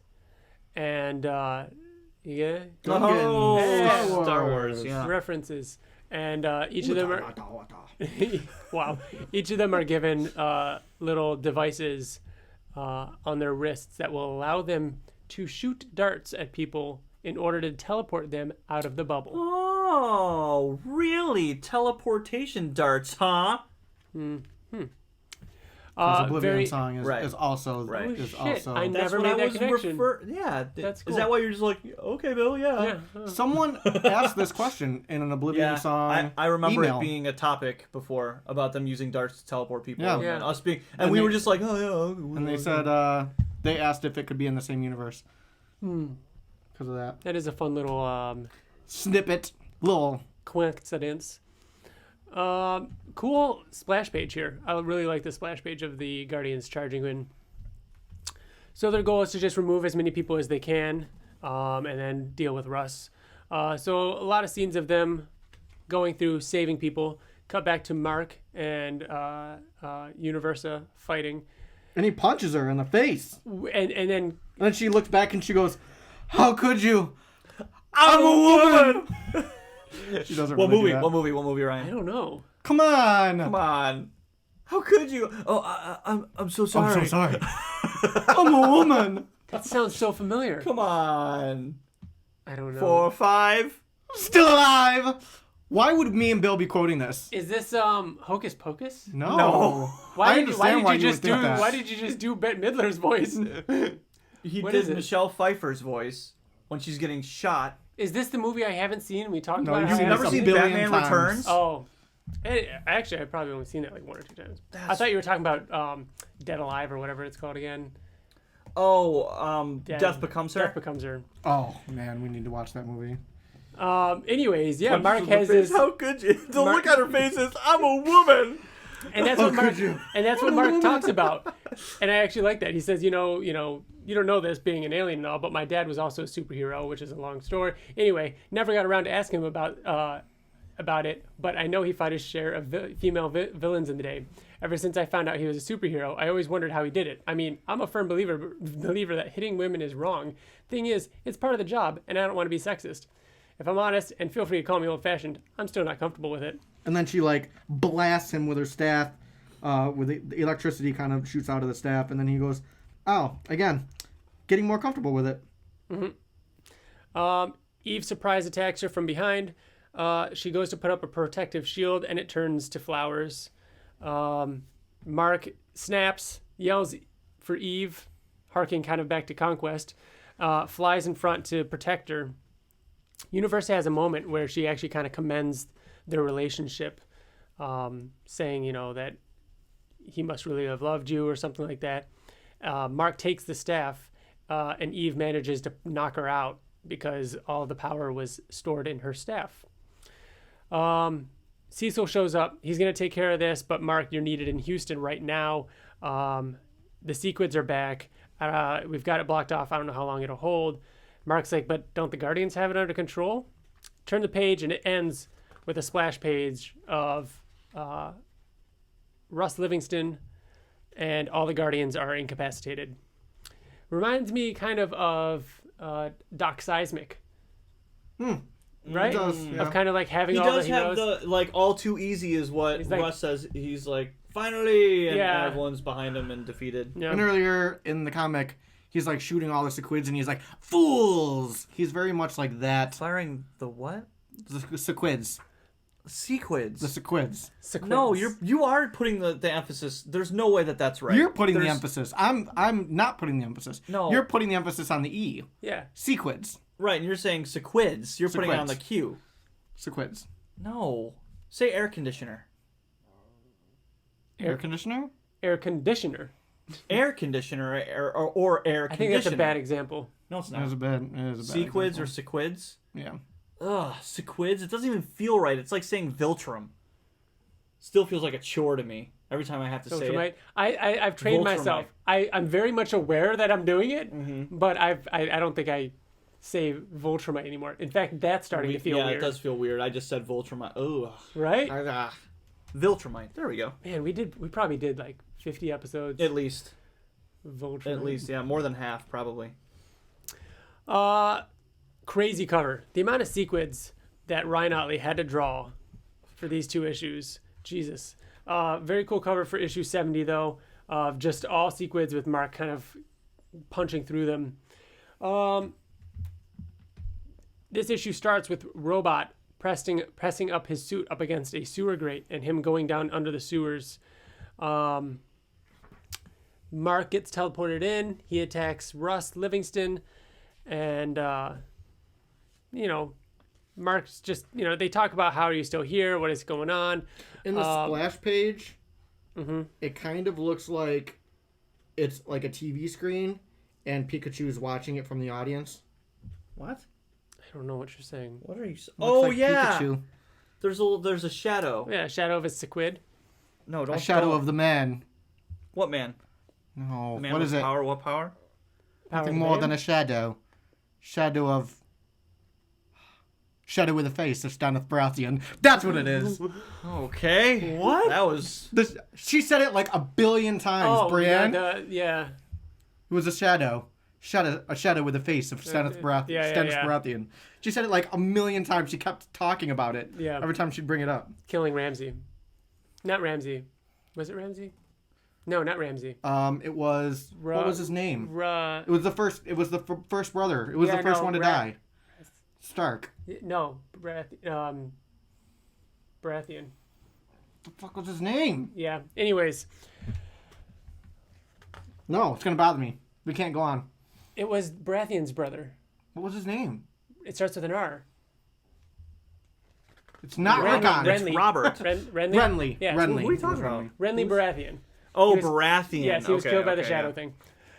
Speaker 1: And, yeah.
Speaker 3: Gungans.
Speaker 2: Star Wars, yeah.
Speaker 1: References. And each of them are... wow. Each of them are given little devices on their wrists that will allow them to shoot darts at people in order to teleport them out of the bubble.
Speaker 2: Oh, really? Teleportation darts, huh?
Speaker 3: Oblivion song is,
Speaker 2: Right.
Speaker 3: is also
Speaker 2: Right.
Speaker 1: Oh,
Speaker 3: is
Speaker 1: shit.
Speaker 3: also.
Speaker 1: I
Speaker 2: That's
Speaker 1: never
Speaker 2: what
Speaker 1: made
Speaker 2: I
Speaker 1: that
Speaker 2: was
Speaker 1: connection.
Speaker 2: Yeah.
Speaker 1: That's
Speaker 2: Is
Speaker 1: cool.
Speaker 2: that why you're just like, okay, Bill, yeah.
Speaker 1: Yeah.
Speaker 3: Someone asked this question in an Oblivion
Speaker 2: Yeah,
Speaker 3: song.
Speaker 2: I remember
Speaker 3: email.
Speaker 2: it being a topic before about them using darts to teleport people.
Speaker 3: Yeah.
Speaker 2: And
Speaker 1: Yeah.
Speaker 2: us being, and
Speaker 3: And
Speaker 2: we
Speaker 3: they-
Speaker 2: were just like, oh yeah.
Speaker 3: And they said they asked if it could be in the same universe. Because of that.
Speaker 1: That is a fun little
Speaker 3: Snippet. Little.
Speaker 1: coincidence. Cool splash page here. I really like the splash page of the Guardians charging in. So their goal is to just remove as many people as they can, and then deal with Russ. So a lot of scenes of them going through saving people. Cut back to Mark and Universa fighting,
Speaker 3: And he punches her in the face.
Speaker 1: and then
Speaker 3: And then she looks back and she goes, how could you? I'm a woman! She doesn't
Speaker 2: What
Speaker 3: really
Speaker 2: movie?
Speaker 3: do that.
Speaker 2: What movie,
Speaker 1: I
Speaker 2: Ryan?
Speaker 1: don't know.
Speaker 3: Come on!
Speaker 2: Come on. How could you? Oh, I'm so sorry.
Speaker 3: I'm so sorry. I'm a woman!
Speaker 1: That sounds so familiar.
Speaker 2: Come on.
Speaker 1: I don't know.
Speaker 2: 4 or 5.
Speaker 3: Still alive! Why would me and Bill be quoting this?
Speaker 1: Is this Hocus Pocus?
Speaker 3: No.
Speaker 1: Why
Speaker 3: I
Speaker 1: did
Speaker 3: understand why you would think that.
Speaker 1: Why did you just do Bette Midler's voice?
Speaker 2: He
Speaker 1: What
Speaker 2: did
Speaker 1: is it?
Speaker 2: Michelle Pfeiffer's voice when she's getting shot.
Speaker 1: Is this the movie I haven't seen? We talked
Speaker 3: No,
Speaker 1: about it.
Speaker 3: you've
Speaker 1: I
Speaker 2: You've
Speaker 1: haven't
Speaker 2: never
Speaker 3: a
Speaker 2: seen
Speaker 3: billion
Speaker 2: Batman
Speaker 3: times.
Speaker 2: Returns?
Speaker 1: Oh. Actually, I've probably only seen that like 1 or 2 times. I thought you were talking about Dead Alive or whatever it's called again.
Speaker 2: Oh, Death Becomes Her.
Speaker 1: Death Becomes Her.
Speaker 3: Oh man, we need to watch that movie.
Speaker 1: Anyways, yeah, Mark has this,
Speaker 2: How could you? The look on her face is, I'm a woman.
Speaker 1: and that's what Mark talks about. And I actually like that. He says, you don't know this being an alien and all, but my dad was also a superhero, which is a long story. Anyway, never got around to asking him about it, but I know he fought his share of female villains in the day. Ever since I found out he was a superhero, I always wondered how he did it. I mean, I'm a firm believer that hitting women is wrong. Thing is, it's part of the job, and I don't want to be sexist. If I'm honest, and feel free to call me old-fashioned, I'm still not comfortable with it.
Speaker 3: And then she like blasts him with her staff, with the electricity kind of shoots out of the staff, and then he goes, "Oh, again, getting more comfortable with it."
Speaker 1: Mm-hmm. Eve surprise attacks her from behind. She goes to put up a protective shield, and it turns to flowers. Mark snaps, yells for Eve, harking kind of back to Conquest, flies in front to protect her. Universe has a moment where she actually kind of commends their relationship, saying, that he must really have loved you or something like that. Mark takes the staff, and Eve manages to knock her out because all the power was stored in her staff. Cecil shows up. He's going to take care of this, but Mark, you're needed in Houston right now. The sequids are back. We've got it blocked off. I don't know how long it'll hold. Mark's like, but don't the Guardians have it under control? Turn the page, and it ends with a splash page of Russ Livingston, and all the Guardians are incapacitated. Reminds me kind of Doc Seismic. Right?
Speaker 3: It does, yeah.
Speaker 1: Of kind of like having
Speaker 2: He
Speaker 1: all
Speaker 2: does
Speaker 1: the
Speaker 2: have
Speaker 1: heroes.
Speaker 2: the, like, all too easy is what
Speaker 1: He's like-
Speaker 2: Russ says. He's like, finally! And
Speaker 1: Yeah.
Speaker 2: everyone's behind him and defeated.
Speaker 1: Yeah.
Speaker 3: And earlier in the comic, he's like shooting all the sequids, and he's like, "Fools!" He's very much like that.
Speaker 2: Firing the what?
Speaker 3: The sequids.
Speaker 2: Sequids.
Speaker 3: The sequids.
Speaker 1: Sequence.
Speaker 2: No, you are putting the emphasis. There's no way that's right.
Speaker 3: You're putting the
Speaker 2: There's-
Speaker 3: emphasis. I'm not putting the emphasis.
Speaker 2: No.
Speaker 3: You're putting the emphasis on the E.
Speaker 1: Yeah.
Speaker 3: Sequids.
Speaker 2: Right, and you're saying sequids. You're putting it on the Q.
Speaker 3: Sequids.
Speaker 2: No. Say air conditioner.
Speaker 3: Air conditioner?
Speaker 1: Air conditioner.
Speaker 2: Air conditioner or air
Speaker 1: I
Speaker 2: conditioner.
Speaker 1: think that's a bad example.
Speaker 2: No, it's
Speaker 3: It is
Speaker 2: not.
Speaker 3: a bad. It is a bad
Speaker 2: Sequids or
Speaker 3: example.
Speaker 2: sequids?
Speaker 3: Yeah.
Speaker 2: Ugh, sequids. It doesn't even feel right. It's like saying Viltrum. Still feels like a chore to me every time I have to say it.
Speaker 1: Viltrumite. I've trained
Speaker 2: Viltrumite.
Speaker 1: myself. I'm very much aware that I'm doing it, but I don't think I say Viltrumite anymore. In fact, that's starting to feel
Speaker 2: yeah,
Speaker 1: weird.
Speaker 2: it does feel weird. I just said Viltrumite. Ugh.
Speaker 1: Right?
Speaker 2: Viltrumite. There we go.
Speaker 1: Man, we probably did like 50 episodes.
Speaker 2: At least.
Speaker 1: Viltrumite.
Speaker 2: At least, yeah. More than half, probably.
Speaker 1: Crazy cover. The amount of sequids that Ryan Ottley had to draw for these 2 issues. Jesus. Very cool cover for issue 70, though. Just all sequids with Mark kind of punching through them. This issue starts with Robot pressing up his suit up against a sewer grate and him going down under the sewers. Mark gets teleported in. He attacks Russ Livingston. And, Mark's just, they talk about how are you still here? What is going on?
Speaker 3: In the splash page, it kind of looks like it's like a TV screen, and Pikachu's watching it from the audience.
Speaker 2: What?
Speaker 1: I don't know what you're saying.
Speaker 2: What are you...
Speaker 3: Looks
Speaker 2: Oh,
Speaker 3: like
Speaker 2: yeah!
Speaker 3: Pikachu.
Speaker 2: There's a shadow.
Speaker 1: Yeah, Shadow of a Sequid.
Speaker 2: No, don't...
Speaker 3: A shadow
Speaker 2: don't.
Speaker 3: of the man.
Speaker 2: What man?
Speaker 3: No,
Speaker 2: Man
Speaker 3: what
Speaker 2: with
Speaker 3: is it?
Speaker 2: power? What power?
Speaker 3: Nothing more than a shadow. Shadow with a face of Staneth Baratheon. That's what it is.
Speaker 2: Okay. What? That was...
Speaker 3: She said it like a billion times, Brienne.
Speaker 1: Yeah.
Speaker 3: It was a shadow. A shadow with a face of Staneth
Speaker 1: yeah.
Speaker 3: Baratheon. She said it like a million times. She kept talking about it.
Speaker 1: Yeah.
Speaker 3: Every time she'd bring it up.
Speaker 1: Killing Ramsay. Not Ramsay. Was it Ramsay? No, not Ramsay.
Speaker 3: It was... what was his name? It was the first... It was the first brother. It was the first one to die. Stark.
Speaker 1: No. Baratheon.
Speaker 3: What the fuck was his name?
Speaker 1: Yeah. Anyways,
Speaker 3: No, it's gonna bother me. We can't go on.
Speaker 1: it was Baratheon's brother.
Speaker 3: What was his name?
Speaker 1: It starts with an R.
Speaker 3: It's not
Speaker 1: Renly.
Speaker 3: Rickon.
Speaker 2: It's
Speaker 1: Renly.
Speaker 2: Renly.
Speaker 1: Renly?
Speaker 3: Renly.
Speaker 1: Yeah.
Speaker 3: Renly.
Speaker 2: Who are you talking
Speaker 3: It was
Speaker 2: about?
Speaker 3: Renly.
Speaker 1: Renly Baratheon.
Speaker 2: Oh,
Speaker 1: He was-
Speaker 2: Baratheon.
Speaker 1: Yes, he was
Speaker 2: Okay,
Speaker 1: killed by the
Speaker 2: okay,
Speaker 1: shadow
Speaker 2: yeah.
Speaker 1: thing.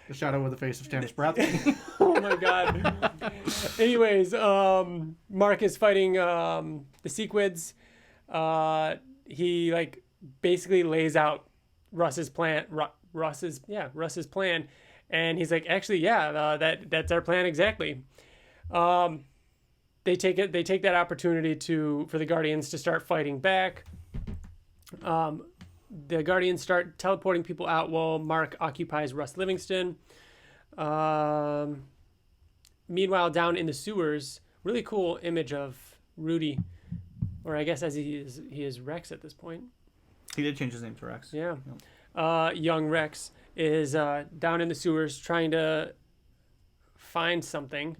Speaker 3: The shadow with the face of Stannis Baratheon.
Speaker 1: Oh my god. Anyways, Mark is fighting the Sequids. He like basically lays out Russ's plan. Russ's plan, and he's like, actually, yeah, that's our plan exactly. They take that opportunity for the Guardians to start fighting back. The Guardians start teleporting people out while Mark occupies Russ Livingston. Meanwhile, down in the sewers, really cool image of Rudy, or I guess as he is Rex at this point.
Speaker 2: He did change his name to Rex.
Speaker 1: Yeah. Young Rex is down in the sewers trying to find something.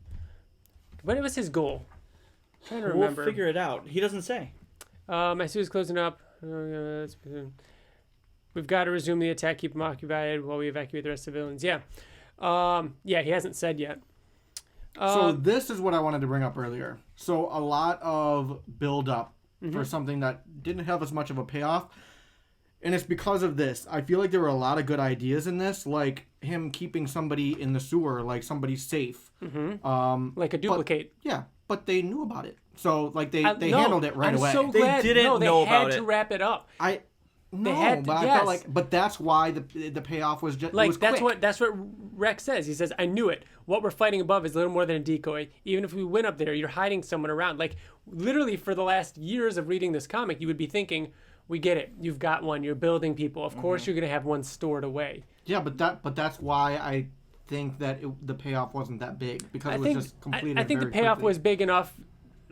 Speaker 1: What was his goal? I'm trying to remember.
Speaker 2: We'll figure it out. He doesn't say.
Speaker 1: My suit's closing up. We've got to resume the attack, keep them occupied while we evacuate the rest of the civilians. Yeah. He hasn't said yet.
Speaker 3: So this is what I wanted to bring up earlier. So a lot of build up for something that didn't have as much of a payoff. And it's because of this. I feel like there were a lot of good ideas in this, like him keeping somebody in the sewer, like somebody safe.
Speaker 1: Like a duplicate.
Speaker 3: But they knew about it. So like they handled it right away.
Speaker 1: I'm so
Speaker 2: They
Speaker 1: glad.
Speaker 2: didn't
Speaker 1: they
Speaker 2: know
Speaker 1: had
Speaker 2: about
Speaker 1: to
Speaker 2: it.
Speaker 1: wrap it up.
Speaker 3: I
Speaker 1: had to-
Speaker 3: I
Speaker 1: yes.
Speaker 3: felt like, but that's why the payoff was just
Speaker 1: Like
Speaker 3: was quick.
Speaker 1: that's what Rex says. He says, "I knew it. What we're fighting above is little more than a decoy. Even if we went up there, you're hiding someone around." Like literally for the last years of reading this comic, you would be thinking, "We get it. You've got one. You're building people. Of course, you're gonna have one stored away."
Speaker 3: Yeah, but that's why I think that the payoff wasn't that big because it was just completed.
Speaker 1: I think the
Speaker 3: very
Speaker 1: payoff
Speaker 3: quickly.
Speaker 1: was big enough,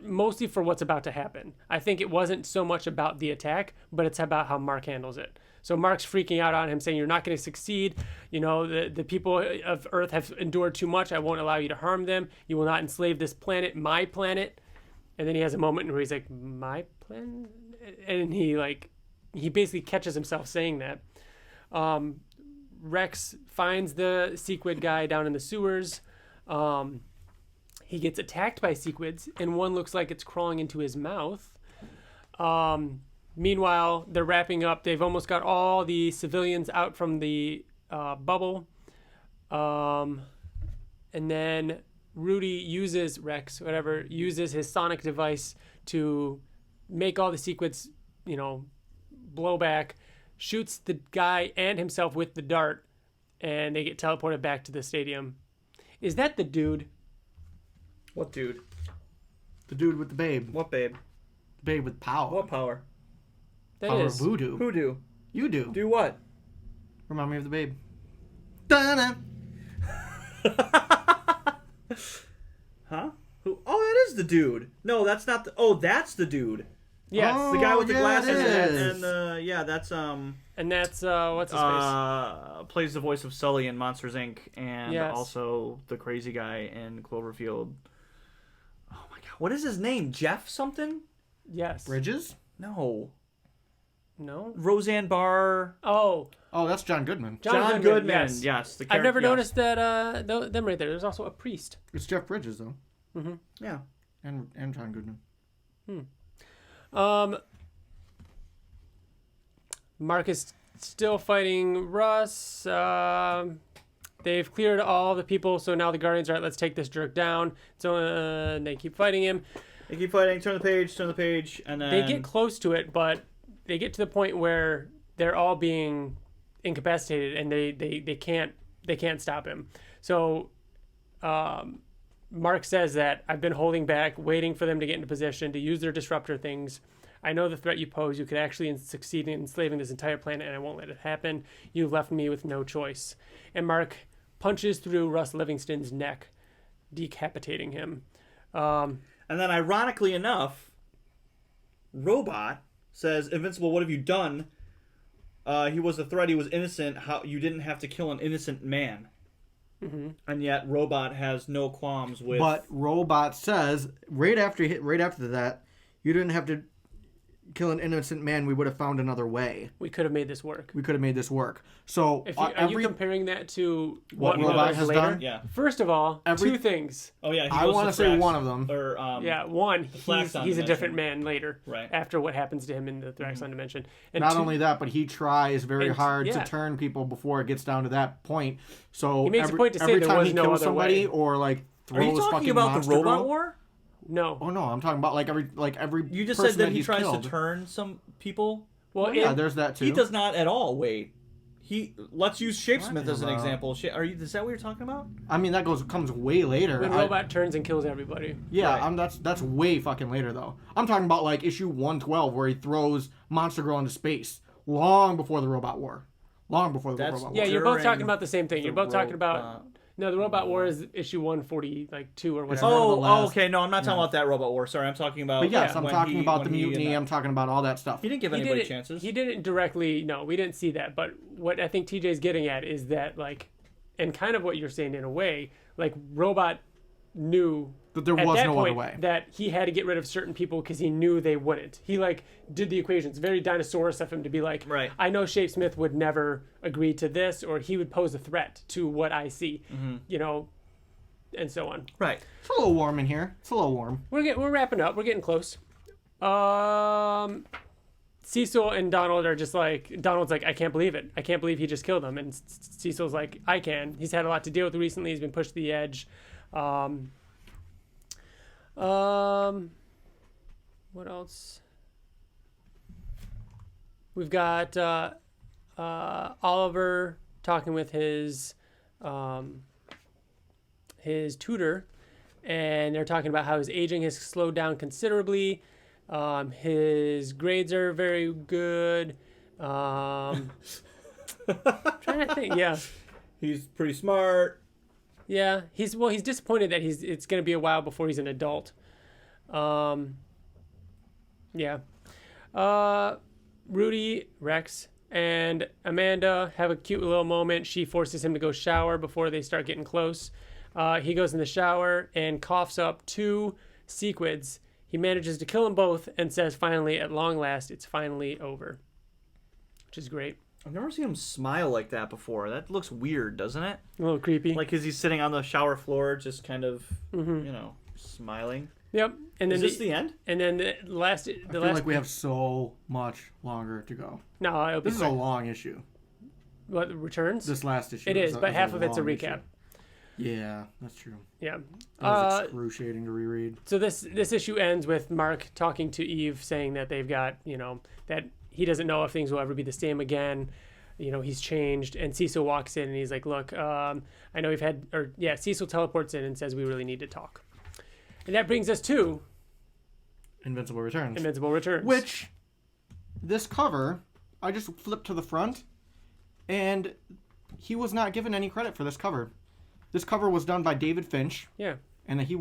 Speaker 1: mostly for what's about to happen. I think it wasn't so much about the attack, but it's about how Mark handles it. So Mark's freaking out on him, saying, "You're not going to succeed. You know, the people of Earth have endured too much. I won't allow you to harm them. You will not enslave this planet, my planet." And then he has a moment where he's like, "My planet?" And he basically catches himself saying that. Rex finds the Sequid guy down in the sewers. He gets attacked by Sequids, and one looks like it's crawling into his mouth. Meanwhile, they're wrapping up. They've almost got all the civilians out from the bubble. And then Rudy uses uses his sonic device to make all the Sequids, blow back, shoots the guy and himself with the dart, and they get teleported back to the stadium. Is that the dude?
Speaker 2: What dude?
Speaker 3: The dude with the babe.
Speaker 2: What babe?
Speaker 3: Babe with power.
Speaker 2: What power?
Speaker 1: That
Speaker 3: Power
Speaker 1: is.
Speaker 3: of voodoo.
Speaker 2: Who do?
Speaker 3: You do.
Speaker 2: Do what?
Speaker 3: Remind me of the babe. Da-na.
Speaker 2: Huh? Who? Oh, that is the dude. No, that's not the. Oh, that's the dude.
Speaker 1: Yes.
Speaker 3: Oh,
Speaker 2: The guy with the
Speaker 3: yeah,
Speaker 2: glasses
Speaker 3: it is.
Speaker 2: and yeah, that's
Speaker 1: And that's what's his face?
Speaker 2: plays the voice of Sully in Monsters Inc. and
Speaker 1: Yes.
Speaker 2: also the crazy guy in Cloverfield. Oh my god, what is his name? Jeff something?
Speaker 1: Yes.
Speaker 3: Bridges?
Speaker 2: No,
Speaker 1: No.
Speaker 2: Roseanne Barr.
Speaker 1: Oh,
Speaker 3: Oh, that's John Goodman.
Speaker 1: John
Speaker 2: Goodman.
Speaker 1: Yes.
Speaker 2: Yes, the
Speaker 1: I've never
Speaker 2: yes.
Speaker 1: noticed that them right there. There's also a priest.
Speaker 3: It's Jeff Bridges though,
Speaker 2: Yeah.
Speaker 3: and John Goodman.
Speaker 1: Mark is still fighting Russ. They've cleared all the people, so now the Guardians are like, let's take this jerk down. So and they keep fighting him.
Speaker 2: They keep fighting. Turn the page, and then
Speaker 1: They get close to it, but they get to the point where they're all being incapacitated, and they can't stop him. So Mark says that I've been holding back, waiting for them to get into position to use their disruptor things. I know the threat you pose. You could actually succeed in enslaving this entire planet, and I won't let it happen. You've left me with no choice. And Mark punches through Russ Livingston's neck, decapitating him.
Speaker 2: And then, ironically enough, Robot says, "Invincible, what have you done? He was a threat. He was innocent. How you didn't have to kill an innocent man." And yet, Robot has no qualms with.
Speaker 3: But Robot says right after that, you didn't have to kill an innocent man, we would have found another way.
Speaker 1: We could have made this work.
Speaker 3: We could have made this work. So
Speaker 1: If you, are you comparing that to what
Speaker 3: Robot
Speaker 1: was
Speaker 3: has
Speaker 1: later?
Speaker 3: done?
Speaker 2: Yeah.
Speaker 1: First of all, two things.
Speaker 2: Oh yeah. He
Speaker 3: I
Speaker 2: goes
Speaker 3: want to say
Speaker 2: Thrax,
Speaker 3: one of them.
Speaker 2: Or
Speaker 1: One,
Speaker 2: Thraxon
Speaker 1: he's a different
Speaker 2: dimension.
Speaker 1: man later.
Speaker 2: Right.
Speaker 1: After what happens to him in the Thraxon dimension. And
Speaker 3: Not only that, but he tries very
Speaker 1: And-
Speaker 3: hard
Speaker 1: yeah.
Speaker 3: to turn people before it gets down to that point. So
Speaker 1: He makes a point to say
Speaker 3: every
Speaker 1: there
Speaker 3: time
Speaker 1: was
Speaker 3: he
Speaker 1: no
Speaker 3: kills
Speaker 1: other
Speaker 3: somebody
Speaker 1: way.
Speaker 3: or like
Speaker 2: Are you
Speaker 3: throws
Speaker 2: talking
Speaker 3: fucking
Speaker 2: about the
Speaker 3: monster
Speaker 2: robot
Speaker 3: girl-
Speaker 2: war?
Speaker 1: No.
Speaker 3: Oh no, I'm talking about like every
Speaker 2: You just
Speaker 3: person
Speaker 2: said that he
Speaker 3: he's
Speaker 2: tries
Speaker 3: killed.
Speaker 2: to turn some people.
Speaker 1: Well,
Speaker 3: Yeah, there's that too.
Speaker 2: He does not at all. Wait. Let's use Shapesmith
Speaker 3: What?
Speaker 2: as an example. Is that what you're talking about?
Speaker 3: I mean, that comes way later.
Speaker 1: when Robot turns and kills everybody.
Speaker 3: Yeah,
Speaker 2: Right.
Speaker 3: that's way fucking later though. I'm talking about like issue 112 where he throws Monster Girl into space, long before the Robot War, long before the
Speaker 2: That's-
Speaker 3: Robot
Speaker 1: Yeah,
Speaker 3: War.
Speaker 1: you're both
Speaker 2: During
Speaker 1: talking about the same thing. You're both talking about
Speaker 2: robot-
Speaker 1: no. The Robot War is issue 142 or whatever.
Speaker 3: one of the
Speaker 2: Oh,
Speaker 3: last-
Speaker 2: okay. No, I'm not talking about that robot war. Sorry, I'm talking about.
Speaker 3: But yes, I'm
Speaker 2: when
Speaker 3: talking
Speaker 2: he-
Speaker 3: about the
Speaker 2: when he-
Speaker 3: mutiny. I'm talking about all that stuff.
Speaker 2: He didn't give
Speaker 1: He
Speaker 2: anybody
Speaker 1: didn't-
Speaker 2: chances.
Speaker 1: He didn't directly. No, we didn't see that. But what I think TJ's getting at is that like, and kind of what you're saying in a way, like Robot knew
Speaker 3: But there
Speaker 1: at
Speaker 3: was
Speaker 1: that
Speaker 3: no
Speaker 1: point
Speaker 3: other way.
Speaker 1: that he had to get rid of certain people because he knew they wouldn't. He like did the equations. Very dinosaurus of him to be like,
Speaker 2: Right.
Speaker 1: I know Shapesmith would never agree to this, or he would pose a threat to what I see. You know, and so on.
Speaker 2: Right.
Speaker 3: It's a little warm in here. It's a little warm.
Speaker 1: We're wrapping up. We're getting close. Cecil and Donald are just like, Donald's like, I can't believe it. I can't believe he just killed him. And Cecil's like, I can. He's had a lot to deal with recently. He's been pushed to the edge. What else? We've got Oliver talking with his tutor, and they're talking about how his aging has slowed down considerably. His grades are very good. Trying to think. Yeah.
Speaker 2: He's pretty smart.
Speaker 1: Yeah. He's disappointed that it's going to be a while before he's an adult. Yeah. Rudy, Rex, and Amanda have a cute little moment. She forces him to go shower before they start getting close. He goes in the shower and coughs up 2 sequids. He manages to kill them both and says, finally, at long last, it's finally over. Which is great.
Speaker 2: I've never seen him smile like that before. That looks weird, doesn't it?
Speaker 1: A little creepy.
Speaker 2: Like, is he sitting on the shower floor, just kind of, smiling?
Speaker 1: Yep. And then
Speaker 2: Is this the end?
Speaker 1: And then the last.
Speaker 3: I feel like we have so much longer to go.
Speaker 1: No, it'll be
Speaker 3: This is a
Speaker 1: quick.
Speaker 3: long issue.
Speaker 1: What, Returns?
Speaker 3: This last issue.
Speaker 1: It is, but half of it's a
Speaker 3: long
Speaker 1: recap.
Speaker 3: issue. Yeah, that's true.
Speaker 1: Yeah.
Speaker 3: That was excruciating to reread.
Speaker 1: So this issue ends with Mark talking to Eve, saying that they've got, that he doesn't know if things will ever be the same again. He's changed. And Cecil walks in and he's like, look, I know Cecil teleports in and says we really need to talk. And that brings us to
Speaker 3: Invincible Returns.
Speaker 1: Invincible Returns.
Speaker 3: Which, this cover, I just flipped to the front, and he was not given any credit for this cover. This cover was done by David Finch.
Speaker 1: Yeah.
Speaker 3: And he's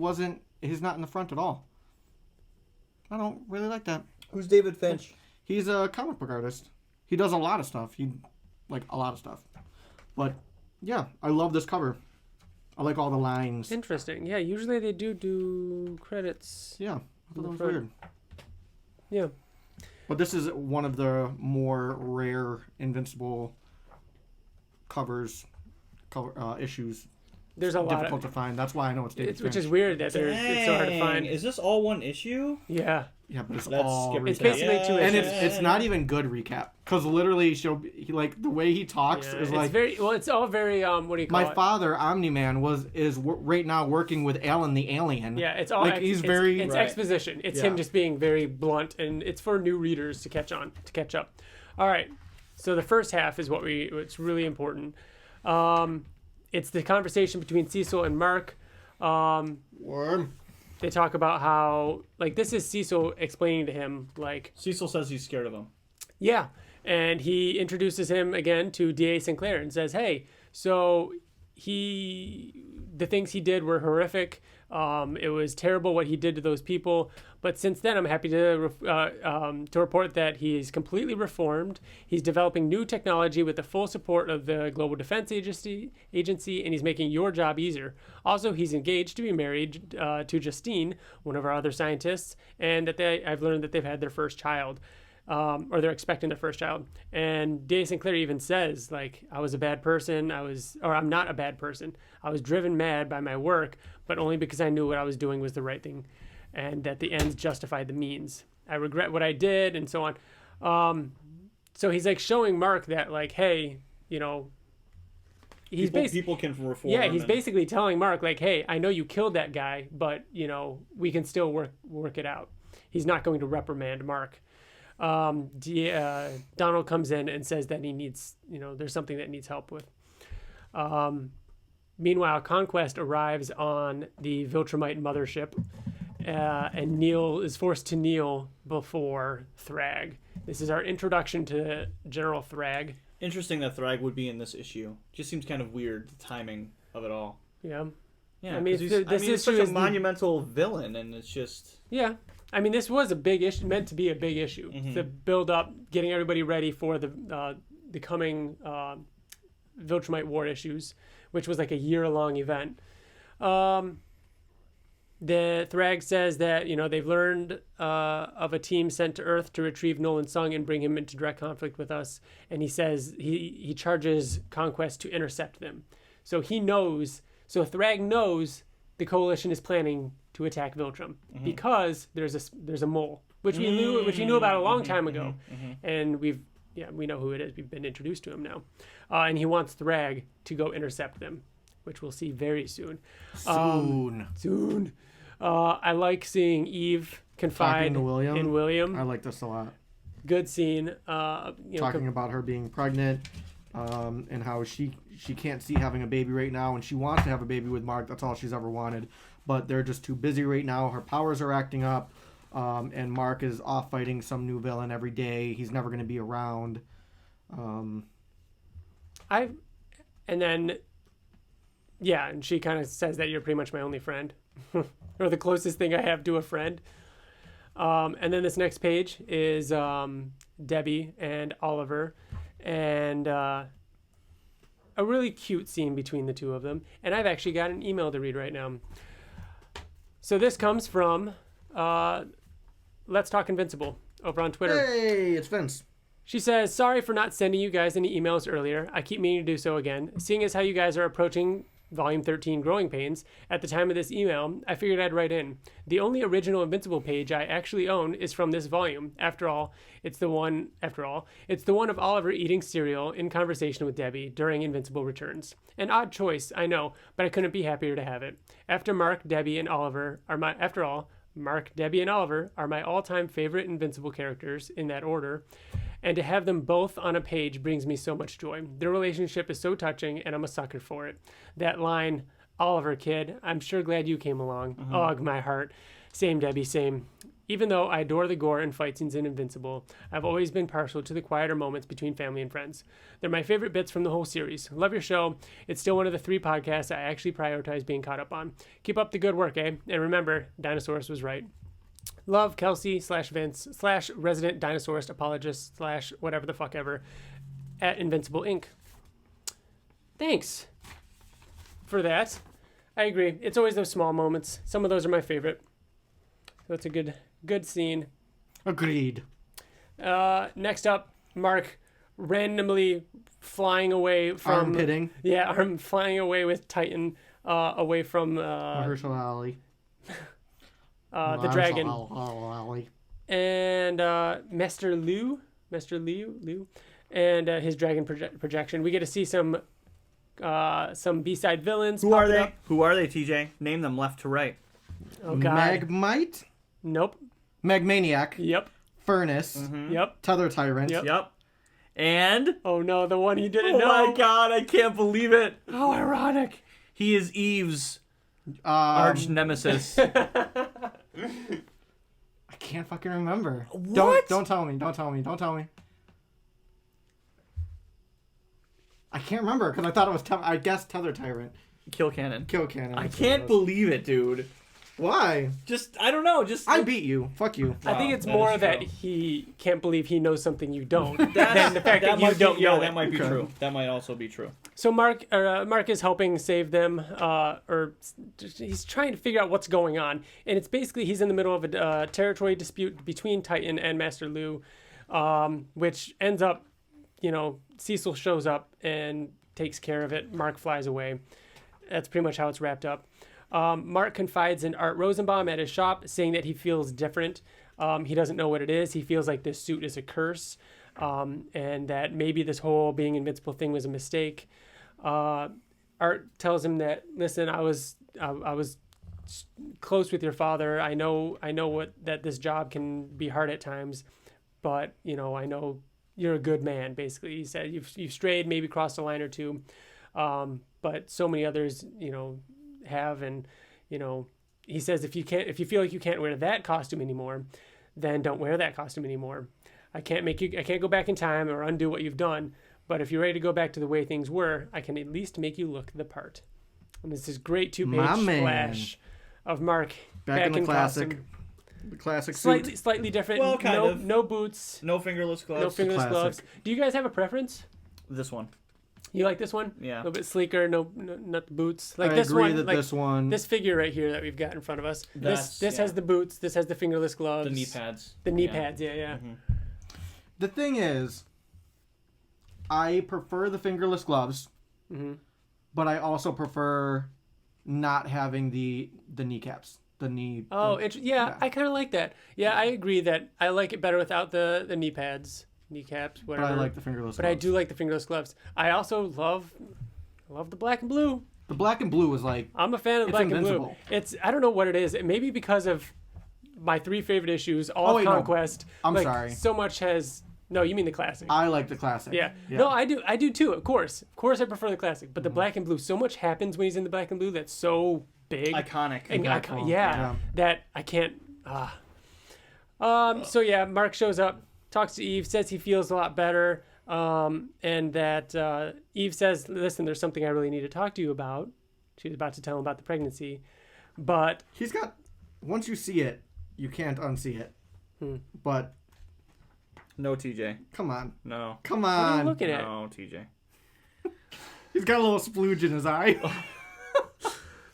Speaker 3: not in the front at all. I don't really like that.
Speaker 2: Who's David Finch?
Speaker 3: He's a comic book artist. He does a lot of stuff. A lot of stuff. But, yeah, I love this cover. I like all the lines.
Speaker 1: Interesting. Yeah, usually they do credits.
Speaker 3: Yeah, I thought that was
Speaker 1: front.
Speaker 3: weird.
Speaker 1: Yeah.
Speaker 3: But this is one of the more rare Invincible issues.
Speaker 1: There's a lot
Speaker 3: Difficult to find. That's why I know it's David Finch.
Speaker 1: which is weird that it's so hard to find.
Speaker 2: Is this all one issue?
Speaker 1: Yeah.
Speaker 3: Yeah, but it's
Speaker 2: That's
Speaker 3: all
Speaker 2: skip-
Speaker 3: recap.
Speaker 1: It's basically 2
Speaker 3: And
Speaker 1: issues.
Speaker 3: it's not even good recap. Because literally, the way he talks
Speaker 1: Yeah,
Speaker 3: is
Speaker 1: it's
Speaker 3: like...
Speaker 1: it's all very, what do you call
Speaker 3: My
Speaker 1: it?
Speaker 3: father, Omni-Man, is right now working with Alan the Alien.
Speaker 1: Yeah, it's all
Speaker 3: he's
Speaker 1: it's
Speaker 3: very...
Speaker 2: Right.
Speaker 1: exposition. It's
Speaker 3: Yeah.
Speaker 1: him just being very blunt, and it's for new readers to catch up. All right, so the first half is what's really important. It's the conversation between Cecil and Mark.
Speaker 3: Worm.
Speaker 1: They talk about how this is Cecil explaining to him
Speaker 2: Cecil says he's scared of him.
Speaker 1: yeah, and he introduces him again to D.A. Sinclair and says, hey, so the things he did were horrific. It was terrible what he did to those people. But since then, I'm happy to report that he's completely reformed. He's developing new technology with the full support of the Global Defense Agency, and he's making your job easier. Also, he's engaged to be married to Justine, one of our other scientists, and that I've learned that they've had their first child. Or they're expecting their first child. And Dave Sinclair even says, like, I was a bad person. I'm not a bad person. I was driven mad by my work, but only because I knew what I was doing was the right thing and that the ends justified the means. I regret what I did and so on. So he's like showing Mark that, like, hey, you know,
Speaker 2: people can reform.
Speaker 1: Yeah, he's basically telling Mark, like, hey, I know you killed that guy, but, you know, we can still work it out. He's not going to reprimand Mark. Donald comes in and says that he needs, you know, there's something that needs help with. Meanwhile, Conquest arrives on the Viltrumite mothership, and Neil is forced to kneel before Thrag. This is our introduction to General Thrag.
Speaker 2: Interesting that Thrag would be in this issue. Just seems kind of weird, the timing of it all.
Speaker 1: Yeah.
Speaker 2: Yeah,
Speaker 1: I mean,
Speaker 2: he's such a monumental villain, and it's just...
Speaker 1: Yeah. I mean, this was a big issue, meant to be a big issue.
Speaker 2: Mm-hmm.
Speaker 1: The build up, getting everybody ready for the coming Viltrumite War issues, which was like a year-long event. The Thrag says that, you know, they've learned of a team sent to Earth to retrieve Nolan Sung and bring him into direct conflict with us. And he says he charges Conquest to intercept them. So he knows. So Thrag knows the Coalition is planning to attack Viltrum because there's a mole, which we knew about a long time ago, and we know who it is. We've been introduced to him now, and he wants Thrag to go intercept them, which we'll see very soon. Soon. I like seeing Eve confide
Speaker 3: Talking to
Speaker 1: in William.
Speaker 3: I like this a lot.
Speaker 1: Good scene.
Speaker 3: Talking about her being pregnant, and how she can't see having a baby right now, and she wants to have a baby with Mark. That's all she's ever wanted, but they're just too busy right now. Her powers are acting up, and Mark is off fighting some new villain every day. He's never going to be around. And she kind of says that you're pretty much my only friend, or the closest thing I have to a friend. And then this next page is Debbie and Oliver, and a really cute scene between the two of them. And I've actually got an email to read right now. So this comes from Let's Talk Invincible over on Twitter. Hey, it's Vince.
Speaker 1: She says, sorry for not sending you guys any emails earlier. I keep meaning to do so again. Seeing as how you guys are approaching Volume 13 Growing Pains, at the time of this email, I figured I'd write in. The only original Invincible page I actually own is from this volume. After all, it's the one of Oliver eating cereal in conversation with Debbie during Invincible Returns. An odd choice, I know, but I couldn't be happier to have it. Mark, Debbie, and Oliver are my all-time favorite Invincible characters in that order. And to have them both on a page brings me so much joy. Their relationship is so touching, and I'm a sucker for it. That line, Oliver, kid, I'm sure glad you came along. Ugh, my heart. Same, Debbie, same. Even though I adore the gore and fight scenes in Invincible, I've always been partial to the quieter moments between family and friends. They're my favorite bits from the whole series. Love your show. It's still one of the 3 podcasts I actually prioritize being caught up on. Keep up the good work, eh? And remember, Dinosaurus was right. Love, Kelsey /Vince /resident dinosaurist apologist / whatever the fuck ever at Invincible Inc. Thanks for that. I agree. It's always those small moments. Some of those are my favorite. So it's a good scene.
Speaker 3: Agreed.
Speaker 1: Next up, Mark randomly flying away from...
Speaker 3: Arm-pitting.
Speaker 1: Yeah, flying away with Titan away from...
Speaker 3: Mahershala Ali.
Speaker 1: The dragon.
Speaker 3: Ali.
Speaker 1: And Master Liu, and his dragon projection. We get to see some B-side villains.
Speaker 2: Who are they? Who are they, TJ? Name them left to right.
Speaker 1: Oh, God.
Speaker 3: Magmite?
Speaker 1: Nope.
Speaker 3: Magmaniac?
Speaker 1: Yep.
Speaker 3: Furnace?
Speaker 2: Mm-hmm.
Speaker 1: Yep.
Speaker 3: Tether Tyrant?
Speaker 1: Yep.
Speaker 2: And?
Speaker 1: Oh, no, the one you didn't know.
Speaker 2: Oh, my God, I can't believe it.
Speaker 1: How ironic.
Speaker 2: He is Eve's arch nemesis.
Speaker 3: I can't fucking remember.
Speaker 2: What?
Speaker 3: Don't tell me. I can't remember because I thought it was I guessed Tether Tyrant.
Speaker 2: Kill Cannon.
Speaker 3: Kill Cannon.
Speaker 2: I can't believe it, dude.
Speaker 3: Why?
Speaker 2: Just I don't know. Just
Speaker 3: I beat you. Fuck you.
Speaker 1: I think it's
Speaker 2: that
Speaker 1: more
Speaker 2: is
Speaker 1: that
Speaker 2: true.
Speaker 1: he can't believe he knows something you don't than
Speaker 2: That's-
Speaker 1: the fact that you
Speaker 2: might
Speaker 1: don't
Speaker 2: be,
Speaker 1: know
Speaker 2: yeah,
Speaker 1: it.
Speaker 2: that might be
Speaker 3: Okay.
Speaker 2: true. That might also be true.
Speaker 1: So Mark is helping save them, he's trying to figure out what's going on, and it's basically he's in the middle of a territory dispute between Titan and Master Lu, which ends up, Cecil shows up and takes care of it. Mark flies away. That's pretty much how it's wrapped up. Mark confides in Art Rosenbaum at his shop, saying that he feels different. He doesn't know what it is. He feels like this suit is a curse, and that maybe this whole being invincible thing was a mistake. Art tells him that, listen, I was close with your father. I know that this job can be hard at times, but I know you're a good man. Basically, he said you've strayed, maybe crossed a line or two, but so many others, have, and he says if you feel like you can't wear that costume anymore, then don't wear that costume anymore. I can't go back in time or undo what you've done. But if you're ready to go back to the way things were, I can at least make you look the part. And this is great 2-page splash of Mark
Speaker 3: Back in the classic.
Speaker 1: costume.
Speaker 3: The classic suit.
Speaker 1: Slightly different.
Speaker 2: Well, kind of.
Speaker 1: No boots.
Speaker 2: No fingerless gloves.
Speaker 1: No fingerless
Speaker 3: classic.
Speaker 1: gloves. Do you guys have a preference?
Speaker 2: This one.
Speaker 1: You like this one?
Speaker 2: Yeah.
Speaker 1: A little bit sleeker. No not the boots. Like
Speaker 3: I
Speaker 1: this
Speaker 3: agree
Speaker 1: one.
Speaker 3: that
Speaker 1: like
Speaker 3: this one.
Speaker 1: this figure right here that we've got in front of us. This has the boots. This has the fingerless gloves.
Speaker 2: The knee pads.
Speaker 1: The knee pads. Yeah.
Speaker 2: Mhm.
Speaker 3: The thing is, I prefer the fingerless gloves, but I also prefer not having the kneecaps. The knee.
Speaker 1: Oh, I kind of like that. Yeah, I agree that I like it better without the knee pads, kneecaps,
Speaker 3: But
Speaker 1: whatever.
Speaker 3: I like the fingerless
Speaker 1: But
Speaker 3: gloves.
Speaker 1: I do like the fingerless gloves. I also love the black and blue.
Speaker 3: The black and blue is like.
Speaker 1: I'm a fan of the
Speaker 3: It's
Speaker 1: black
Speaker 3: invincible.
Speaker 1: and blue. I don't know what it is. Maybe because of my 3 favorite issues, all of
Speaker 3: no.
Speaker 1: Conquest.
Speaker 3: I'm
Speaker 1: like,
Speaker 3: sorry.
Speaker 1: So much has. No, you mean the classic.
Speaker 3: I like the classic.
Speaker 1: Yeah. No, I do too. Of course, I prefer the classic. But the black and blue, so much happens when he's in the black and blue that's so big,
Speaker 2: Iconic.
Speaker 1: and
Speaker 3: Impactful.
Speaker 1: yeah, that I can't. So yeah, Mark shows up, talks to Eve, says he feels a lot better, and that Eve says, "Listen, there's something I really need to talk to you about." She's about to tell him about the pregnancy, but
Speaker 3: He's got. Once you see it, you can't unsee it. But
Speaker 2: No, TJ.
Speaker 3: come on,
Speaker 2: No.
Speaker 3: come
Speaker 1: what are you
Speaker 3: on.
Speaker 1: looking at?
Speaker 2: No, TJ.
Speaker 3: He's got a little splooge in his eye.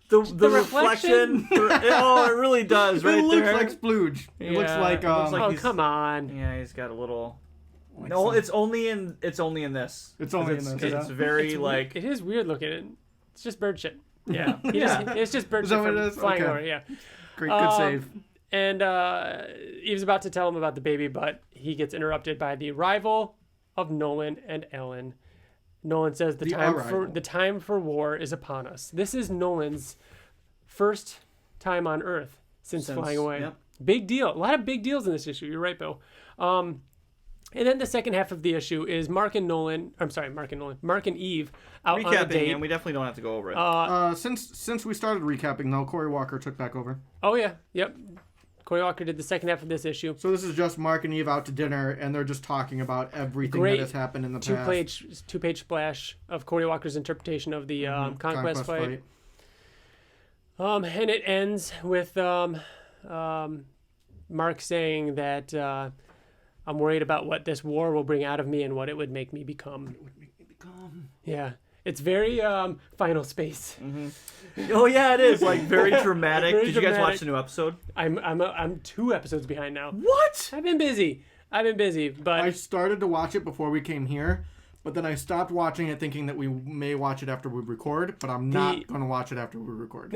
Speaker 2: The
Speaker 1: reflection?
Speaker 2: Oh, it really does, right
Speaker 3: it looks
Speaker 2: there.
Speaker 3: like splooge. It looks
Speaker 1: Yeah,
Speaker 3: like
Speaker 2: it looks like
Speaker 1: Oh,
Speaker 2: he's-
Speaker 1: come on.
Speaker 2: Yeah, he's got a little.
Speaker 3: Like
Speaker 2: No,
Speaker 3: some-
Speaker 2: it's only in this.
Speaker 3: It's only in this,
Speaker 2: It's
Speaker 3: yeah.
Speaker 2: very
Speaker 1: It's
Speaker 2: like.
Speaker 1: It is weird looking. It's just bird shit. Yeah.
Speaker 2: Yeah.
Speaker 1: It's just bird
Speaker 3: Is
Speaker 1: shit
Speaker 3: that what
Speaker 1: from
Speaker 3: it is?
Speaker 1: flying
Speaker 3: Okay.
Speaker 1: over. Yeah.
Speaker 3: Great, good
Speaker 1: Um,
Speaker 3: save.
Speaker 1: And Eve's about to tell him about the baby, but he gets interrupted by the arrival of Nolan and Ellen. Nolan says the time for war is upon us. This is Nolan's first time on Earth since flying away.
Speaker 2: Yep.
Speaker 1: Big deal. A lot of big deals in this issue. You're right, Bill. And then the second half of the issue is Mark and Eve out on a
Speaker 2: Recapping,
Speaker 1: date.
Speaker 2: and we definitely don't have to go over it.
Speaker 3: Since we started recapping, though, Corey Walker took back over.
Speaker 1: Oh yeah, yep. Corey Walker did the second half of this issue.
Speaker 3: So this is just Mark and Eve out to dinner, and they're just talking about everything
Speaker 1: Great
Speaker 3: that has happened in the past.
Speaker 1: Two-page splash of Corey Walker's interpretation of the Conquest fight. And it ends with Mark saying that I'm worried about what this war will bring out of me and what it would make me become. Yeah. It's very Final Space.
Speaker 2: Oh yeah, it is like very dramatic.
Speaker 1: Very
Speaker 2: Did you guys watch
Speaker 1: dramatic.
Speaker 2: the new episode?
Speaker 1: I'm 2 episodes behind now.
Speaker 2: What?
Speaker 1: I've been busy, but
Speaker 3: I started to watch it before we came here, but then I stopped watching it thinking that we may watch it after we record, but I'm not going to watch it after we record.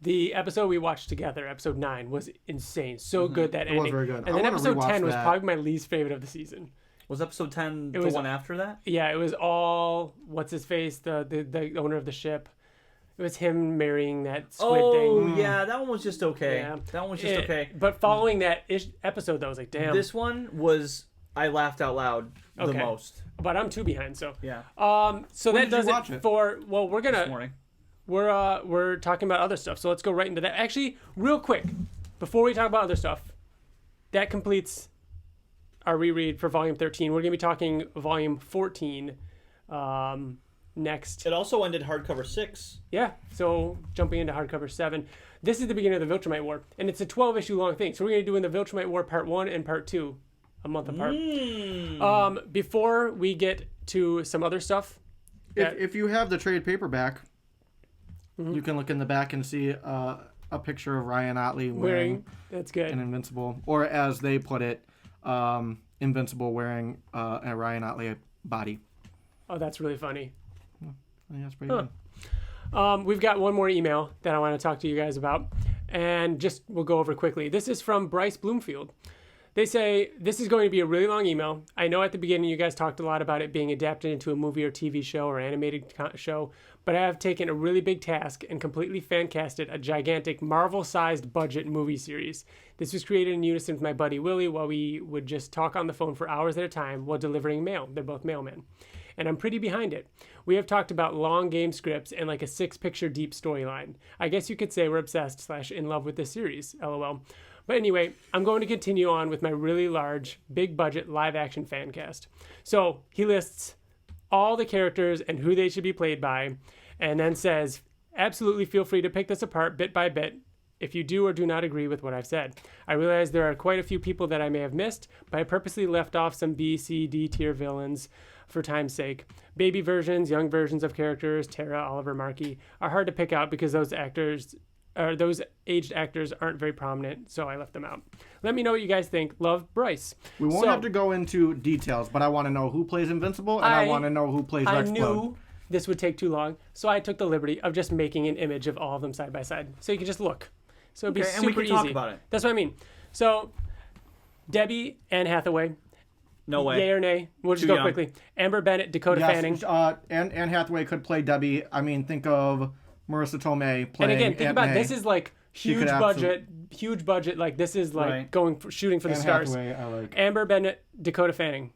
Speaker 1: the episode we watched together, episode 9, was insane. So good that ending.
Speaker 3: was very good.
Speaker 1: And
Speaker 3: I
Speaker 1: then
Speaker 3: wanna
Speaker 1: episode
Speaker 3: rewatch
Speaker 1: 10 was
Speaker 3: that.
Speaker 1: probably my least favorite of the season.
Speaker 2: Was episode 10
Speaker 1: It
Speaker 2: the
Speaker 1: was-
Speaker 2: one after that?
Speaker 1: Yeah, it was all what's his face, the owner of the ship. It was him marrying that squid thing.
Speaker 2: Yeah, that one was just okay.
Speaker 1: Yeah.
Speaker 2: That one was just okay.
Speaker 1: But following that episode, though, I was like, damn.
Speaker 2: This one was I laughed out loud the
Speaker 1: Okay.
Speaker 2: most.
Speaker 1: But I'm 2 behind, so.
Speaker 2: Yeah.
Speaker 1: So
Speaker 3: When
Speaker 1: that
Speaker 3: did you
Speaker 1: does
Speaker 3: watch
Speaker 1: it
Speaker 3: it?
Speaker 1: for. Well,
Speaker 2: This morning.
Speaker 1: we're talking about other stuff, so let's go right into that. Actually, real quick, before we talk about other stuff, that completes our reread for volume 13. We're gonna be talking volume 14 next.
Speaker 2: It also ended hardcover 6.
Speaker 1: Yeah, so jumping into hardcover 7. This is the beginning of the Viltrumite War, and it's a 12-issue long thing. So we're going to do in the Viltrumite War Part 1 and Part 2, a month apart. Before we get to some other stuff.
Speaker 3: If you have the trade paperback, you can look in the back and see a picture of Ryan Ottley wearing
Speaker 1: that's good.
Speaker 3: an Invincible, or as they put it, Invincible wearing a Ryan Ottley body.
Speaker 1: Oh, that's really funny.
Speaker 3: I think that's pretty good.
Speaker 1: We've got one more email that I want to talk to you guys about, and just we'll go over quickly. This is from Bryce Bloomfield. They say, this is going to be a really long email. I know at the beginning you guys talked a lot about it being adapted into a movie or TV show or animated show, but I have taken a really big task and completely fan-casted a gigantic Marvel-sized budget movie series. This was created in unison with my buddy Willie while we would just talk on the phone for hours at a time while delivering mail. They're both mailmen. And I'm pretty behind it. We have talked about long game scripts and like a 6-picture deep storyline. I guess you could say we're obsessed / in love with this series, lol. But anyway, I'm going to continue on with my really large, big budget live action fan cast. So he lists all the characters and who they should be played by, and then says, absolutely feel free to pick this apart bit by bit if you do or do not agree with what I've said. I realize there are quite a few people that I may have missed, but I purposely left off some B, C, D tier villains for time's sake. Baby versions, young versions of characters, Tara, Oliver, Markey, are hard to pick out because those aged actors aren't very prominent, so I left them out. Let me know what you guys think. Love, Bryce.
Speaker 3: We won't have to go into details, but I want to know who plays Invincible, and I want to know who plays Rex
Speaker 1: I knew this would take too long, so I took the liberty of just making an image of all of them side by side, so you can just look. So it'd be super
Speaker 2: and we can
Speaker 1: easy.
Speaker 2: talk about it.
Speaker 1: That's what I mean. So, Debbie, Anne Hathaway.
Speaker 2: No way.
Speaker 1: Yay or nay? We'll just
Speaker 2: Too
Speaker 1: go
Speaker 2: young.
Speaker 1: quickly. Amber Bennett, Dakota Fanning.
Speaker 3: And Anne Hathaway could play Debbie. I mean, think of Marissa Tomei playing
Speaker 1: And again, think
Speaker 3: Aunt
Speaker 1: about
Speaker 3: May.
Speaker 1: This is like huge budget. Like this is like
Speaker 2: Right.
Speaker 1: going for shooting for the
Speaker 3: Anne
Speaker 1: stars.
Speaker 3: Hathaway, I like.
Speaker 1: Amber Bennett, Dakota Fanning.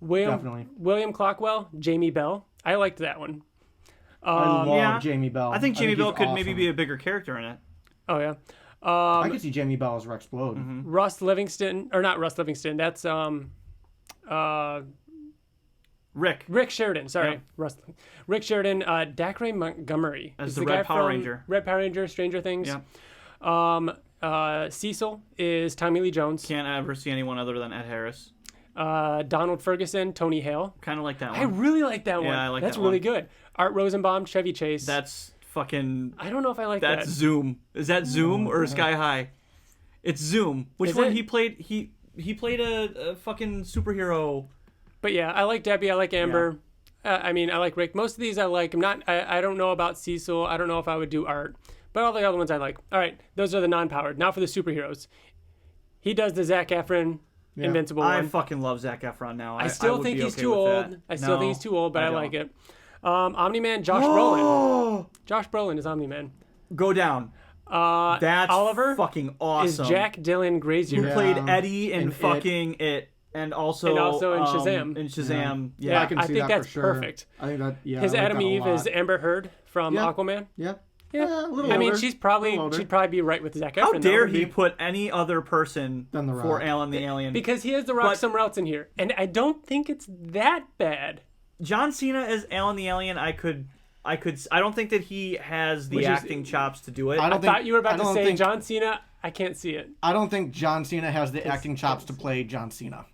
Speaker 3: Definitely.
Speaker 1: William Clockwell, Jamie Bell. I liked that one.
Speaker 3: I love
Speaker 2: yeah.
Speaker 3: Jamie Bell.
Speaker 2: I think Jamie Bell
Speaker 3: he's
Speaker 2: could
Speaker 3: awesome.
Speaker 2: maybe be a bigger character in it.
Speaker 1: Oh yeah.
Speaker 3: I could see Jamie Bell as Rex Blode.
Speaker 1: Russ Livingston, or not Russ Livingston. That's Rick Sheridan. Sorry,
Speaker 2: Yeah.
Speaker 1: Rick Sheridan. Dacre Montgomery
Speaker 2: As
Speaker 1: is
Speaker 2: the
Speaker 1: guy
Speaker 2: Red Power
Speaker 1: from
Speaker 2: Ranger.
Speaker 1: Red Power Ranger, Stranger Things.
Speaker 2: Yeah.
Speaker 1: Cecil is Tommy Lee Jones.
Speaker 2: Can't ever see anyone other than Ed Harris.
Speaker 1: Donald Ferguson, Tony Hale.
Speaker 2: Kind of like that one.
Speaker 1: I really like that one.
Speaker 2: Yeah, I like
Speaker 1: That's
Speaker 2: that
Speaker 1: really
Speaker 2: one.
Speaker 1: good. Art Rosenbaum, Chevy Chase.
Speaker 2: That's fucking.
Speaker 1: I don't know if I like
Speaker 2: That's
Speaker 1: that.
Speaker 2: Zoom. Is that Zoom or Sky High? It's Zoom. Which
Speaker 1: Is
Speaker 2: one
Speaker 1: it?
Speaker 2: he played? He played a fucking superhero.
Speaker 1: But yeah, I like Debbie. I like Amber. I mean, I like Rick. Most of these I like. I don't know about Cecil. I don't know if I would do Art. But all the other ones I like. All right, those are the non-powered. Now for the superheroes. He does the Zac Efron Invincible
Speaker 2: I
Speaker 1: one.
Speaker 2: fucking love Zac Efron now.
Speaker 1: I still
Speaker 2: would
Speaker 1: think
Speaker 2: be
Speaker 1: he's
Speaker 2: okay
Speaker 1: too
Speaker 2: with
Speaker 1: old.
Speaker 2: that.
Speaker 1: I still think he's too old, but I
Speaker 2: don't.
Speaker 1: like it. Omni-Man, Josh Brolin. Josh Brolin is Omni-Man.
Speaker 2: Go down. That's
Speaker 1: Oliver
Speaker 2: fucking awesome.
Speaker 1: is Jack Dylan Grazier.
Speaker 2: Who
Speaker 3: Yeah.
Speaker 2: played Eddie in
Speaker 3: In
Speaker 2: fucking It. And also
Speaker 1: And also in Shazam.
Speaker 2: In Shazam.
Speaker 1: Yeah,
Speaker 2: Yeah.
Speaker 3: I can
Speaker 1: I
Speaker 3: see
Speaker 1: think
Speaker 3: that
Speaker 1: that's
Speaker 3: for sure.
Speaker 1: perfect.
Speaker 3: I think that. Yeah.
Speaker 1: His
Speaker 3: I like
Speaker 1: Adam
Speaker 3: that a
Speaker 1: Eve
Speaker 3: lot.
Speaker 1: is Amber Heard from
Speaker 3: Yeah.
Speaker 1: Aquaman.
Speaker 3: Yeah.
Speaker 1: Yeah.
Speaker 3: A little
Speaker 1: I mean,
Speaker 3: older.
Speaker 1: she's
Speaker 3: A little older.
Speaker 1: she'd probably be right with Zac Efron.
Speaker 2: How
Speaker 1: though,
Speaker 2: dare
Speaker 1: wouldn't
Speaker 2: he put any other person
Speaker 3: Than The
Speaker 2: for
Speaker 3: Rock.
Speaker 2: Alan the Alien?
Speaker 1: Because he has The Rock
Speaker 2: But-
Speaker 1: somewhere else in here, and I don't think it's that bad.
Speaker 2: John Cena as Alan the Alien, I don't think that he has the
Speaker 1: Which is-
Speaker 2: acting chops to do it.
Speaker 3: I
Speaker 1: I
Speaker 3: don't
Speaker 1: thought
Speaker 3: think-
Speaker 1: you were about
Speaker 3: I
Speaker 1: to
Speaker 3: don't
Speaker 1: say
Speaker 3: think-
Speaker 1: John Cena. I can't see it.
Speaker 3: I don't think John Cena has the acting chops to play John Cena.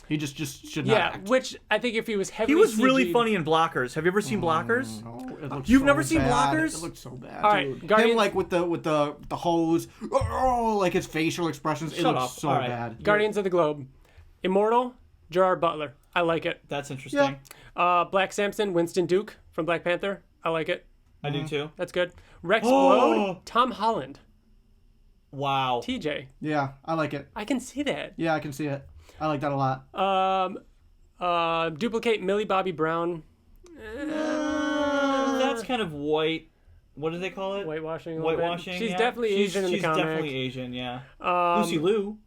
Speaker 3: He just should not
Speaker 1: Yeah,
Speaker 3: act.
Speaker 1: which I think if he was heavily
Speaker 2: He was really
Speaker 1: CG'd
Speaker 2: funny in Blockers. Have you ever seen Blockers?
Speaker 3: No, it looks
Speaker 2: You've
Speaker 3: so
Speaker 2: never seen
Speaker 3: bad.
Speaker 2: Blockers?
Speaker 3: It looks so bad.
Speaker 1: All right,
Speaker 3: Dude.
Speaker 1: Guardians-
Speaker 3: Him like with the hose, like his facial expressions. It
Speaker 2: Shut
Speaker 3: looks
Speaker 2: up.
Speaker 3: so
Speaker 2: All right.
Speaker 3: bad.
Speaker 1: Guardians of the Globe, Immortal, Gerard Butler. I like it.
Speaker 2: That's interesting.
Speaker 1: Black Samson, Winston Duke from Black Panther. I like it.
Speaker 2: I do too.
Speaker 1: That's good. Rex
Speaker 2: Oh!
Speaker 1: Blode, Tom Holland,
Speaker 2: Wow.
Speaker 1: TJ.
Speaker 3: Yeah, I like it.
Speaker 1: I can see that.
Speaker 3: Yeah, I can see it. I like that a lot.
Speaker 1: Duplicate Millie Bobby Brown.
Speaker 2: That's kind of white. What do they call it?
Speaker 1: Whitewashing. A little bit.
Speaker 2: Whitewashing.
Speaker 1: She's
Speaker 2: yeah.
Speaker 1: definitely Asian in the comic.
Speaker 2: She's definitely Asian. Yeah.
Speaker 1: Um,
Speaker 2: Lucy Liu.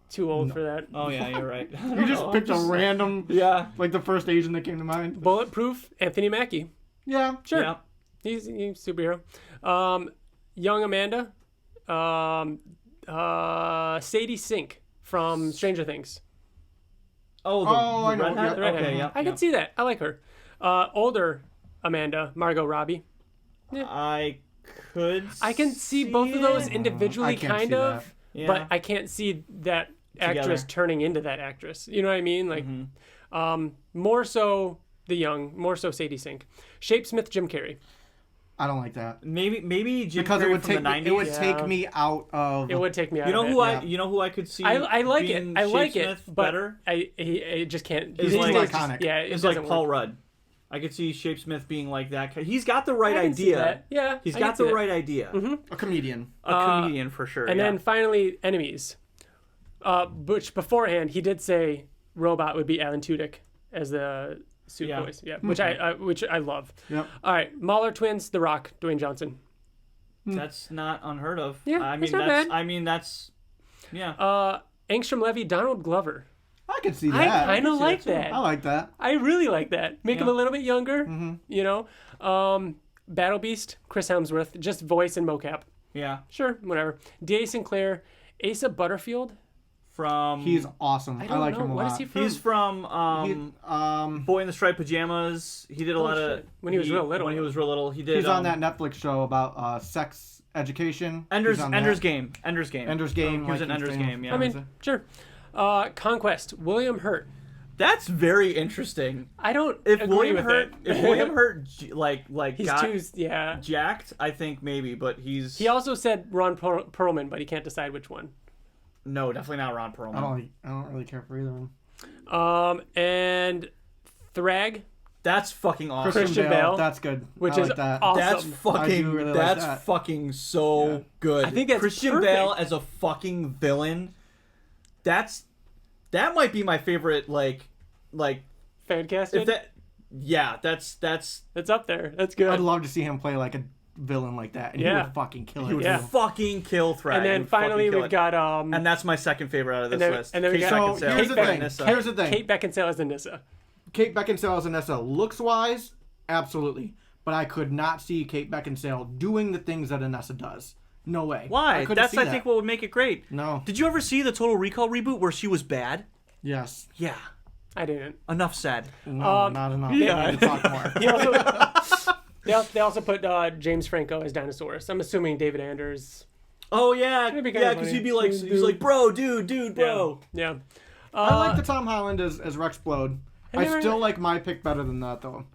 Speaker 1: Too old for that.
Speaker 2: Oh yeah, you're right.
Speaker 3: You just picked a random,
Speaker 2: Yeah.
Speaker 3: like the first Asian that came to mind.
Speaker 1: Bulletproof, Anthony Mackie.
Speaker 3: Yeah,
Speaker 1: Sure.
Speaker 2: Yeah.
Speaker 1: He's a superhero. Young Amanda. Sadie Sink from Stranger Things.
Speaker 2: Oh,
Speaker 3: Oh, I know.
Speaker 2: redhead?
Speaker 3: Yeah,
Speaker 1: The redhead.
Speaker 2: Okay, yeah.
Speaker 1: I can see that. I like her. Older. Amanda, Margot Robbie.
Speaker 2: I could.
Speaker 1: I can see both of those individually,
Speaker 3: I can't
Speaker 1: kind
Speaker 3: see
Speaker 1: of,
Speaker 3: that.
Speaker 2: Yeah.
Speaker 1: but I can't see that actress
Speaker 2: Together.
Speaker 1: turning into that actress. You know what I mean? Like, more so the young, more so Sadie Sink. Shapesmith, Jim Carrey.
Speaker 3: I don't like that
Speaker 2: Maybe Jim
Speaker 3: because
Speaker 2: Carrey
Speaker 3: it would
Speaker 2: from
Speaker 3: take
Speaker 2: the 90s.
Speaker 3: it would
Speaker 1: Yeah.
Speaker 3: take me out of.
Speaker 1: It would take me out.
Speaker 2: You know
Speaker 1: of
Speaker 2: who
Speaker 1: it.
Speaker 3: Yeah.
Speaker 2: I could see.
Speaker 1: I like it.
Speaker 2: being
Speaker 1: I like it,
Speaker 2: Shapesmith
Speaker 1: but
Speaker 2: better.
Speaker 1: I just can't.
Speaker 2: Is
Speaker 1: he
Speaker 2: like-
Speaker 1: just-
Speaker 3: iconic.
Speaker 1: Yeah, it
Speaker 2: It's like
Speaker 1: doesn't
Speaker 2: Paul
Speaker 1: work.
Speaker 2: Rudd. I could see Shapesmith being like that. He's got the right
Speaker 1: I can see
Speaker 2: idea.
Speaker 1: that. Yeah,
Speaker 2: He's
Speaker 1: I
Speaker 2: got
Speaker 1: can see
Speaker 2: the
Speaker 1: that.
Speaker 2: right idea.
Speaker 3: a comedian.
Speaker 2: A comedian for sure.
Speaker 1: And
Speaker 2: yeah.
Speaker 1: then finally, enemies. Which beforehand he did say robot would be Alan Tudyk as the suit
Speaker 2: Yeah.
Speaker 1: voice. Yeah, which I love.
Speaker 3: Yep.
Speaker 1: All right, Mahler twins, The Rock, Dwayne Johnson.
Speaker 2: That's not unheard of.
Speaker 1: Yeah,
Speaker 2: I mean
Speaker 1: that's not
Speaker 2: that's.
Speaker 1: bad.
Speaker 2: I mean that's. Yeah.
Speaker 1: Angstrom Levy, Donald Glover.
Speaker 3: I can see
Speaker 1: I
Speaker 3: that.
Speaker 1: kind of like
Speaker 2: too.
Speaker 1: that.
Speaker 3: I like that.
Speaker 1: I really like that. Make him
Speaker 2: Yeah.
Speaker 1: a little bit younger. You know, Battle Beast, Chris Hemsworth, just voice and mocap.
Speaker 2: yeah.
Speaker 1: Sure, whatever. D.A. Sinclair, Asa Butterfield.
Speaker 2: From.
Speaker 3: He's awesome. I,
Speaker 1: don't
Speaker 3: like
Speaker 1: know.
Speaker 3: him a
Speaker 1: What
Speaker 3: lot.
Speaker 1: is he from?
Speaker 2: He's from. Boy in the Striped Pajamas. He did a lot of.
Speaker 1: shit. When he was real little.
Speaker 2: When he was real little, he did.
Speaker 3: He's on that Netflix show about sex education.
Speaker 2: Ender's
Speaker 3: He's on
Speaker 2: Ender's
Speaker 3: that.
Speaker 2: Game. Ender's Game.
Speaker 3: Ender's Game.
Speaker 2: He was
Speaker 3: like
Speaker 2: in
Speaker 3: he's
Speaker 2: Ender's
Speaker 3: famous.
Speaker 2: Game. Yeah.
Speaker 1: I mean, sure. Conquest, William Hurt.
Speaker 2: That's very interesting.
Speaker 1: I don't
Speaker 2: If
Speaker 1: agree
Speaker 2: William
Speaker 1: with
Speaker 2: Hurt,
Speaker 1: it.
Speaker 2: if William Hurt like
Speaker 1: he's
Speaker 2: got
Speaker 1: yeah.
Speaker 2: jacked, I think maybe, but he's
Speaker 1: He also said Ron Perlman, but he can't decide which one.
Speaker 2: no, definitely not Ron Perlman.
Speaker 3: I don't really care for either of them.
Speaker 1: And Thrag,
Speaker 2: That's fucking awesome.
Speaker 1: Christian Bale,
Speaker 3: That's good.
Speaker 1: which
Speaker 3: I
Speaker 1: is
Speaker 3: like that.
Speaker 1: awesome.
Speaker 2: That's
Speaker 3: I
Speaker 2: fucking.
Speaker 3: do really like
Speaker 2: that's
Speaker 3: that.
Speaker 2: fucking so good.
Speaker 1: I think that's
Speaker 2: Christian
Speaker 1: perfect.
Speaker 2: Bale as a fucking villain. That might be my favorite. Like
Speaker 1: Fan casted.
Speaker 2: if that. Yeah, that's
Speaker 1: It's up there. That's good.
Speaker 3: I'd love to see him play like a villain like that, and he
Speaker 1: Yeah.
Speaker 3: would fucking kill
Speaker 2: he
Speaker 3: it.
Speaker 2: would
Speaker 1: Yeah.
Speaker 2: fucking kill Thrag.
Speaker 1: And then
Speaker 2: He would fucking
Speaker 1: finally
Speaker 2: kill
Speaker 1: we've
Speaker 2: it.
Speaker 1: got
Speaker 2: And that's my second favorite out of this
Speaker 1: then-
Speaker 2: list.
Speaker 1: and then we
Speaker 2: Kate
Speaker 1: got-
Speaker 3: So
Speaker 2: Beckinsale
Speaker 3: here's the
Speaker 2: as
Speaker 3: thing.
Speaker 2: Nissa.
Speaker 3: Here's the thing.
Speaker 1: Kate Beckinsale as Anissa.
Speaker 3: Kate Beckinsale as Anissa, looks wise, absolutely, but I could not see Kate Beckinsale doing the things that Anissa does. No way.
Speaker 2: Why?
Speaker 3: couldn't
Speaker 2: That's
Speaker 3: see
Speaker 2: I
Speaker 3: that.
Speaker 2: think what would make it great.
Speaker 3: No.
Speaker 2: Did you ever see the Total Recall reboot where she was bad?
Speaker 3: Yes.
Speaker 2: Yeah.
Speaker 1: I didn't.
Speaker 2: Enough said.
Speaker 3: No, not enough.
Speaker 2: yeah.
Speaker 3: We need to talk more.
Speaker 1: He also they also put James Franco as Dinosaurus. I'm assuming David Anders.
Speaker 2: Oh yeah,
Speaker 1: That'd be kinda
Speaker 2: yeah, because
Speaker 1: funny.
Speaker 2: he'd be like, he's like, bro, dude, bro.
Speaker 1: Yeah.
Speaker 3: I like the Tom Holland as Rexplode. I
Speaker 1: never-
Speaker 3: still like my pick better than that though.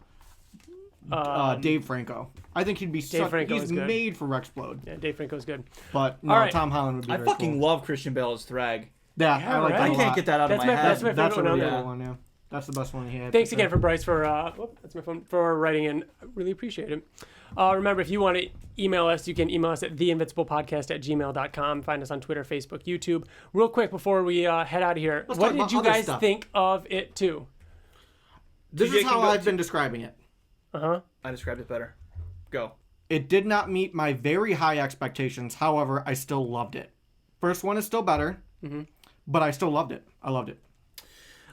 Speaker 3: Dave Franco. I think he'd be
Speaker 1: Franco
Speaker 3: he's
Speaker 1: is good.
Speaker 3: made for Rexplode.
Speaker 1: Yeah, Dave Franco's good.
Speaker 3: But no,
Speaker 1: All right.
Speaker 3: Tom Holland would be
Speaker 2: I
Speaker 3: very
Speaker 2: fucking
Speaker 3: cool.
Speaker 2: love Christian Bale as Thrag.
Speaker 3: Yeah, I like
Speaker 1: right.
Speaker 3: that
Speaker 2: I
Speaker 3: a
Speaker 2: can't
Speaker 3: lot.
Speaker 2: get that out
Speaker 1: That's
Speaker 2: of
Speaker 1: my-
Speaker 2: my head.
Speaker 1: that's my
Speaker 3: That's a
Speaker 1: favorite one
Speaker 3: really
Speaker 1: out
Speaker 3: good
Speaker 1: there.
Speaker 3: one, yeah. That's the best one he had.
Speaker 1: Thanks
Speaker 3: for
Speaker 1: again
Speaker 3: sure.
Speaker 1: for Bryce for that's my phone for writing in. I really appreciate it. Remember, if you want to email us, you can email us at theinvinciblepodcast@gmail.com. Find us on Twitter, Facebook, YouTube. Real quick before we head out of here,
Speaker 3: Let's
Speaker 1: what
Speaker 3: talk
Speaker 1: did
Speaker 3: about
Speaker 1: you
Speaker 3: other
Speaker 1: guys
Speaker 3: stuff.
Speaker 1: think of it too?
Speaker 3: This
Speaker 2: TJ
Speaker 3: is
Speaker 2: can
Speaker 3: how
Speaker 2: go-
Speaker 3: I've been describing it.
Speaker 2: I described it better. Go.
Speaker 3: It did not meet my very high expectations. However, I still loved it. First one is still better, but I still loved it. I loved it.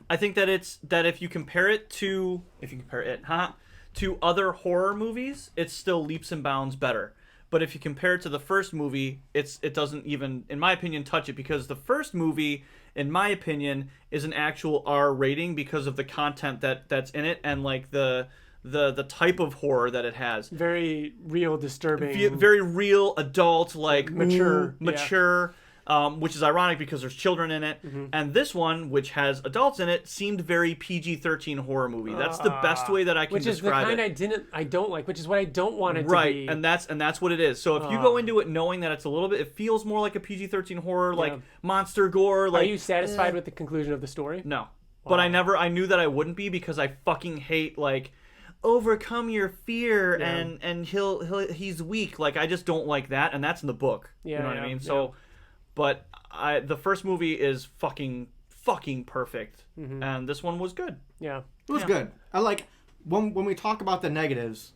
Speaker 2: I think that if you compare it to to other horror movies, it's still leaps and bounds better. But if you compare it to the first movie, it doesn't even, in my opinion, touch it, because the first movie, in my opinion, is an actual R rating because of the content that's in it and like the type of horror that it has.
Speaker 1: Very real, disturbing.
Speaker 2: Very real, adult, like
Speaker 1: Mature,
Speaker 2: mature. Which is ironic because there's children in it. And this one, which has adults in it, seemed very PG-13 horror movie. That's the best way that I can
Speaker 1: which is the
Speaker 2: describe
Speaker 1: kind
Speaker 2: it.
Speaker 1: I don't like, which is what I don't want it to
Speaker 2: Right,
Speaker 1: be.
Speaker 2: and that's what it is. So if you go into it knowing that it's a little bit, it feels more like a PG-13 horror, like monster gore. Like,
Speaker 1: Are you satisfied with the conclusion of the story?
Speaker 2: No, but I knew that I wouldn't be because I fucking hate like overcome your fear and he's weak. Like I just don't like that, and that's in the book.
Speaker 1: Yeah,
Speaker 2: you know what I
Speaker 1: yeah,
Speaker 2: mean? So, but the first movie is fucking perfect, and this one was good.
Speaker 1: Yeah.
Speaker 3: It was good. I like when we talk about the negatives.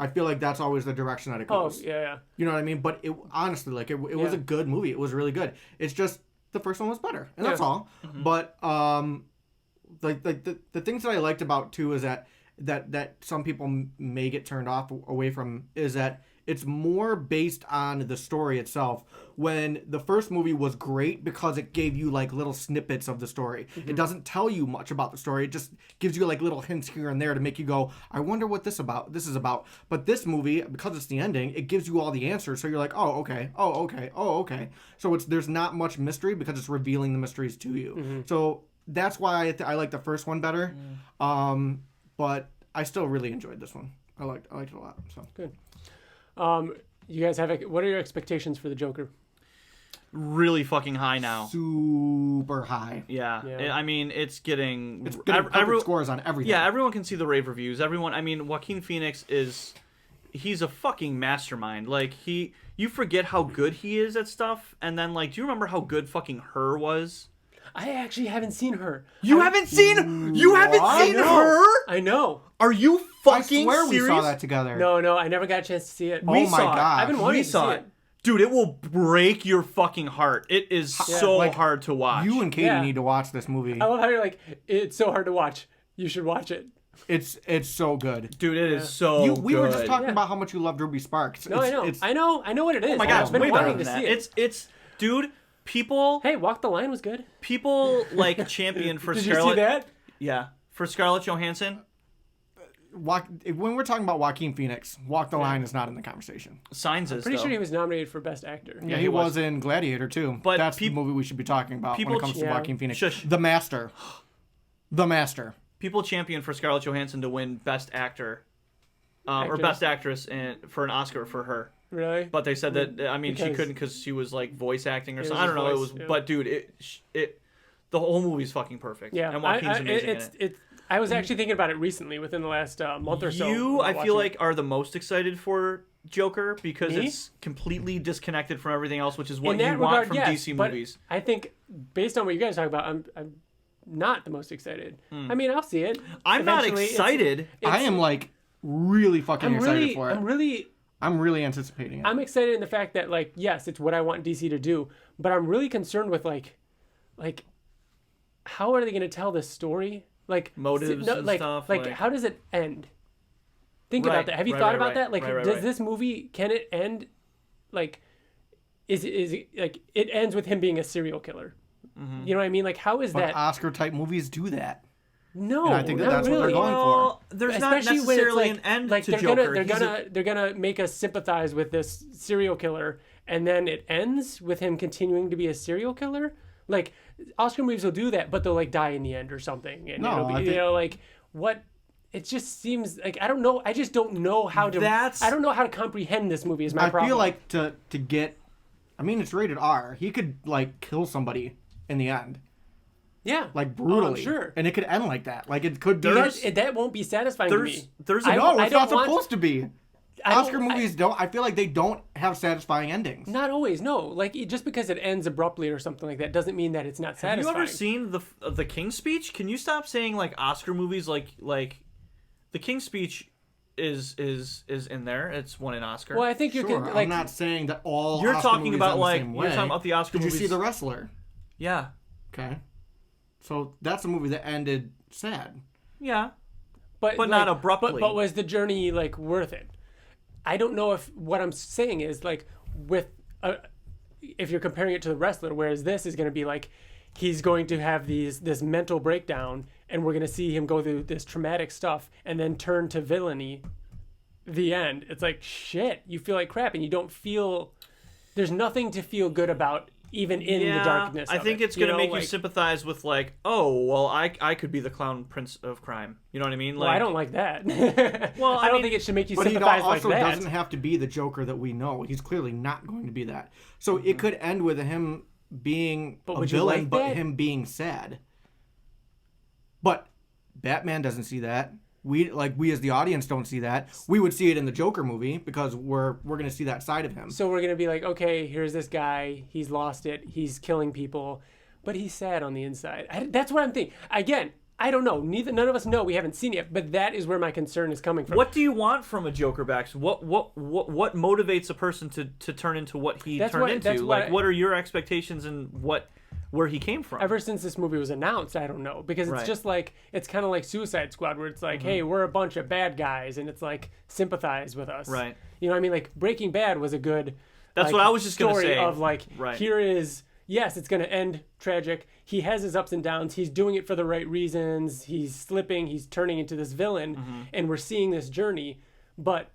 Speaker 3: I feel like that's always the direction that it
Speaker 1: Oh,
Speaker 3: goes.
Speaker 1: yeah.
Speaker 3: You know what I mean? But it honestly, like it was a good movie. It was really good. It's just the first one was better, and that's all. But like the things that I liked about too is that some people may get turned off away from is that it's more based on the story itself. When the first movie was great because it gave you like little snippets of the story. It doesn't tell you much about the story. It just gives you like little hints here and there to make you go, I wonder what this is about. But this movie, because it's the ending, it gives you all the answers. So you're like, oh, okay. Oh, okay. Oh, okay. So there's not much mystery because it's revealing the mysteries to you. So that's why I like the first one better. But I still really enjoyed this one. I liked it a lot. So
Speaker 1: Good. You guys what are your expectations for the Joker?
Speaker 2: Really fucking high now.
Speaker 3: super high.
Speaker 2: Yeah.
Speaker 1: Yeah.
Speaker 2: I mean, it's getting
Speaker 3: Perfect scores on everything.
Speaker 2: Yeah, everyone can see the rave reviews. I mean, Joaquin Phoenix he's a fucking mastermind. Like, you forget how good he is at stuff, and then, like, do you remember how good fucking Her was?
Speaker 1: I actually haven't seen Her.
Speaker 2: You haven't seen Her?
Speaker 1: I know.
Speaker 2: Are you
Speaker 3: I
Speaker 2: fucking
Speaker 3: swear
Speaker 2: serious?
Speaker 3: we saw that together.
Speaker 1: No, I never got a chance to see it.
Speaker 3: Oh my God.
Speaker 1: I've been wanting to see it.
Speaker 2: Dude, it will break your fucking heart. It is so
Speaker 3: like,
Speaker 2: hard to watch.
Speaker 3: You and Katie
Speaker 1: Yeah.
Speaker 3: need to watch this movie.
Speaker 1: I love how you're like, it's so hard to watch. You should watch it.
Speaker 3: It's so good.
Speaker 2: Dude, it is so good.
Speaker 3: We were just talking
Speaker 1: Yeah.
Speaker 3: about how much you love Ruby Sparks.
Speaker 1: No, I know. I know what it is.
Speaker 2: Oh my god,
Speaker 1: I've
Speaker 2: it's
Speaker 1: been
Speaker 2: way better
Speaker 1: wanting
Speaker 2: than
Speaker 1: to
Speaker 2: that.
Speaker 1: see it.
Speaker 2: It's dude, people
Speaker 1: Hey, Walk the Line was good.
Speaker 2: like champion for
Speaker 1: Did
Speaker 2: Scarlett.
Speaker 1: you see that?
Speaker 2: Yeah, for Scarlett Johansson.
Speaker 3: When we're talking about Joaquin Phoenix, Walk the Line is not in the conversation.
Speaker 2: Signs is
Speaker 1: Pretty
Speaker 2: though.
Speaker 1: sure he was nominated for Best Actor.
Speaker 3: Yeah, he was in Gladiator too.
Speaker 2: But
Speaker 3: that's the movie we should be talking about when
Speaker 2: people-
Speaker 3: it comes to
Speaker 1: Yeah.
Speaker 3: Joaquin Phoenix.
Speaker 2: Shush.
Speaker 3: The Master. The Master.
Speaker 2: People champion for Scarlett Johansson to win Best Actor, or
Speaker 1: Actress.
Speaker 2: Best Actress for an Oscar for her.
Speaker 1: Really?
Speaker 2: But they said that she
Speaker 1: Because-
Speaker 2: couldn't because she was like voice acting or
Speaker 1: It
Speaker 2: something. I
Speaker 1: was
Speaker 2: don't know.
Speaker 1: his
Speaker 2: It was,
Speaker 1: voice, yeah.
Speaker 2: but dude, it the whole movie's fucking perfect.
Speaker 1: Yeah.
Speaker 2: and Joaquin's amazing in it.
Speaker 1: I was actually thinking about it recently within the last month or so.
Speaker 2: You, I
Speaker 1: about
Speaker 2: feel
Speaker 1: watching
Speaker 2: like, are the most excited for Joker because
Speaker 1: Me?
Speaker 2: it's completely disconnected from everything else, which is
Speaker 1: it.
Speaker 2: what
Speaker 1: In
Speaker 2: you
Speaker 1: that
Speaker 2: want
Speaker 1: regard,
Speaker 2: from
Speaker 1: yes,
Speaker 2: DC
Speaker 1: but
Speaker 2: movies.
Speaker 1: I think based on what you guys talk about, I'm not the most excited. I mean, I'll see it.
Speaker 2: I'm not
Speaker 1: Eventually.
Speaker 2: excited.
Speaker 3: I am like really fucking excited for it.
Speaker 1: I'm really
Speaker 3: anticipating it.
Speaker 1: I'm excited in the fact that, like, yes, it's what I want DC to do, but I'm really concerned with like how are they going to tell this story? Like
Speaker 2: Motives and stuff,
Speaker 1: Like,
Speaker 2: like-
Speaker 1: how does it end? Think
Speaker 2: Right,
Speaker 1: about that. Have you
Speaker 2: right,
Speaker 1: thought
Speaker 2: right,
Speaker 1: about
Speaker 2: right,
Speaker 1: that? Like,
Speaker 2: right,
Speaker 1: does
Speaker 2: right.
Speaker 1: this movie, can it end? Like, is it like it ends with him being a serial killer?
Speaker 2: Mm-hmm.
Speaker 1: You know what I mean? Like, how is
Speaker 3: but
Speaker 1: that?
Speaker 3: Oscar type movies do that.
Speaker 1: No,
Speaker 3: and I think
Speaker 1: not
Speaker 3: that's what they're
Speaker 1: really.
Speaker 3: going for.
Speaker 2: Well, there's not
Speaker 1: Especially when it's
Speaker 2: necessarily
Speaker 1: like,
Speaker 2: an end
Speaker 1: like
Speaker 2: to
Speaker 1: they're
Speaker 2: Joker.
Speaker 1: they're gonna make us sympathize with this serial killer, and then it ends with him continuing to be a serial killer. Like, Oscar movies will do that, but they'll like die in the end or something, and
Speaker 3: No,
Speaker 1: it'll be,
Speaker 3: I think-
Speaker 1: you know, like what. It just seems like I don't know. I just don't know how to. I don't know how to comprehend this movie. Is my problem.
Speaker 3: I feel like to get, I mean, it's rated R. He could like kill somebody in the end,
Speaker 1: yeah,
Speaker 3: like brutally,
Speaker 1: sure.
Speaker 3: and it could end like that. Like it could be.
Speaker 1: that won't be satisfying to me.
Speaker 2: There's
Speaker 1: I-
Speaker 3: No,
Speaker 1: I
Speaker 3: it's
Speaker 1: don't
Speaker 3: not
Speaker 1: want-
Speaker 3: supposed to be.
Speaker 1: I don't-
Speaker 3: Oscar movies don't. I feel like they don't have satisfying endings.
Speaker 1: Not always. No, like just because it ends abruptly or something like that doesn't mean that it's not
Speaker 2: Have
Speaker 1: satisfying.
Speaker 2: you ever seen the King's Speech? Can you stop saying like Oscar movies like the King's Speech is in there. It's won an Oscar.
Speaker 1: Well, I think you
Speaker 3: Sure,
Speaker 1: can. Like,
Speaker 3: I'm not saying that all.
Speaker 2: You're
Speaker 3: Oscar
Speaker 2: talking
Speaker 3: movies
Speaker 2: about
Speaker 3: end the
Speaker 2: like
Speaker 3: same
Speaker 2: you're
Speaker 3: way.
Speaker 2: talking about the Oscar
Speaker 3: Did you
Speaker 2: movies.
Speaker 3: see The Wrestler?
Speaker 2: Yeah,
Speaker 3: Okay, so that's a movie that ended sad.
Speaker 2: yeah.
Speaker 1: but
Speaker 2: not
Speaker 1: like,
Speaker 2: abruptly.
Speaker 1: But was the journey like worth it? I don't know if what I'm saying is like if you're comparing it to The Wrestler, whereas this is going to be like he's going to have this mental breakdown, and we're going to see him go through this traumatic stuff and then turn to villainy. The end. It's like shit. You feel like crap, and you don't feel. There's nothing to feel good about, even in the darkness.
Speaker 2: I
Speaker 1: of
Speaker 2: think
Speaker 1: it,
Speaker 2: it's gonna make
Speaker 1: like,
Speaker 2: you sympathize with like, oh well, I could be the clown prince of crime. You know what I mean? Like,
Speaker 1: Well, I don't like that.
Speaker 2: Well,
Speaker 1: I don't
Speaker 2: mean-
Speaker 1: think it should make you
Speaker 3: But he
Speaker 1: sympathize
Speaker 3: also
Speaker 1: like that.
Speaker 3: doesn't have to be the Joker that we know. He's clearly not going to be that. So it could end with him being
Speaker 1: But
Speaker 3: a
Speaker 1: would you
Speaker 3: villain,
Speaker 1: like
Speaker 3: but
Speaker 1: that?
Speaker 3: him being sad. But Batman doesn't see that. We as the audience don't see that. We would see it in the Joker movie because we're going to see that side of him.
Speaker 1: So we're gonna be like, okay, here's this guy. He's lost it. He's killing people, but he's sad on the inside. That's what I'm thinking. Again, I don't know. None of us know. We haven't seen it, but that is where my concern is coming from.
Speaker 2: What do you want from a Joker back? What motivates a person to turn into what he
Speaker 1: That's
Speaker 2: turned
Speaker 1: what-
Speaker 2: into?
Speaker 1: that's
Speaker 2: Like,
Speaker 1: what
Speaker 2: what are your expectations and what where he came from.
Speaker 1: Ever since this movie was announced, I don't know, because it's
Speaker 2: Right.
Speaker 1: just like, it's kind of like Suicide Squad, where it's like, hey, we're a bunch of bad guys, and it's like, sympathize with us.
Speaker 2: Right.
Speaker 1: You know what I mean? Like, Breaking Bad was a good
Speaker 2: That's
Speaker 1: like,
Speaker 2: what I was just gonna
Speaker 1: story
Speaker 2: say.
Speaker 1: of like,
Speaker 2: Right.
Speaker 1: here is, yes, it's going to end tragic. He has his ups and downs. He's doing it for the right reasons. He's slipping. He's turning into this villain, and we're seeing this journey. But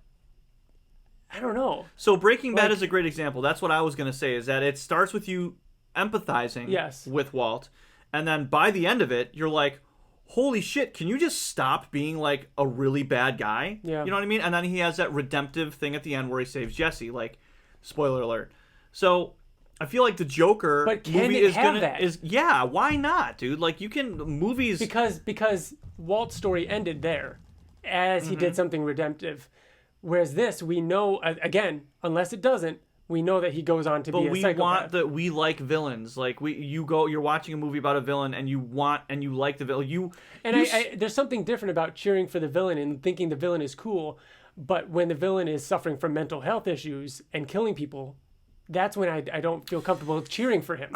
Speaker 1: I don't know.
Speaker 2: So Breaking Bad
Speaker 1: Like-
Speaker 2: is a great example. That's what I was going to say, is that it starts with you empathizing
Speaker 1: Yes.
Speaker 2: with Walt, and then by the end of it, you're like, holy shit, can you just stop being like a really bad guy?
Speaker 1: Yeah.
Speaker 2: You know what I mean? And then he has that redemptive thing at the end where he saves Jesse, like, spoiler alert. So I feel like the Joker
Speaker 1: But can
Speaker 2: movie
Speaker 1: it
Speaker 2: is
Speaker 1: have
Speaker 2: gonna
Speaker 1: that?
Speaker 2: is yeah, why not, dude? Like, you can movies
Speaker 1: Because Walt's story ended there, as he did something redemptive. Whereas this, we know, again, unless it doesn't, we know that he goes on to be
Speaker 2: But
Speaker 1: a
Speaker 2: we
Speaker 1: psychopath.
Speaker 2: want that. We like villains. Like, you're watching a movie about a villain, and you like the villain.
Speaker 1: There's something different about cheering for the villain and thinking the villain is cool, but when the villain is suffering from mental health issues and killing people, that's when I don't feel comfortable cheering for him.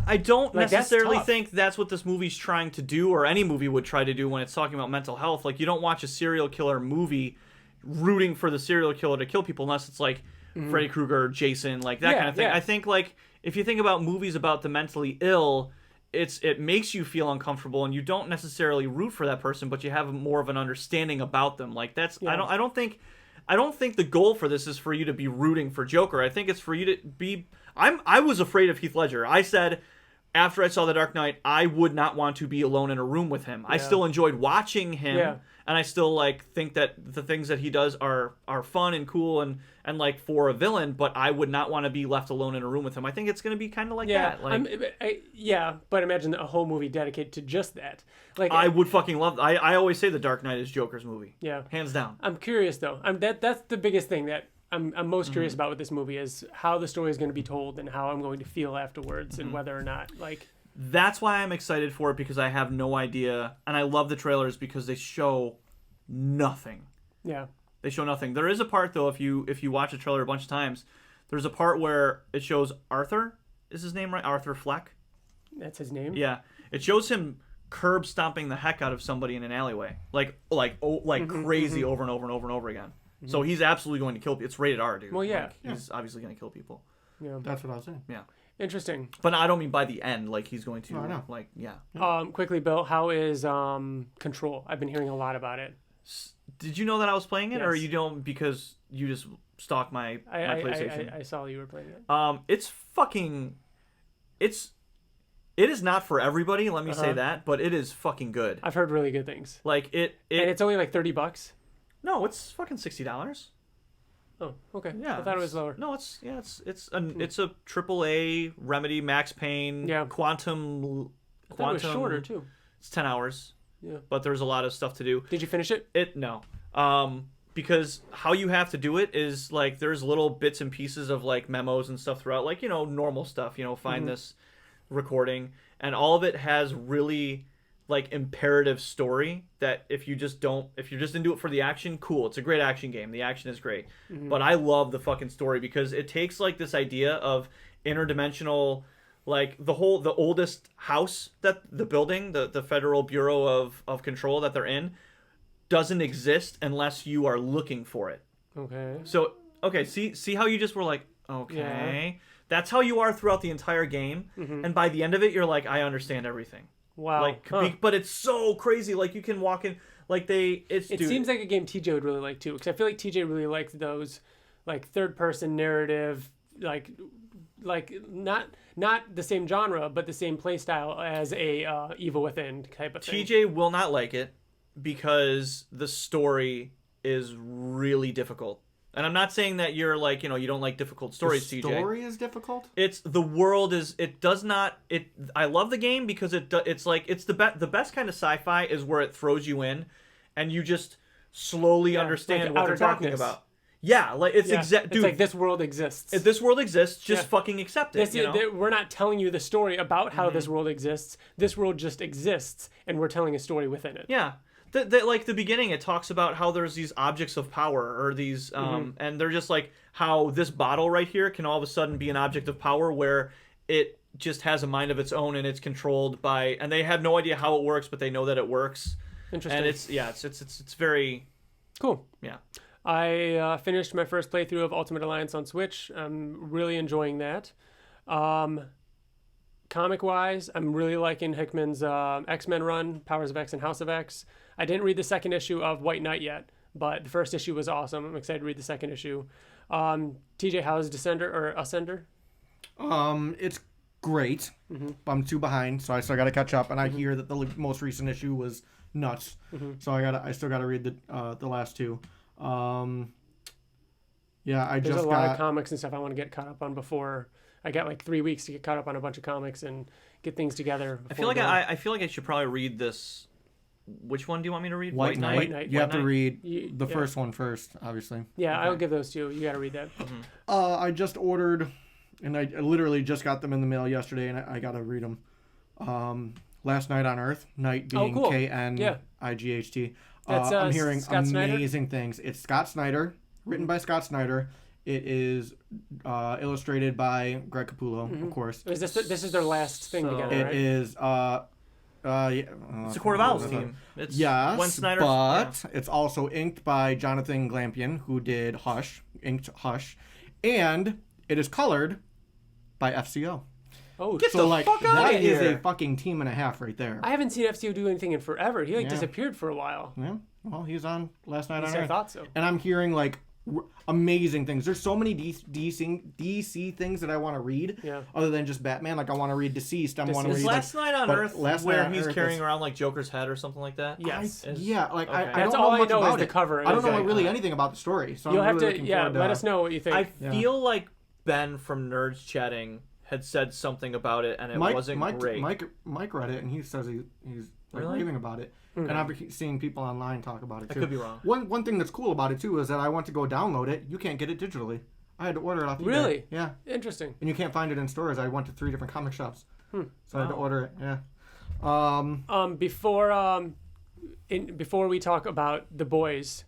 Speaker 2: I don't
Speaker 1: Like, that's
Speaker 2: necessarily
Speaker 1: tough.
Speaker 2: think that's what this movie's trying to do, or any movie would try to do when it's talking about mental health. Like, you don't watch a serial killer movie rooting for the serial killer to kill people unless it's like Freddy Krueger, Jason, like that
Speaker 1: Yeah,
Speaker 2: kind of thing.
Speaker 1: yeah.
Speaker 2: I think, like, if you think about movies about the mentally ill, it makes you feel uncomfortable, and you don't necessarily root for that person, but you have more of an understanding about them. Like, that's
Speaker 1: Yeah.
Speaker 2: I don't think the goal for this is for you to be rooting for Joker. I think it's for you to be. I was afraid of Heath Ledger. I said, after I saw The Dark Knight, I would not want to be alone in a room with him. I still enjoyed watching him,
Speaker 1: Yeah.
Speaker 2: and I still like think that the things that he does are fun and cool and like for a villain. But I would not want to be left alone in a room with him. I think it's going to be kind of like
Speaker 1: yeah,
Speaker 2: that. Like,
Speaker 1: but imagine a whole movie dedicated to just that. Like,
Speaker 2: I would fucking love. I always say The Dark Knight is Joker's movie.
Speaker 1: Yeah.
Speaker 2: Hands down.
Speaker 1: I'm curious though. That's the biggest thing that I'm most curious about with this movie is how the story is going to be told and how I'm going to feel afterwards and whether or not like.
Speaker 2: That's why I'm excited for it, because I have no idea, and I love the trailers because they show nothing.
Speaker 1: Yeah.
Speaker 2: They show nothing. There is a part though, if you watch the trailer a bunch of times, there's a part where it shows Arthur. Is his name right? Arthur Fleck.
Speaker 1: That's his name.
Speaker 2: Yeah. It shows him curb stomping the heck out of somebody in an alleyway, like crazy over and over and over and over again. So he's absolutely going to kill people. It's rated R, dude.
Speaker 1: Well, yeah.
Speaker 2: Like, he's obviously going to kill people.
Speaker 1: Yeah.
Speaker 3: That's what I was saying.
Speaker 2: Yeah.
Speaker 1: Interesting.
Speaker 2: But I don't mean by the end, like he's going to,
Speaker 3: No, I know.
Speaker 2: like, yeah.
Speaker 1: Quickly, Bill, how is Control? I've been hearing a lot about it.
Speaker 2: Did you know that I was playing it, or
Speaker 1: Yes.
Speaker 2: you don't because you just stalk my PlayStation?
Speaker 1: I saw you were playing it.
Speaker 2: It is not for everybody. Let me say that, but it is fucking good.
Speaker 1: I've heard really good things.
Speaker 2: Like
Speaker 1: And it's only like $30.
Speaker 2: no, it's fucking $60.
Speaker 1: Oh, okay.
Speaker 2: Yeah,
Speaker 1: I thought it was lower.
Speaker 2: No, it's a AAA Remedy Max Payne
Speaker 1: Yeah.
Speaker 2: Quantum.
Speaker 1: I thought it was shorter too.
Speaker 2: It's 10 hours.
Speaker 1: Yeah.
Speaker 2: But there's a lot of stuff to do.
Speaker 1: Did you finish it?
Speaker 2: No. Because how you have to do it is like there's little bits and pieces of like memos and stuff throughout, like, normal stuff, find this recording, and all of it has really like imperative story that if you're just into it for the action, cool. It's a great action game. The action is great. But I love the fucking story because it takes like this idea of interdimensional, like the oldest house, that the building, the Federal Bureau of Control that they're in, doesn't exist unless you are looking for it.
Speaker 1: Okay.
Speaker 2: So, okay, see how you just were like, okay. That's how you are throughout the entire game. And by the end of it, you're like, I understand everything.
Speaker 1: Wow.
Speaker 2: Like, but it's so crazy. Like, you can walk in, like
Speaker 1: It seems like a game TJ would really like too, because I feel like TJ really likes those, like third-person narrative, like not the same genre, but the same play style as a Evil Within type of thing.
Speaker 2: TJ will not like it because the story is really difficult. And I'm not saying that you're like, you don't like difficult stories,
Speaker 3: The
Speaker 2: TJ.
Speaker 3: story is difficult?
Speaker 2: I love the game because it's the best kind of sci-fi is where it throws you in and you just slowly understand
Speaker 1: like
Speaker 2: what they're
Speaker 1: Outer
Speaker 2: talking
Speaker 1: Darkness.
Speaker 2: about. Yeah, like it's
Speaker 1: It's like this world exists.
Speaker 2: If this world exists, just
Speaker 1: Yeah.
Speaker 2: fucking accept it.
Speaker 1: We're not telling you the story about how this world exists. This world just exists, and we're telling a story within it.
Speaker 2: Yeah. Like the beginning, it talks about how there's these objects of power, or these, and they're just like how this bottle right here can all of a sudden be an object of power where it just has a mind of its own, and it's controlled by, and they have no idea how it works, but they know that it works.
Speaker 1: Interesting.
Speaker 2: And it's very
Speaker 1: cool.
Speaker 2: Yeah.
Speaker 1: I finished my first playthrough of Ultimate Alliance on Switch. I'm really enjoying that. Comic-wise, I'm really liking Hickman's X-Men run, Powers of X and House of X. I didn't read the second issue of White Knight yet, but the first issue was awesome. I'm excited to read the second issue. TJ, how's Descender or Ascender?
Speaker 3: It's great. I'm 2 behind, so I still got to catch up. And I hear that the most recent issue was nuts, so I still got to read the last 2. There's
Speaker 1: a lot of comics and stuff I want to get caught up on before. I got like 3 weeks to get caught up on a bunch of comics and get things together.
Speaker 2: I feel like I should probably read this. Which one do you want me to read?
Speaker 3: White Knight. You have to read the
Speaker 1: yeah.
Speaker 3: first one first, obviously.
Speaker 1: Yeah, okay. I'll give those to you. You got to read that.
Speaker 3: I just ordered, and I literally just got them in the mail yesterday, and I got to read them. Last Night on Earth, Night being
Speaker 1: cool.
Speaker 3: K-N-I-G-H-T.
Speaker 1: That's,
Speaker 3: I'm hearing
Speaker 1: Scott
Speaker 3: amazing things. It's Scott Snyder, written by Scott Snyder. It is illustrated by Greg Capullo, of course.
Speaker 1: Is this is their last thing together, right?
Speaker 3: It is.
Speaker 2: It's the Court of Owls team. It's
Speaker 3: yes,
Speaker 2: Gwen Snyder,
Speaker 3: but it's also inked by Jonathan Glampian, who did inked Hush, and it is colored by FCO.
Speaker 1: Oh,
Speaker 2: Get the fuck out
Speaker 3: that
Speaker 2: of here.
Speaker 3: is a fucking team and a half right there.
Speaker 1: I haven't seen FCO do anything in forever. He disappeared for a while.
Speaker 3: Yeah, well, he's on Last Night on
Speaker 1: I
Speaker 3: Earth.
Speaker 1: thought so.
Speaker 3: And I'm hearing like amazing things. There's so many DC things that I want to read.
Speaker 1: Yeah.
Speaker 3: Other than just Batman, like I want to read Deceased. I want to
Speaker 2: Is
Speaker 3: read
Speaker 2: Last Night on Earth where he's carrying
Speaker 3: is,
Speaker 2: around like Joker's head or something like that?
Speaker 1: Yes.
Speaker 3: Yeah, like
Speaker 2: Okay.
Speaker 3: I
Speaker 1: That's
Speaker 3: don't
Speaker 1: all
Speaker 3: know
Speaker 1: I
Speaker 3: much
Speaker 1: know
Speaker 3: about
Speaker 1: is the
Speaker 3: it.
Speaker 1: cover.
Speaker 3: I don't know
Speaker 1: Exactly.
Speaker 3: really anything about the story, so
Speaker 1: You'll
Speaker 3: I'm
Speaker 1: have
Speaker 3: really
Speaker 1: to
Speaker 3: looking forward
Speaker 1: let us know what you think.
Speaker 2: I feel like Ben from Nerds Chatting had said something about it, and it wasn't great.
Speaker 3: Mike read it, and he says he's
Speaker 2: Really?
Speaker 3: raving about it. And I've been seeing people online talk about it too.
Speaker 2: I could be wrong.
Speaker 3: One thing that's cool about it too is that I went to go download it. You can't get it digitally. I had to order it off eBay.
Speaker 1: Really?
Speaker 3: Yeah.
Speaker 1: Interesting.
Speaker 3: And you can't find it in stores. I went to 3 different comic shops, so I had to order it. Yeah.
Speaker 1: Before we talk about The Boys,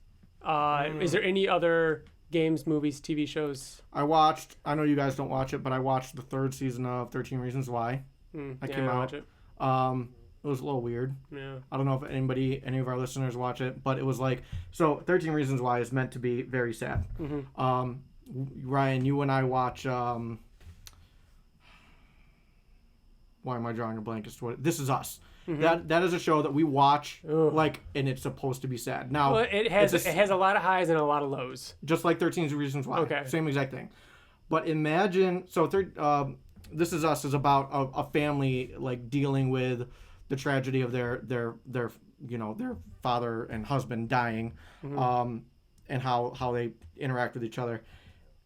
Speaker 1: is there any other games, movies, TV shows?
Speaker 3: I know you guys don't watch it, but I watched the 3rd season of 13 Reasons Why. That came out.
Speaker 1: Watch it.
Speaker 3: It was a little weird.
Speaker 1: Yeah.
Speaker 3: I don't know if any of our listeners watch it, but it was like, so 13 Reasons Why is meant to be very sad. Ryan, you and I watch, why am I drawing a blank as to what, This Is Us. That is a show that we watch, and it's supposed to and now
Speaker 1: Well, it has a lot of highs and a lot of lows.
Speaker 3: Just like 13 Reasons Why.
Speaker 1: Okay.
Speaker 3: Same exact thing. But imagine, This Is Us is about a family like dealing with the tragedy of their father and husband dying, and how they interact with each other.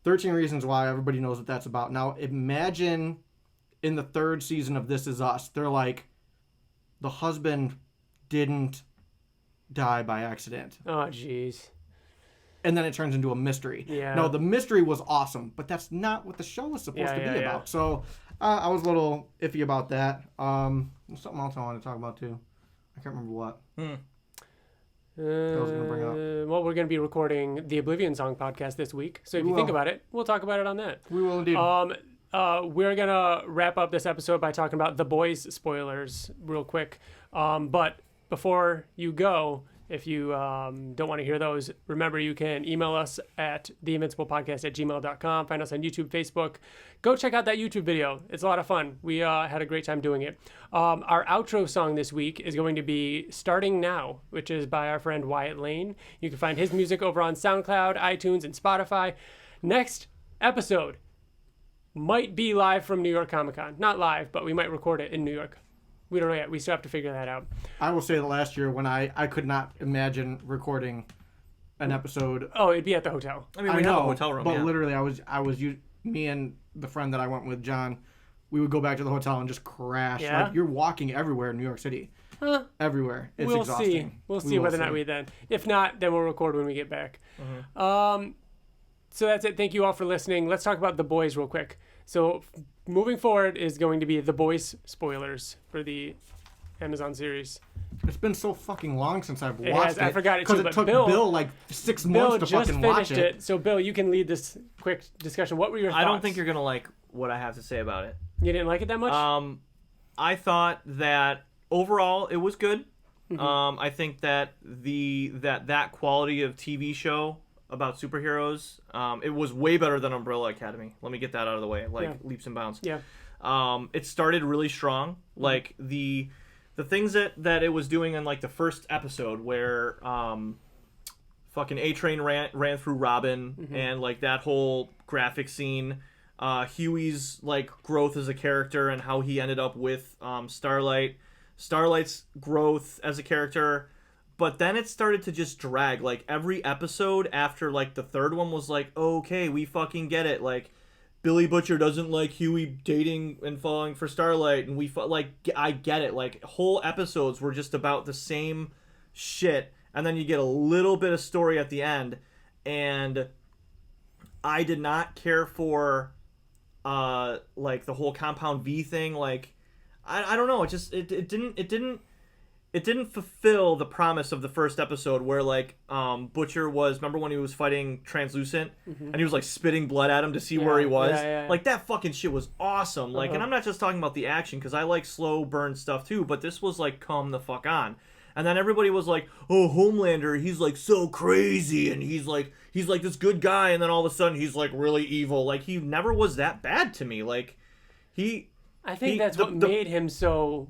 Speaker 3: 13 Reasons Why, everybody knows what that's about. Now imagine in the 3rd season of This Is Us, they're like, the husband didn't die by accident.
Speaker 1: Oh, jeez.
Speaker 3: And then it turns into a mystery.
Speaker 1: Yeah.
Speaker 3: No, the mystery was awesome, but that's not what the show was supposed to be about. So I was a little iffy about that. Something else I wanted to talk about too. I can't remember what. I was gonna bring up.
Speaker 1: Well, we're going to be recording the Oblivion Song podcast this week. So if you think about it, we'll talk about it on that.
Speaker 3: We will indeed.
Speaker 1: We're going to wrap up this episode by talking about The Boys spoilers real quick. But before you go, if you don't want to hear those, remember you can email us at theinvinciblepodcast@gmail.com. Find us on YouTube, Facebook. Go check out that YouTube video. It's a lot of fun. We had a great time doing it. Our outro song this week is going to be Starting Now, which is by our friend Wyatt Layne. You can find his music over on SoundCloud, iTunes, and Spotify. Next episode might be live from New York Comic Con. Not live, but we might record it in New York. We don't know yet. We still have to figure that out.
Speaker 3: I will say that last year when I could not imagine recording an episode.
Speaker 1: Oh, it'd be at the hotel.
Speaker 2: I mean, we have a hotel room,
Speaker 3: but literally, me and the friend that I went with, John, we would go back to the hotel and just crash.
Speaker 1: Yeah?
Speaker 3: Like, you're walking everywhere in New York City. Everywhere. It's
Speaker 1: we'll
Speaker 3: exhausting.
Speaker 1: see. We'll see whether or not we then. If not, then we'll record when we get back. So that's it. Thank you all for listening. Let's talk about The Boys real quick. So moving forward is going to be The Boys spoilers for the Amazon series.
Speaker 3: It's been so fucking long since I've watched it.
Speaker 1: I forgot it too,
Speaker 3: because
Speaker 1: but
Speaker 3: it took
Speaker 1: Bill
Speaker 3: like 6 months to
Speaker 1: just
Speaker 3: fucking watch
Speaker 1: finished it. So Bill, you can lead this quick discussion. What were your thoughts?
Speaker 2: I don't think you're gonna like what I have to say about it.
Speaker 1: You didn't like it that much?
Speaker 2: I thought that overall it was good.
Speaker 1: Mm-hmm.
Speaker 2: I think that that quality of TV show about superheroes, it was way better than Umbrella Academy. Let me get that out of the way, leaps and bounds.
Speaker 1: Yeah.
Speaker 2: It started really strong.
Speaker 1: Mm-hmm.
Speaker 2: Like the things that it was doing in like the first episode where fucking A-Train ran through Robin
Speaker 1: Mm-hmm.
Speaker 2: and like that whole graphic scene. Huey's like growth as a character and how he ended up with Starlight. Starlight's growth as a character, but then it started to just drag. Like every episode after like the third one was like, okay, we fucking get it. Like Billy Butcher doesn't like Huey dating and falling for Starlight, and I get it. Like whole episodes were just about the same shit, and then you get a little bit of story at the end, and I did not care for like the whole Compound V thing. Like I don't know, it didn't fulfill the promise of the first episode where like Butcher was, remember when he was fighting Translucent and he was like spitting blood at him to see where he was.
Speaker 1: Yeah.
Speaker 2: Like that fucking shit was awesome. Like, and I'm not just talking about the action because I like slow burn stuff too, but this was like come the fuck on. And then everybody was like, oh, Homelander, he's like so crazy and he's like this good guy, and then all of a sudden he's like really evil. Like he never was that bad to me. Like
Speaker 1: I think that's what made him so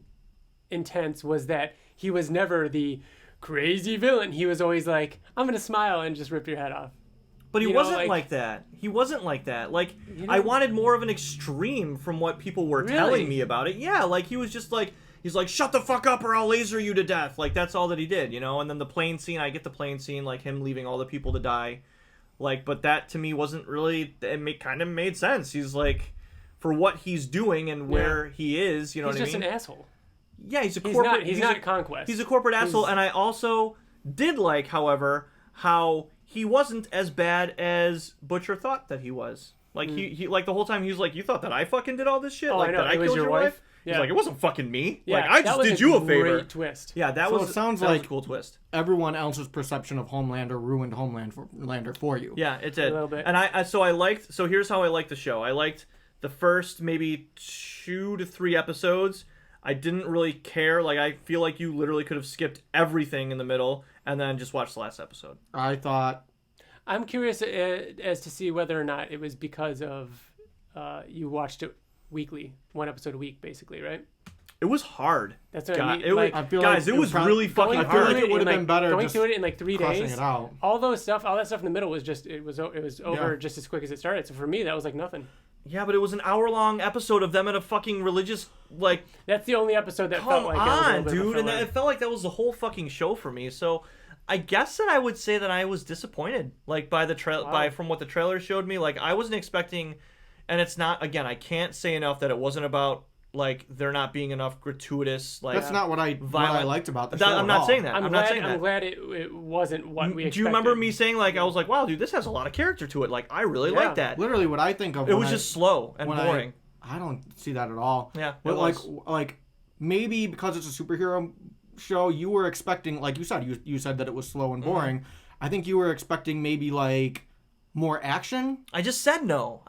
Speaker 1: intense, was that he was never the crazy villain. He was always like, I'm going to smile and just rip your head off.
Speaker 2: But he wasn't like that. He wasn't like that. Like, I wanted more of an extreme from what people were telling me about it. Yeah, like he was just like, he's like, shut the fuck up or I'll laser you to death. Like, that's all that he did, you know? And then the plane scene, I get the plane scene, like him leaving all the people to die. Like, but that to me wasn't really, kind of made sense. He's like, for what he's doing and where he is, you know what I mean?
Speaker 1: He's just an asshole.
Speaker 2: Yeah, he's a corporate.
Speaker 1: He's not Conquest.
Speaker 2: He's a corporate asshole, and I also did like, however, how he wasn't as bad as Butcher thought that he was. Like he like the whole time he was like, you thought that I fucking did all this shit? Like
Speaker 1: I know.
Speaker 2: that I killed your wife?
Speaker 1: Yeah.
Speaker 2: He's like, it wasn't fucking me.
Speaker 1: Yeah,
Speaker 2: like I just did you a favor.
Speaker 1: Great twist.
Speaker 2: Yeah, that
Speaker 3: So
Speaker 2: was.
Speaker 3: it sounds
Speaker 2: that
Speaker 3: like
Speaker 2: was a cool twist.
Speaker 3: Everyone else's perception of Homelander ruined Homelander for you.
Speaker 2: Yeah, it did.
Speaker 1: A little bit.
Speaker 2: And I liked. So here's how I liked the show. I liked the first maybe 2 to 3 episodes. I didn't really care. Like, I feel like you literally could have skipped everything in the middle and then just watched the last episode.
Speaker 3: I thought...
Speaker 1: I'm curious as to see whether or not it was because of you watched it weekly, 1 episode a week, basically, right?
Speaker 2: It was hard.
Speaker 1: That's what I mean.
Speaker 3: I feel like
Speaker 2: it was really fucking
Speaker 3: I feel
Speaker 2: hard.
Speaker 3: like it would have been better
Speaker 1: going
Speaker 3: just
Speaker 1: through it in like 3
Speaker 3: crushing
Speaker 1: days.
Speaker 3: it out.
Speaker 1: All that stuff in the middle was just it was over just as quick as it started. So for me, that was like nothing.
Speaker 2: Yeah, but it was an hour-long episode of them at a fucking religious, like...
Speaker 1: That's the only episode that felt like it was a little bit of a
Speaker 2: dude, and
Speaker 1: filler.
Speaker 2: it felt like that was the whole fucking show for me. So, I guess that I would say that I was disappointed, like by the from what the trailer showed me. Like I wasn't expecting, and it's not. Again, I can't say enough that it wasn't about like there not being enough gratuitous. Like
Speaker 3: that's not what I liked about the show.
Speaker 2: I'm not saying that. I'm not saying that.
Speaker 1: I'm glad it wasn't what we expected.
Speaker 2: Do you remember me saying like I was like, wow, dude, this has a lot of character to it. Like I really like that.
Speaker 3: Literally, what I think of
Speaker 2: it was just slow and boring.
Speaker 3: I don't see that at all.
Speaker 2: Yeah,
Speaker 3: but like maybe because it's a superhero show, you were expecting, like you said that it was slow and boring. Mm-hmm. I think you were expecting maybe like more action.
Speaker 2: I just said no.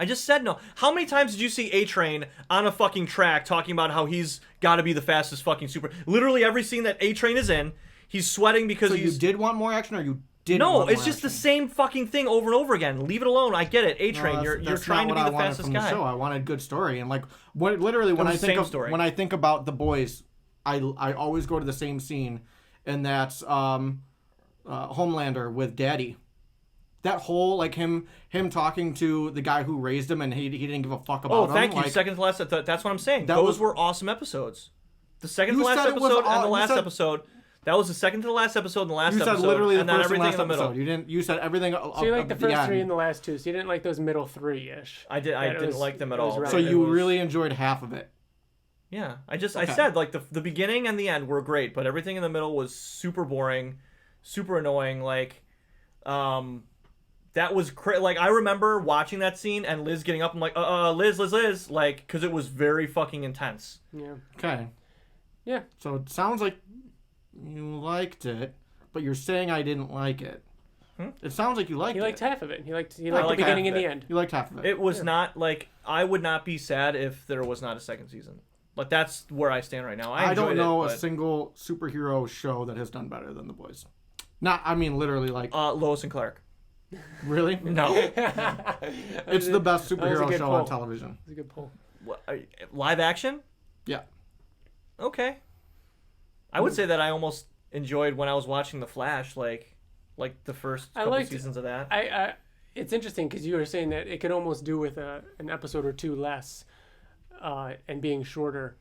Speaker 2: How many times did you see A-Train on a fucking track talking about how he's got to be the fastest fucking super? Literally every scene that A-Train is in, he's sweating because
Speaker 3: so
Speaker 2: he's...
Speaker 3: you did want more action, or you didn't?
Speaker 2: No, it's just the same fucking thing over and over again. Leave it alone. I get it. A-Train,
Speaker 3: no,
Speaker 2: you're trying to be the fastest guy.
Speaker 3: The show. I wanted good story, and like literally when I think about The Boys, I always go to the same scene, and that's Homelander with Daddy. That whole like him talking to the guy who raised him, and he didn't give a fuck about him.
Speaker 2: Oh, thank you.
Speaker 3: Like,
Speaker 2: Second to last. That's what I'm saying. Those were awesome episodes. The second to last episode and the last episode. That was the second to the last episode and the last episode.
Speaker 3: You said literally the
Speaker 2: and then
Speaker 3: first and
Speaker 2: everything
Speaker 3: last
Speaker 2: in the middle.
Speaker 3: episode. You said everything.
Speaker 1: So you like the first 3 and the last 2. So you didn't like those middle 3-ish.
Speaker 2: I didn't like them at all.
Speaker 3: So you really enjoyed half of it.
Speaker 2: Yeah, I said like the beginning and the end were great, but everything in the middle was super boring, super annoying. Like, that was like I remember watching that scene and Liz getting up and like, Liz, like, because it was very fucking intense.
Speaker 1: Yeah.
Speaker 3: Okay.
Speaker 1: Yeah.
Speaker 3: So it sounds like you liked it, but you're saying I didn't like it. It sounds like you liked
Speaker 1: He
Speaker 3: it.
Speaker 1: liked half of it. He liked the
Speaker 2: liked
Speaker 1: beginning
Speaker 2: half
Speaker 1: and
Speaker 2: of
Speaker 1: the
Speaker 2: it.
Speaker 1: end.
Speaker 3: You liked half of it.
Speaker 2: It was not like I would not be sad if there was not a second season. Like that's where I stand right now.
Speaker 3: I don't know
Speaker 2: it,
Speaker 3: a single superhero show that has done better than The Boys. Not, I mean, literally, like,
Speaker 2: Lois and Clark.
Speaker 3: really?
Speaker 2: No.
Speaker 3: It's the best
Speaker 1: That was a
Speaker 3: superhero
Speaker 1: good
Speaker 3: show
Speaker 1: pull.
Speaker 3: on television.
Speaker 1: That's a good pull.
Speaker 2: Live action?
Speaker 3: Yeah.
Speaker 2: Okay. I would say that I almost enjoyed when I was watching The Flash, like the first couple seasons of that.
Speaker 1: I it's interesting because you were saying that it could almost do with an episode or two less, and being shorter.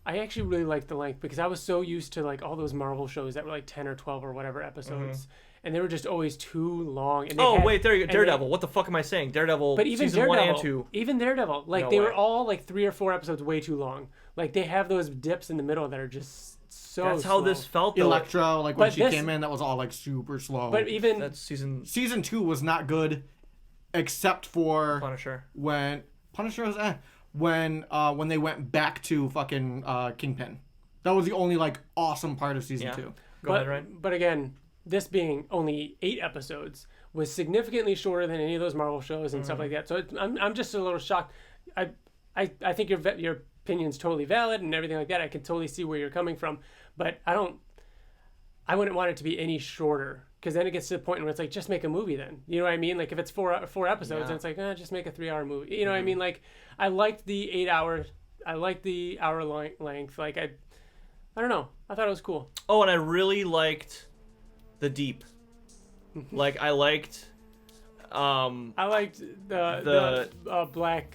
Speaker 1: I actually really liked the length because I was so used to like all those Marvel shows that were like 10 or 12 or whatever episodes, and they were just always too long. And
Speaker 2: wait, there you go. Daredevil. What the fuck am I saying? Daredevil.
Speaker 1: But even
Speaker 2: season
Speaker 1: Daredevil,
Speaker 2: 1 and 2.
Speaker 1: even Daredevil, like
Speaker 2: No
Speaker 1: they
Speaker 2: way.
Speaker 1: were all like 3 or 4 episodes way too long. Like they have those dips in the middle that are just so.
Speaker 2: That's how
Speaker 1: slow.
Speaker 2: this felt. Though.
Speaker 3: Electro, like when
Speaker 1: But
Speaker 3: she
Speaker 1: this-
Speaker 3: came in, that was all like super slow.
Speaker 1: But even
Speaker 2: That's season
Speaker 3: Season 2 was not good, except for
Speaker 2: Punisher.
Speaker 3: when Punisher was when they went back to fucking Kingpin. That was the only like awesome part of season
Speaker 2: Yeah.
Speaker 3: 2.
Speaker 2: Go ahead, Ryan.
Speaker 1: But again, this being only 8 episodes was significantly shorter than any of those Marvel shows and stuff like that. So I'm just a little shocked. I think your opinion's totally valid and everything like that. I can totally see where you're coming from, but I wouldn't want it to be any shorter because then it gets to the point where it's like just make a movie then. You know what I mean? Like if it's four episodes, then it's like just make a 3-hour movie. You know what I mean? Like I liked the 8 hours. I liked the hour length. Like I don't know. I thought it was cool.
Speaker 2: Oh, and I really liked the Deep. Like I liked.
Speaker 1: I liked the black.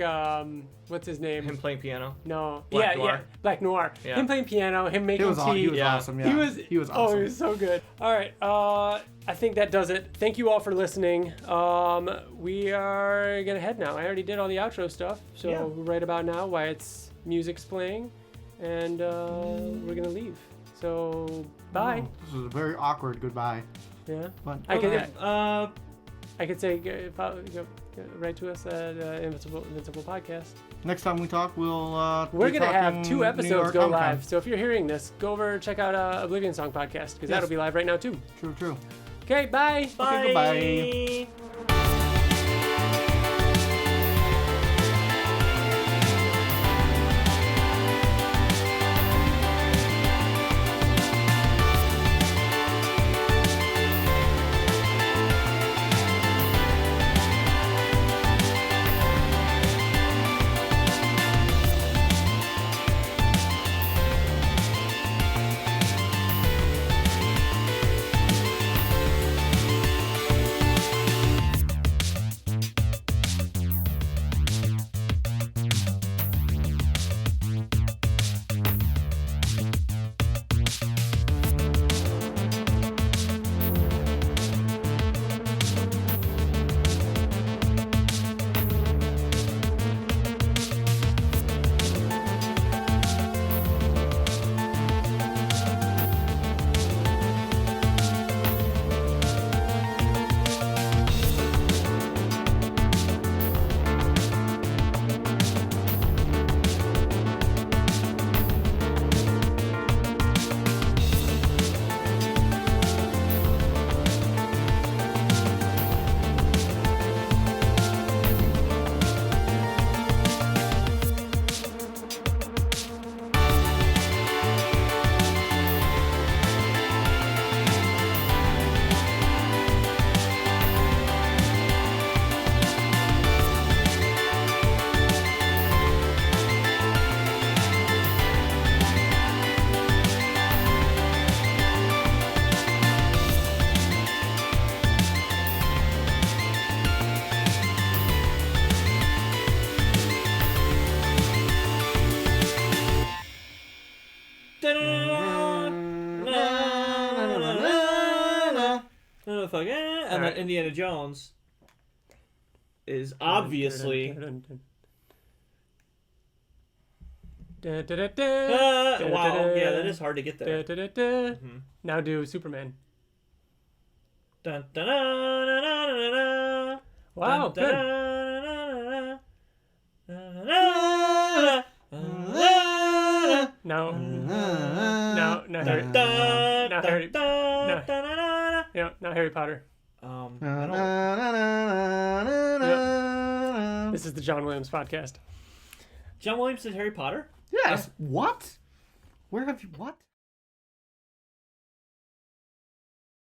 Speaker 1: What's his name?
Speaker 2: Him playing piano.
Speaker 1: No.
Speaker 2: Black
Speaker 1: yeah,
Speaker 2: Noir.
Speaker 1: Black Noir.
Speaker 2: Yeah.
Speaker 1: Him playing piano. Him making
Speaker 3: He was
Speaker 1: tea.
Speaker 2: Yeah.
Speaker 3: awesome. Yeah.
Speaker 1: He was
Speaker 3: awesome.
Speaker 1: Oh, he was so good. All right. I think that does it. Thank you all for listening. We are gonna head now. I already did all the outro stuff. So
Speaker 2: Yeah.
Speaker 1: right about now, Wyatt's music's playing, and we're gonna leave. So bye.
Speaker 3: Oh, this was a very awkward goodbye.
Speaker 1: Yeah.
Speaker 3: But
Speaker 1: I could.
Speaker 2: Okay.
Speaker 1: I could say write to us at Invincible Podcast.
Speaker 3: next time we talk, we'll
Speaker 1: We're
Speaker 3: be
Speaker 1: gonna have
Speaker 3: talking
Speaker 1: 2
Speaker 3: New
Speaker 1: episodes
Speaker 3: York
Speaker 1: go
Speaker 3: Comic-Con.
Speaker 1: live. So if you're hearing this, go over and check out Oblivion Song Podcast because that'll be live right now too.
Speaker 3: True.
Speaker 1: Okay, bye.
Speaker 3: Okay, goodbye.
Speaker 2: And then Indiana Jones is obviously. Wow, yeah, that is hard to get there.
Speaker 1: Now do Superman.
Speaker 2: Dun, dun, dun, dun, dun, dun, dun.
Speaker 1: Wow,
Speaker 2: Dun,
Speaker 1: good.
Speaker 2: dun, dun, dun, dun, dun, dun.
Speaker 1: Now Harry.
Speaker 2: Dun,
Speaker 1: Now
Speaker 2: dun,
Speaker 1: Harry.
Speaker 2: dun,
Speaker 1: No.
Speaker 2: dun, dun, dun.
Speaker 1: Yeah, now Harry Potter. This is the John Williams podcast.
Speaker 2: John Williams did Harry Potter?
Speaker 3: Yes. What? Where have you? What?